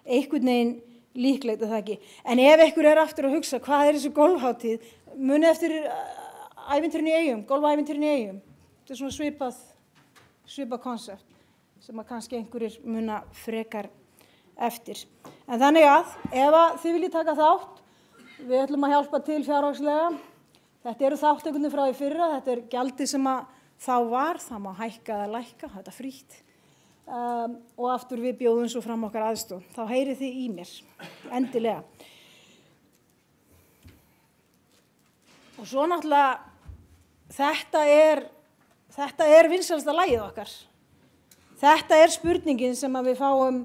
einhvern veginn líklegt að það ekki. En ef einhver aftur að hugsa hvað þessu golfhátíð, munið eftir ævintýrin í Eyjum, golfævintýrin í Eyjum. Þetta svona svipað konsept sem að kannski einhverjir muna frekar eftir. En þannig að ef þið viljið taka þátt, við ætlum að hjálpa til fjárhagslega. Þetta eru þáttökurnar frá í fyrra, þetta gjaldið sem að þá var, það má hækka eða lækka, þetta frítt. Og aftur við bjóðum svo fram okkar aðstoð. Þá heyrið þið í mér, endilega. Og svo náttúrulega, þetta vinsælasta lagið okkar. Þetta spurningin sem að við fáum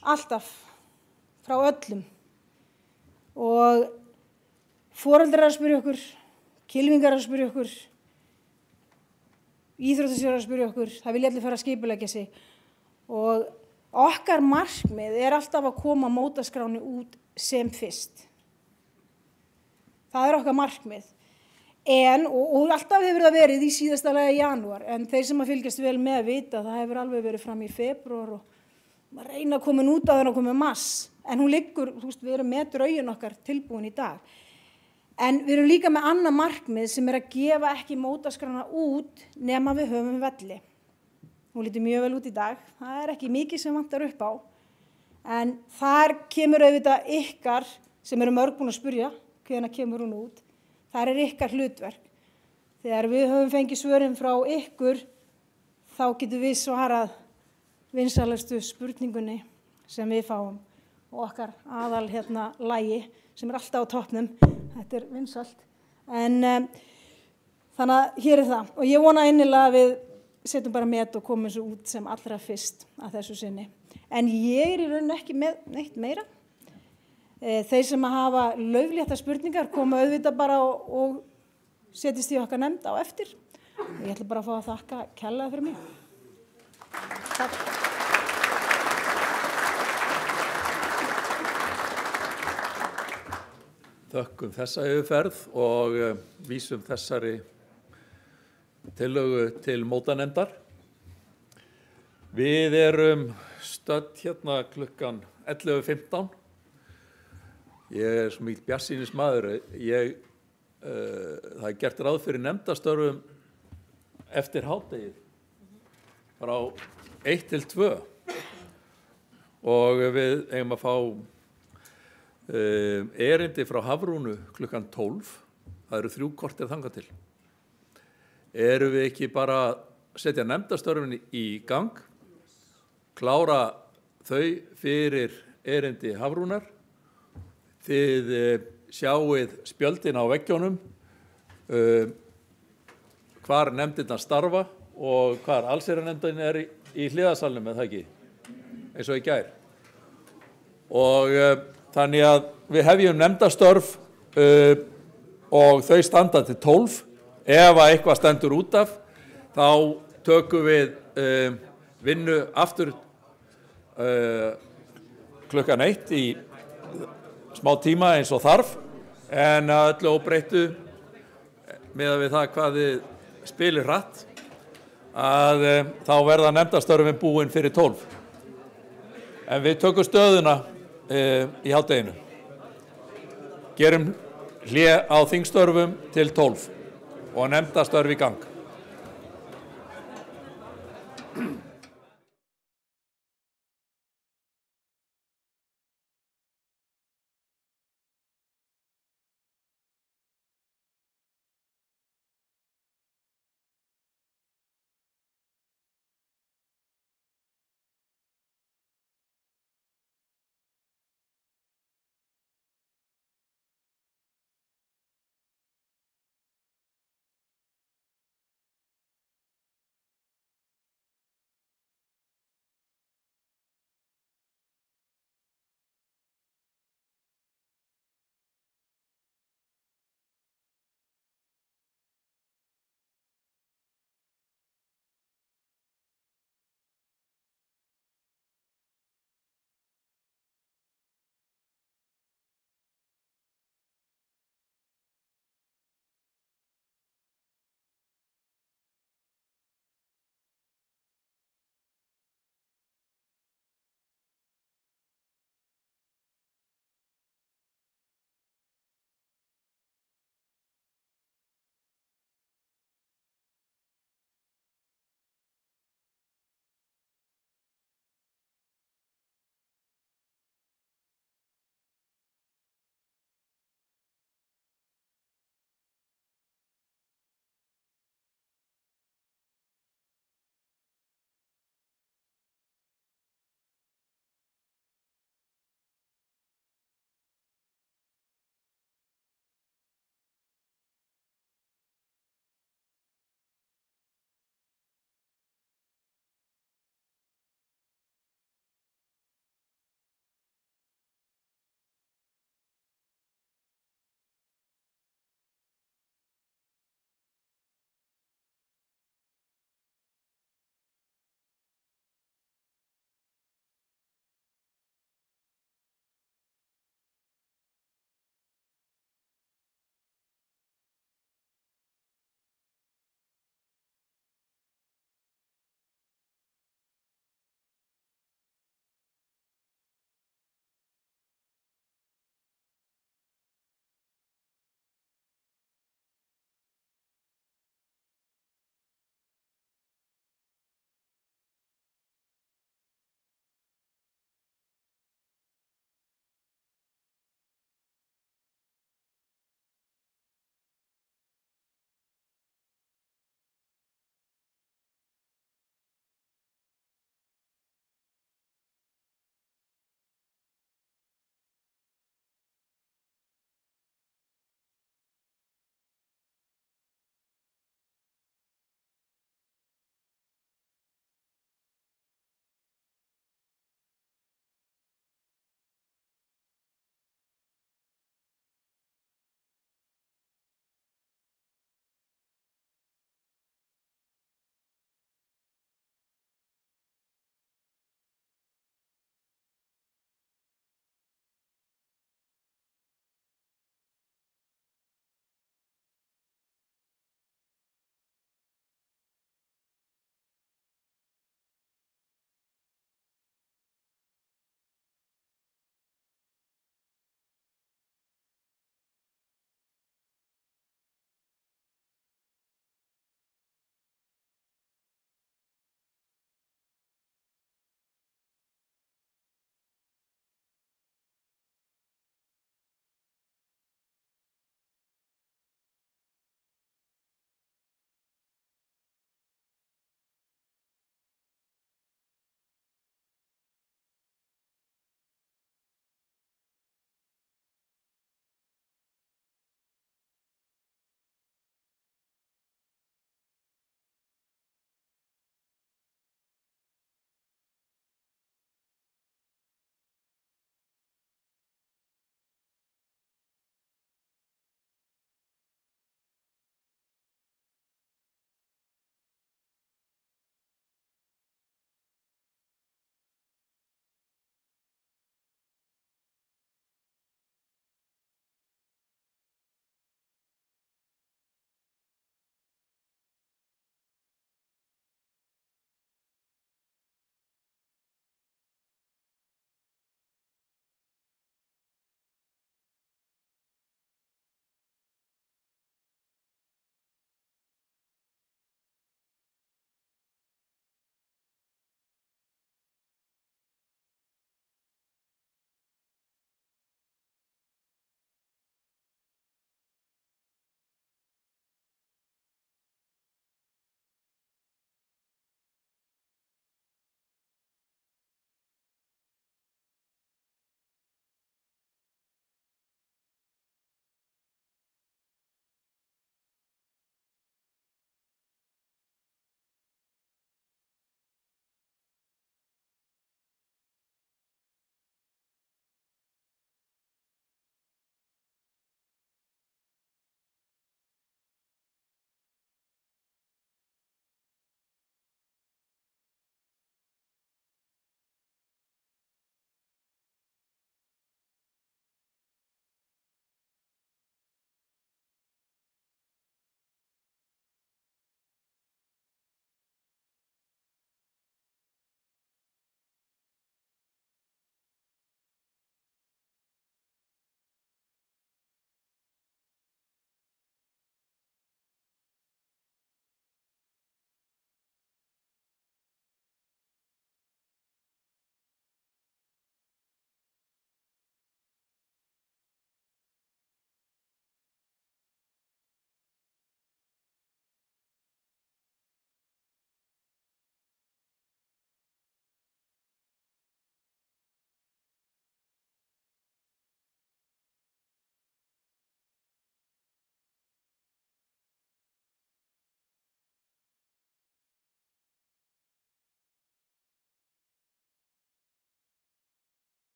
alltaf frá öllum. Og foreldrar að spyrja okkur, kylfingar að spyrja okkur, íþróttastjórar að spyrja okkur, það vilja allir fara að skipuleggja sig. Og okkar markmið alltaf að koma mótaskráni út sem fyrst. Það okkar markmið. Og alltaf hefur það verið í síðasta lagi í janúar, en þeir sem að fylgjast vel með vita, það hefur alveg verið fram í febrúar maður reyna að koma út á þennan að koma mass, en hún liggur, þú veist, við erum með draugin okkar tilbúin í dag. En við erum líka með annað markmið sem að gefa ekki mótaskrána út nema við höfum velli. Hún lítur mjög vel út í dag, það ekki mikið sem vantar upp á, en þar kemur auðvitað ykkar, sem eru mörg búin að spyrja, hvenær kemur hún út, þar ykkar hlutverk. Þegar við höfum fengið svörin frá ykkur, þá getum við svarað vinsælustu spurningunni sem við fáum og okkar aðal lagi sem alltaf á toppnum, þetta vinsælt. En þannig að hér það og ég vona innilega að við setjum bara met og komum þessu út sem allra fyrst að þessu sinni. En ég í raun ekki með neitt meira. Þeir sem hafa laufléttar spurningar koma auðvitað bara og setjast í okkar nefnd á eftir. Og ég ætla bara að fá að þakka kærlega fyrir mig. Takk. Þökkum þessa yfirferð og vísum þessari tillögu til mótanefndar. Við erum stödd hérna klukkan 11:15. Ég svo mikill bjartsýnismaður. Það gert ráð fyrir nefndastörfum eftir hádegið frá 1 til 2 og við eigum að fá erindi frá Hafrúnu klukkan 12. Það eru 3 korter þangað til. Erum við ekki bara að setja nefndastörfin í gang, klára þau fyrir erindi Hafrúnar, þið sjáið spjöldin á veggjónum, hvar nefndirnar starfa og hvar allsherjarnefndin í hliðarsalnum, eða ekki, eins og í gær. Og þannig að við hefjum nefndastörf og þau standa til 12. Ef að eitthvað stendur út af, þá tökum við vinnu aftur klukkan 1 í smá tíma eins og þarf, en að öllu óbreyttu miðað við það hvað þið spilir hratt, að þá verða nefndastörfin búin fyrir 12. En við tökum stöðuna í hádeginu. Gerum hlé á þingstörfum til 12 og nefndastörf í gang.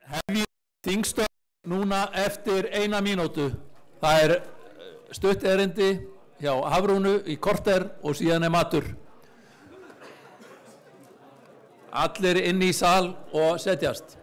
Hefjum þingstörf núna eftir 1 mínútu. Það stutt erindi hjá Hafrúnu í korter og síðan matur. Allir inn í sal og setjast.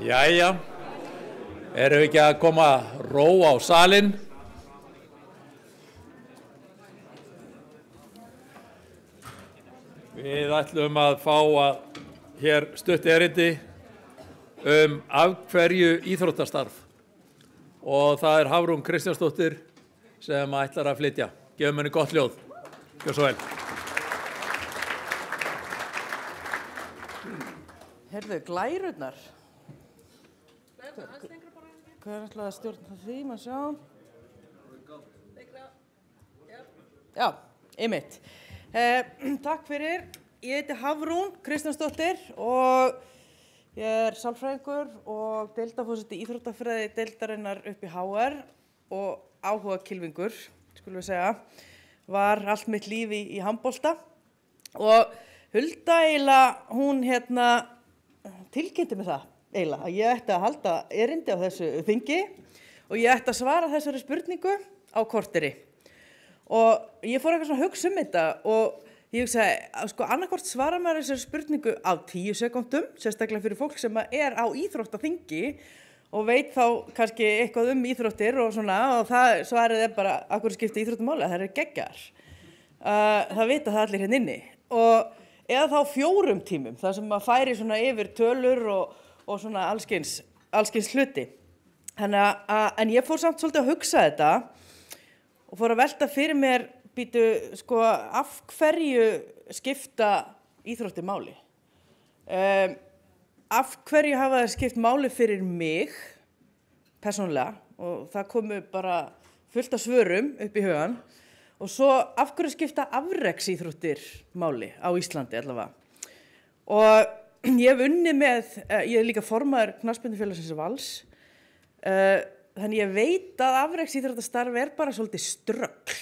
Jæja, erum við ekki að koma ró á salinn? Við ætlum að fá hér stutt erindi af hverju íþróttastarf og það Hafrún Kristjánsdóttir sem ætlar að flytja. Gefum henni gott ljóð. Gjör svo vel. Heyrðu, glærurnar. Hvað ætlaði að stjórna því, maður sjá? Já, einmitt. Takk fyrir. Ég heiti Hafrún Kristjánsdóttir og ég sálfræðingur og deildarforseti íþróttafræði deildarinnar upp í HR og áhugakylfingur, skulum við segja. Var allt mitt líf í handbolta og Hulda hún tilkynnti mig það. Að ég ætti að halda erindi á þessu þingi og ég ætti að svara þessari spurningu á korteri. Og ég fór eitthvað svona að hugsa þetta og ég hugsaði, annarkvort svara maður þessari spurningu á 10 sekúndum, sérstaklega fyrir fólk sem á íþróttaþingi og veit þá kannski eitthvað íþróttir og svona og það svarið bara, af hverju skipta íþróttamáli, það geggjar. Það vita það allir hérna inni. Og eða þá 4 tímum, þar sem maður færi svona yfir tölur og svona allskyns hluti. En ég fór samt svolítið að hugsa þetta og fór að velta fyrir mér, af hverju skipta íþróttir máli? Af hverju hafa það skipt máli fyrir mig, persónulega, og það komu bara fullt af svörum upp í hugan, og svo af hverju skipta afreksíþróttir máli á Íslandi allavega. Og ég hef unnið með, ég líka formaður knattspyrnufélagsins Vals, þannig ég veit að afreksíþróttastarf bara svolítið ströggl.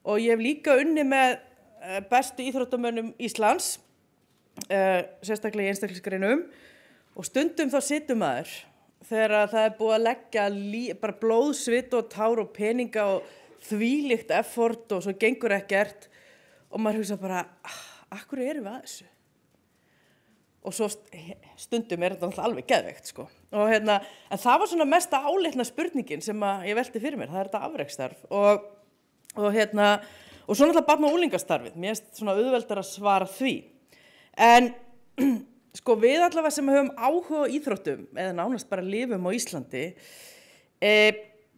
Og ég hef líka unnið með bestu íþróttamönnum Íslands, sérstaklega í einstaklingsgreinum, og stundum þá situr maður þegar það búið að leggja bara blóð, svit og tár og peninga og þvílíkt effort og svo gengur ekkert og maður hugsa bara, af hverju erum við að þessu? Og svo stundum þetta alveg geðveikt, sko. En það var svona mesta áleitna spurningin sem ég velti fyrir mér, það þetta afreksstarf. Og svo náttúrulega barn- og unglingastarfið, mér finnst svona auðveldar að svara því. En við allavega sem höfum áhuga á íþróttum, eða nánast bara lifum á Íslandi,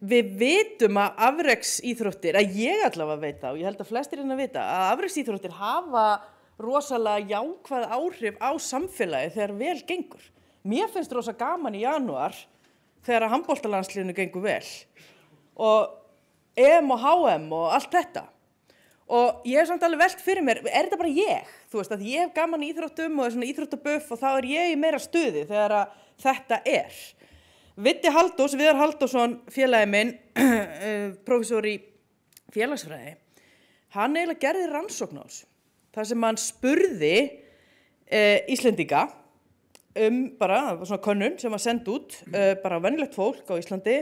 við vitum að afreksíþróttir, að ég allavega veit það, og ég held að flestir hérna vita, að afreksíþróttir hafa rosalega jákvæð áhrif á samfélagi þegar vel gengur. Mér finnst rosa gaman í janúar þegar handboltalandsliðinu gengur vel. Og EM og HM og allt þetta. Og ég hef samt alveg velt fyrir mér, þetta bara ég? Þú veist að ég hef gaman í íþróttum og svona íþróttabuff og þá ég í meira stuði þegar þetta Viðar Halldórsson, félagi minn, prófessor í félagsfræði, hann eiginlega gerði rannsókn á þessu. Þar sem hann spurði Íslendinga bara svona könnun sem var send út, bara venjulegt fólk á Íslandi,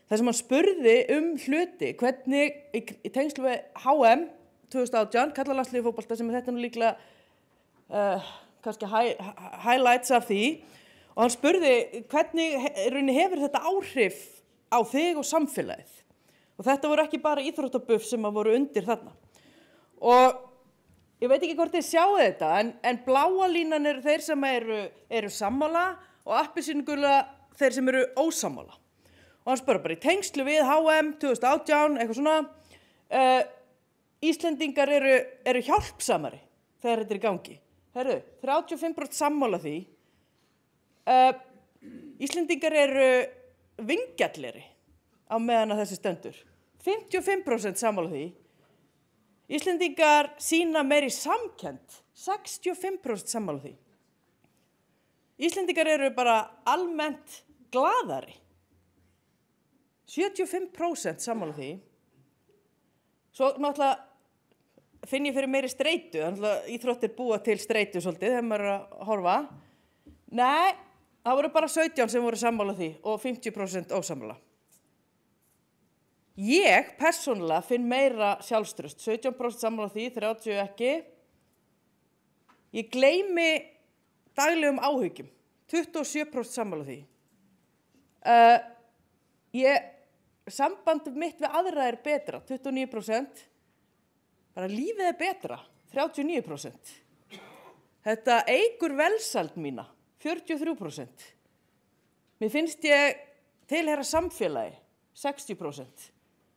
þar sem hann spurði hluti, hvernig í tengslu við HM 2018, karlalandsliðið í fótbolta, sem þetta líklega kannski highlights af því, og hann spurði hvernig hefur þetta áhrif á þig og samfélagið. Og þetta voru ekki bara íþróttabuff sem voru undir þarna. Og ég veit ekki hvort þið sjáu þetta, en bláa línan eru þeir sem eru sammála og appelsínugula þeir sem eru ósammála. Og hann spurði bara í tengslu við HM 2018, eitthvað svona, Íslendingar eru hjálpsamari þegar þetta er í gangi. Herru, 35% sammála því. Íslendingar eru vingjalleri á meðan að þessi stendur. 55% sammála því. Íslendingar sýna meiri samkennd, 65% sammála því. Íslendingar eru bara almennt glaðari, 75% sammála því. Svo náttúrulega finn ég fyrir meiri streitu, þannig að íþróttir búa til streitu svolítið þegar maður er að horfa. Nei, það voru bara 17 sem voru sammála því og 50% ósammála. Ég persónulega finn meira sjálfstraust, 17% sammála því, 30% ekki. Ég gleymi daglegum áhyggjum, 27% sammála því. Samband mitt við aðra er betra, 29%. Bara lífið er betra, 39%. Þetta eykur velsæld mína, 43%. Mér finnst ég tilheyra samfélagi, 60%.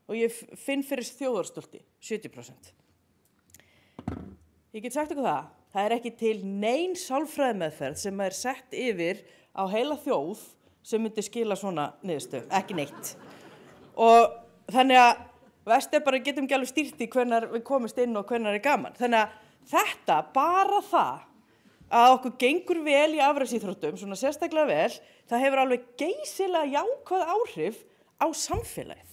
Og ég finn fyrir þjóðarstolti, 70%. Ég get sagt ykkur það er ekki til nein sálfræðimeðferð sem er sett yfir á heila þjóð sem myndi skila svona niðurstöðu, ekki neitt. Og þannig að verst er bara getum ekki alveg stýrt í hvenær við komumst inn og hvenær er gaman. Þannig að þetta, bara það að okkur gengur vel í afreksíþróttum, svona sérstaklega vel, það hefur alveg geysilega jákvæð áhrif á samfélagið.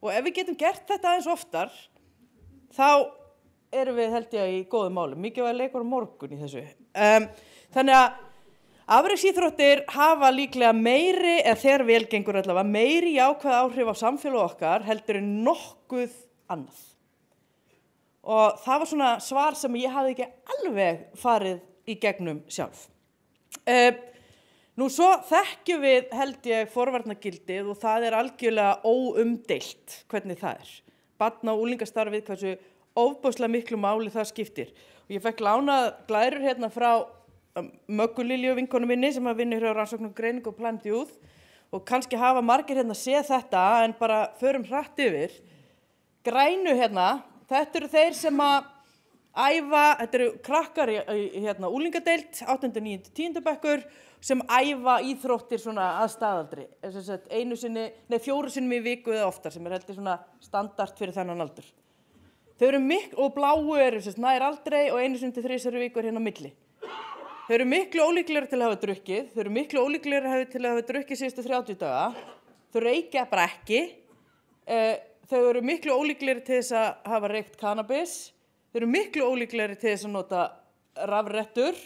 Og ef við getum gert þetta aðeins oftar, þá erum við held ég í góðum málum. Mikið var leikur á morgun í þessu. Þannig að afreksíþróttir hafa líklega meiri, eða þegar vel gengur allavega, meiri jákvæð áhrif á samfélag okkar heldur en nokkuð annað. Og það var svona svar sem ég hafði ekki alveg farið í gegnum sjálf. Nú svo þekkjum við held ég forvarnagildið og það er algjörlega óumdeilt hvernig það er. Barna- og unglingastarfið, hversu ofboðslega miklu máli það skiptir. Og ég fekk lánað glærur hérna frá Möggu Lilju vinkonu minni sem að vinna hjá Rannsóknum og greiningu og Planned Youth og kannski hafa margir hérna séð þetta en bara förum hratt yfir. Grænu hérna, þetta eru þeir sem að æfa, þetta eru krakkar í hérna unglingadeild, 8., 9., 10. bekkur sem æfa íþróttir svona að staðaldri, fjóru sinnum í viku eða oftar sem er heldur svona standart fyrir þennan aldur. Þau eru og bláu eru nær aldrei og 1 sinni til 3 viku er hérna á milli. Þau eru miklu ólíklegri til að hafa drukkið, þau eru miklu ólíklegri til að hafa drukkið síðustu 30 daga, þau reykja bara ekki, þau eru miklu ólíklegri til þess að hafa reykt kannabis, þau eru miklu ólíklegri til þess að nota rafrettur,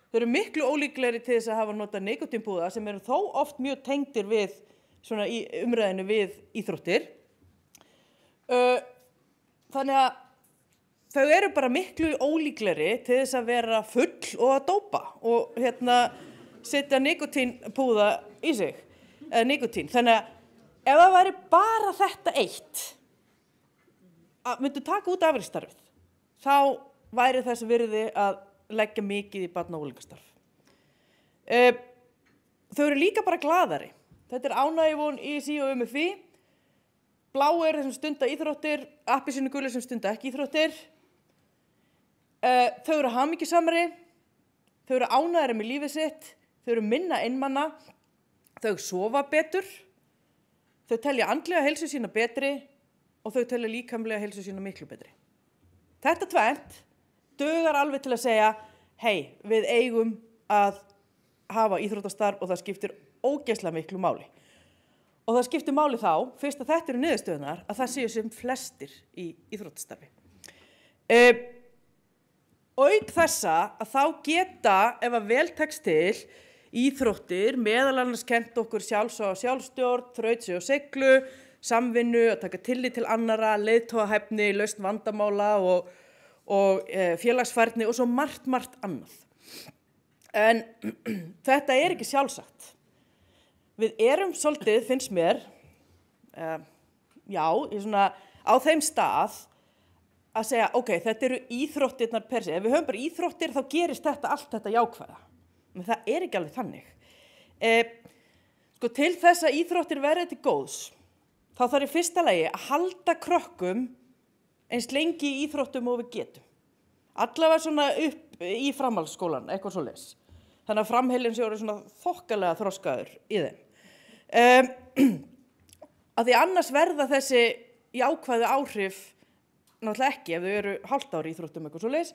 þau eru miklu ólíklegri til þess að hafa nota nikótínpúða sem eru þó oft mjög tengdir við svona í umræðinu við íþróttir. Þannig að þau eru bara miklu ólíklegri til þess að vera full og að dópa og setja nikótínpúða í sig, eða nikótín. Þannig að ef það væri bara þetta eitt, að myndu taka út afreksstarfið, þá væri þess virði að leggja mikið í barna- og unglingastarf. Þau eru líka bara glaðari. Þetta er ánægjuvon ISÍ og MFI. Bláu eru þeir sem stunda íþróttir, appelsínugulu sem stunda ekki íþróttir. Þau eru hamingjusamari, þau eru ánægðari með lífið sitt, þau eru minna einmana, þau sofa betur, þau telja andlega heilsu sína betri og þau telja líkamlega heilsu sína miklu betri. Þetta tvennt dugar alveg til að segja, hei, við eigum að hafa íþróttastarf og það skiptir ógeðslega miklu máli. Og það skiptir máli þá, fyrst að þetta eru niðurstöðunar, að það séu sem flestir í íþróttastarfi. Auk þessa að þá geta, ef að vel tekst til, íþróttir meðal annars kennt okkur sjálfstjórn, þrautseigju og seiglu, samvinnu, að taka tillit til annarra, leiðtogahæfni, lausn vandamála og félagsfærni og svo margt annað. En þetta ekki sjálfsagt. Við erum svolítið, finnst mér, svona á þeim stað að segja, ok, þetta eru íþróttirnar per se. Ef við höfum bara íþróttir, þá gerist allt þetta jákvæða. Men það ekki alveg þannig. Sko, til þess að íþróttir verði til góðs, þá þarf í fyrsta lagi að halda krökkum eins lengi í íþróttum og við getum. Allavega svona upp í framhaldsskólan, eitthvað svoleiðis. Þannig að framheilin sé orðið svona þokkalega þroskaður í þeim. Af því annars verða þessi jákvæðu áhrif náttúrulega ekki ef þau eru hálft ár í íþróttum eitthvað svoleiðis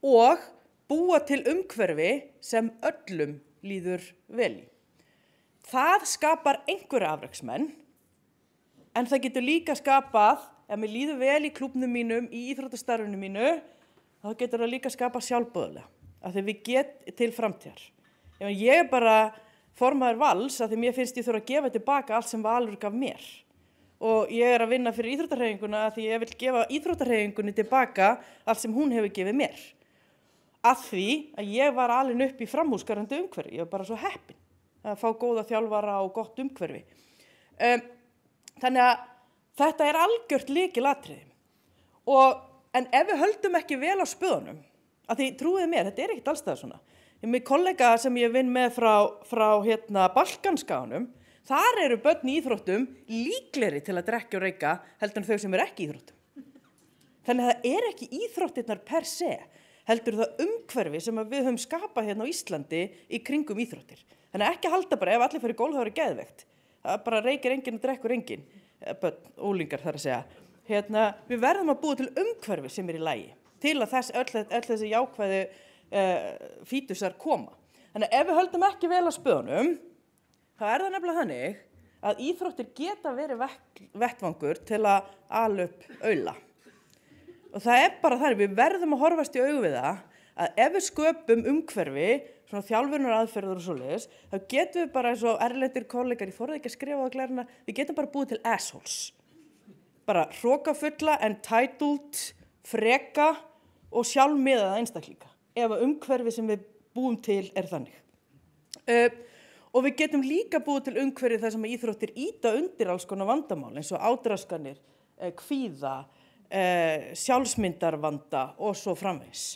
og búa til umhverfi sem öllum líður vel í. Það skapar einhverja afreksmenn en það getur líka skapað, ef mér líður vel í klúbbnum mínum, í íþróttastarfinu mínu, þá getur það líka skapað sjálfboðlega, af því við til framtíðar. Ég bara formaður Vals, af því mér finnst ég þurfa að gefa tilbaka allt sem Valur gaf mér. Og ég að vinna fyrir íþróttahreyfinguna af því ég vil gefa íþróttahreyfingunni tilbaka allt sem hún hefur gefið mér. Af því að ég var alin upp í framúrskarandi umhverfi, ég var bara svo heppin að fá góða þjálfara og gott umhverfi. Þannig að þetta algjört lykilatriði. En ef við höldum ekki vel á spöðunum, af því trúið mér, þetta ekkert alls staðar svona. Með kollega sem ég vinn með frá Balkanskaganum, þar eru börn í íþróttum líklegri til að drekka og reykja heldur en þau sem ekki í íþróttum. Þannig að það ekki íþróttirnar per se, heldur það umhverfi sem við höfum skapað hérna á Íslandi í kringum íþróttir. Þannig að ekki halda bara ef allir fyrir golf þá geðveikt. Það bara reykir enginn og drekkur enginn, börn, ólingar þar að segja. Við verðum að búa til umhverfi sem í lagi, til að öll þessi jákvæðu fítusar koma. Þannig að ef við höldum ekki vel á spöðunum, þá það nefnilega þannig að íþróttir geta verið vettvangur til að ala upp aula. Og það bara þannig, við verðum að horfast í augu við það, að ef við sköpum umhverfi, svona þjálfunar aðferðir og svoleiðis, þá getum við bara eins og erlendir kollegar, ég þorði ekki að skrifa á glæruna, við getum bara búið til assholes. Bara hrokafulla, entitled, freka og sjálfmiðaða einstaklinga. Ef að umhverfi sem við búum til þannig. Og við getum líka búið til umhverfi þar sem íþróttir ýta undir alls konar vandamál, eins og átraskanir, kvíða, sjálfsmyndarvanda og svo framvegis.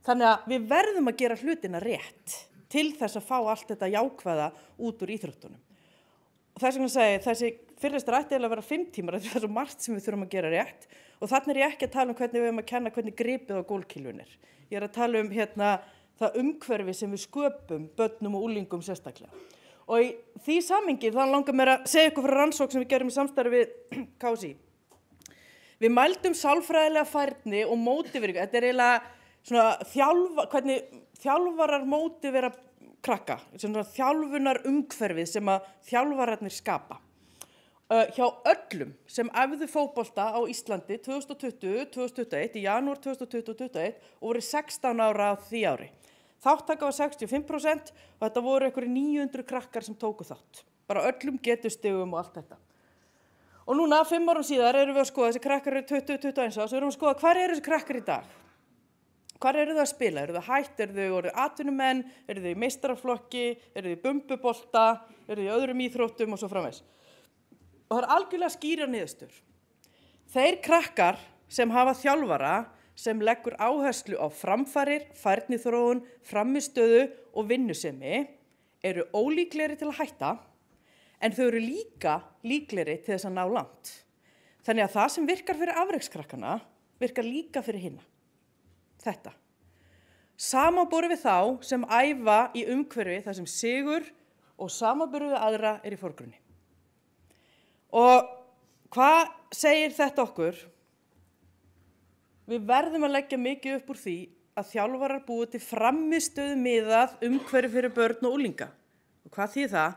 Þannig að við verðum að gera hlutina rétt til þess að fá allt þetta jákvæða út úr íþróttunum. Og þess vegna segi þessi fyrirlestur ætti eiginlega að vera 5 tímar, það svo margt sem við þurfum að gera rétt og þannig ég ekki að tala hvernig við höfum að kenna hvernig gripið á gólkílun Ég að tala það umhverfi sem við sköpum börnum og úlingum sérstaklega. Og í því samhengi þá langar mér að segja ykkur frá rannsókn sem við gerum í samstarfi við KSÍ. Við mældum sálfræðilega færni og mótiveringu. Þetta eiginlega svona hvernig þjálfarar mótivera krakka, svona þjálfunar umhverfið sem að þjálfararnir skapa. Hjá öllum sem æfðu fótbolta á Íslandi 2020, 2021, í janúar 2020 og 2021 og voru 16 ára á því ári. Þáttaka var 65% og þetta voru einhverjir 900 krakkar sem tóku þátt. Bara öllum getustigum og allt þetta. Og núna, 5 árum síðar, erum við að skoða, þessi krakkar eru 20-21 árs, við erum að skoða hvar eru þessi krakkar í dag? Hvar eru þau að spila? Eru þau hætt? Eru þau orðið atvinnumenn? Eru þau í meistaraflokki? Eru þau í bumbubolta? Eru þau í öðrum íþróttum og svo framvegis? Og það algjörlega skýrar niðurstöður. Þeir krakkar sem hafa þjálfara sem leggur áherslu á framfarir, færniþróun, frammistöðu og vinnusemi eru ólíklegri til að hætta en þau eru líka líklegri til þess að ná langt. Þannig að það sem virkar fyrir afrekskrakkana virkar líka fyrir hinna. Þetta. Samanborið við þá sem æfa í umhverfi þar sem sigur og samanborið við aðra í forgrunni. Og hvað segir þetta okkur? Við verðum að leggja mikið upp úr því að þjálfarar búi til frammistöðu miðað umhverfi fyrir börn og unglinga. Og hvað þýðir það?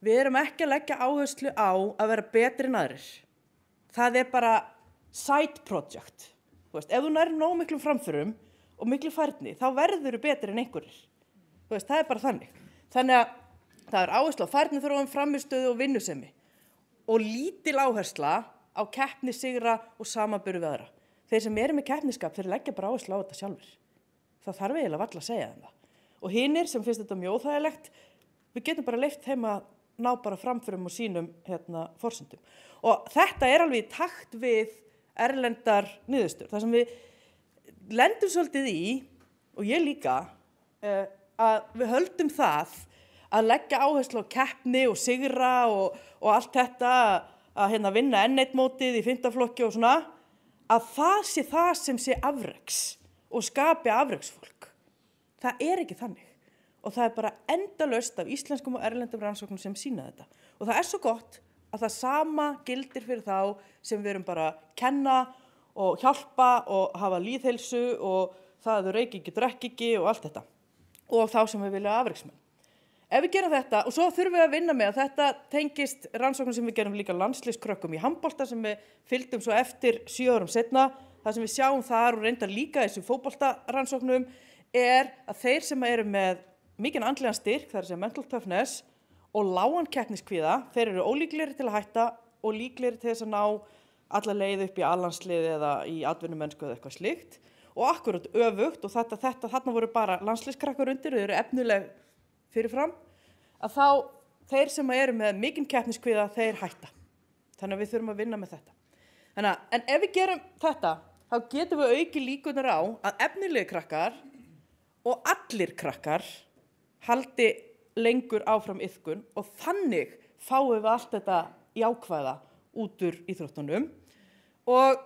Við erum ekki að leggja áherslu á að vera betri en aðrir. Það bara side project. Ef þú nærð nóg miklum framförum og miklu færni, þá verður þú betri en einhverjir. Það bara þannig. Þannig að það áherslu á færniþróun, frammistöðu og vinnusemi. Og lítil áhersla á keppnissigra og samanburð við aðra. Þeir sem eru með keppnisskap, þeir leggja bara áherslu á þetta sjálfur. Það þarf eiginlega varla að segja þeim það. og hinir sem finnst þetta mjög óþægilegt, við getum bara leyft þeim að ná bara framförum og sínum forsendum. Og þetta alveg í takt við erlendar niðurstöður. Það sem við lendum svolítið í, og ég líka, að við höldum það að leggja áherslu á keppni og sigra og allt þetta, að vinna N1 mótið í 5. flokki og svona, að það sem sé afreks og skapi afreksfólk. Það ekki þannig. Og það bara endalaust af íslenskum og erlendum rannsóknum sem sýna þetta. Og það svo gott að það sama gildir fyrir þá sem við erum bara að kenna og hjálpa og hafa lýðheilsu og það að þau reyki ekki, drekki ekki og allt þetta. Og þá sem við vilja afreksmenn. Ef við gerum þetta, og svo þurfum við að vinna með að þetta tengist rannsóknum sem við gerum líka landsliðskrökkum í handbolta sem við fylgdum svo eftir 7 árum seinna. Það sem við sjáum þar og reyndar líka þessu fótboltarannsóknum að þeir sem eru með mikinn andlegan styrk, það segja mental toughness og lágan keppniskvíða, þeir eru ólíklegri til að hætta og líklegri til þess að ná alla leið upp í A-landslið eða í atvinnumennsku eða eitthvað slíkt. Og akkurat öfugt, og þarna voru bara landsliðskrakkar undir, þau eru efnileg fyrirfram, að þá þeir sem eru með mikinn keppniskvíða, þeir hætta. Þannig að við þurfum að vinna með þetta. En ef við gerum þetta, þá getum við aukið líkurnar á að efnilegi krakkar og allir krakkar haldi lengur áfram iðkun og þannig fáum við allt þetta jákvæða út úr íþróttunum og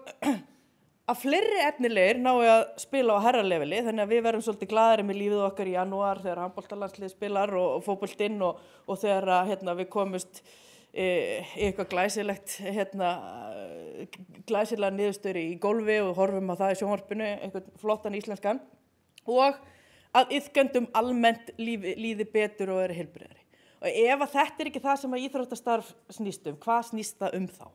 að fleiri efnilegir nái að spila á herraleveli, þannig að við verðum svolítið glaðari með lífið okkar í janúar þegar handboltalandslið spilar og fótboltinn og þegar við komumst í eitthvað glæsilegt glæsilega niðurstöður í golfi og horfum á það í sjónvarpinu, einhvern flottan íslenskan og að iðkendum almennt líði betur og heilbrigðari. Og ef að þetta ekki það sem að íþróttastarf snýst hvað snýst það þá?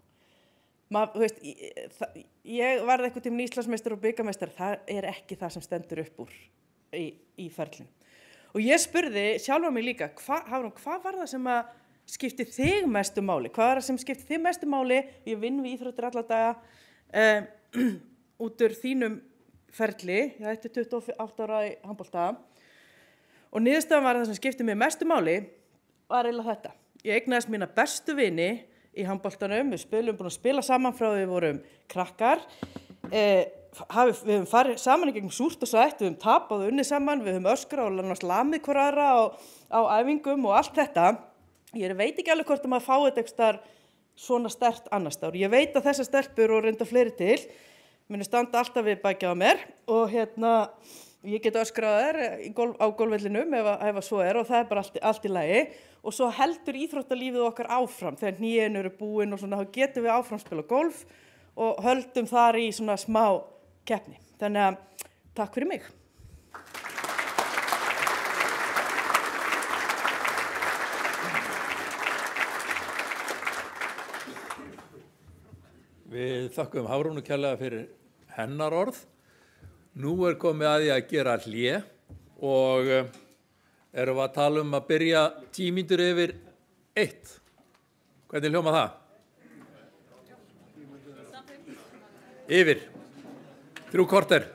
Ég varð einhvern tímann Íslandsmeistari og bikarmeistari, það ekki það sem stendur upp úr í ferlinu. Og ég spurði sjálfa mig líka, hvað var það sem að skipti þig mestu máli? Hvað var það sem skipti þig mestu máli? Ég vinn við íþróttir alla daga út úr þínum ferli, ég ætti 28 ára í handbolta og niðurstaðan var það sem skipti mig mestu máli var eiginlega þetta. Ég eignaðist mína bestu vini í handboltanum, við búin að spila saman frá því við vorum krakkar, við höfum farið saman í gegnum súrt og sætt, við höfum tapað og unnið saman, við höfum öskrað og lamið hvor aðra á æfingum og allt þetta. Ég veit ekki alveg hvort að maður fái þetta eitthvað svona sterkt annars staðar. Ég veit að þessar stelpur og reynda fleiri til munu standa alltaf við bakið á mér og ég get öskrað þær á golfvellinum ef svo og það bara allt í lagi og svo heldur íþróttalífið okkar áfram þegar hnén eru búin og svona þá getum við áfram spila golf og höldum þar í svona smá keppni. Þannig að takk fyrir mig. Við þakkum Hafrúnu kærlega fyrir hennar orð. Nú komið að því að gera hlé og erum við að tala að byrja 10 mínútur yfir 1. Hvernig hljóma það? Yfir. 3 korter.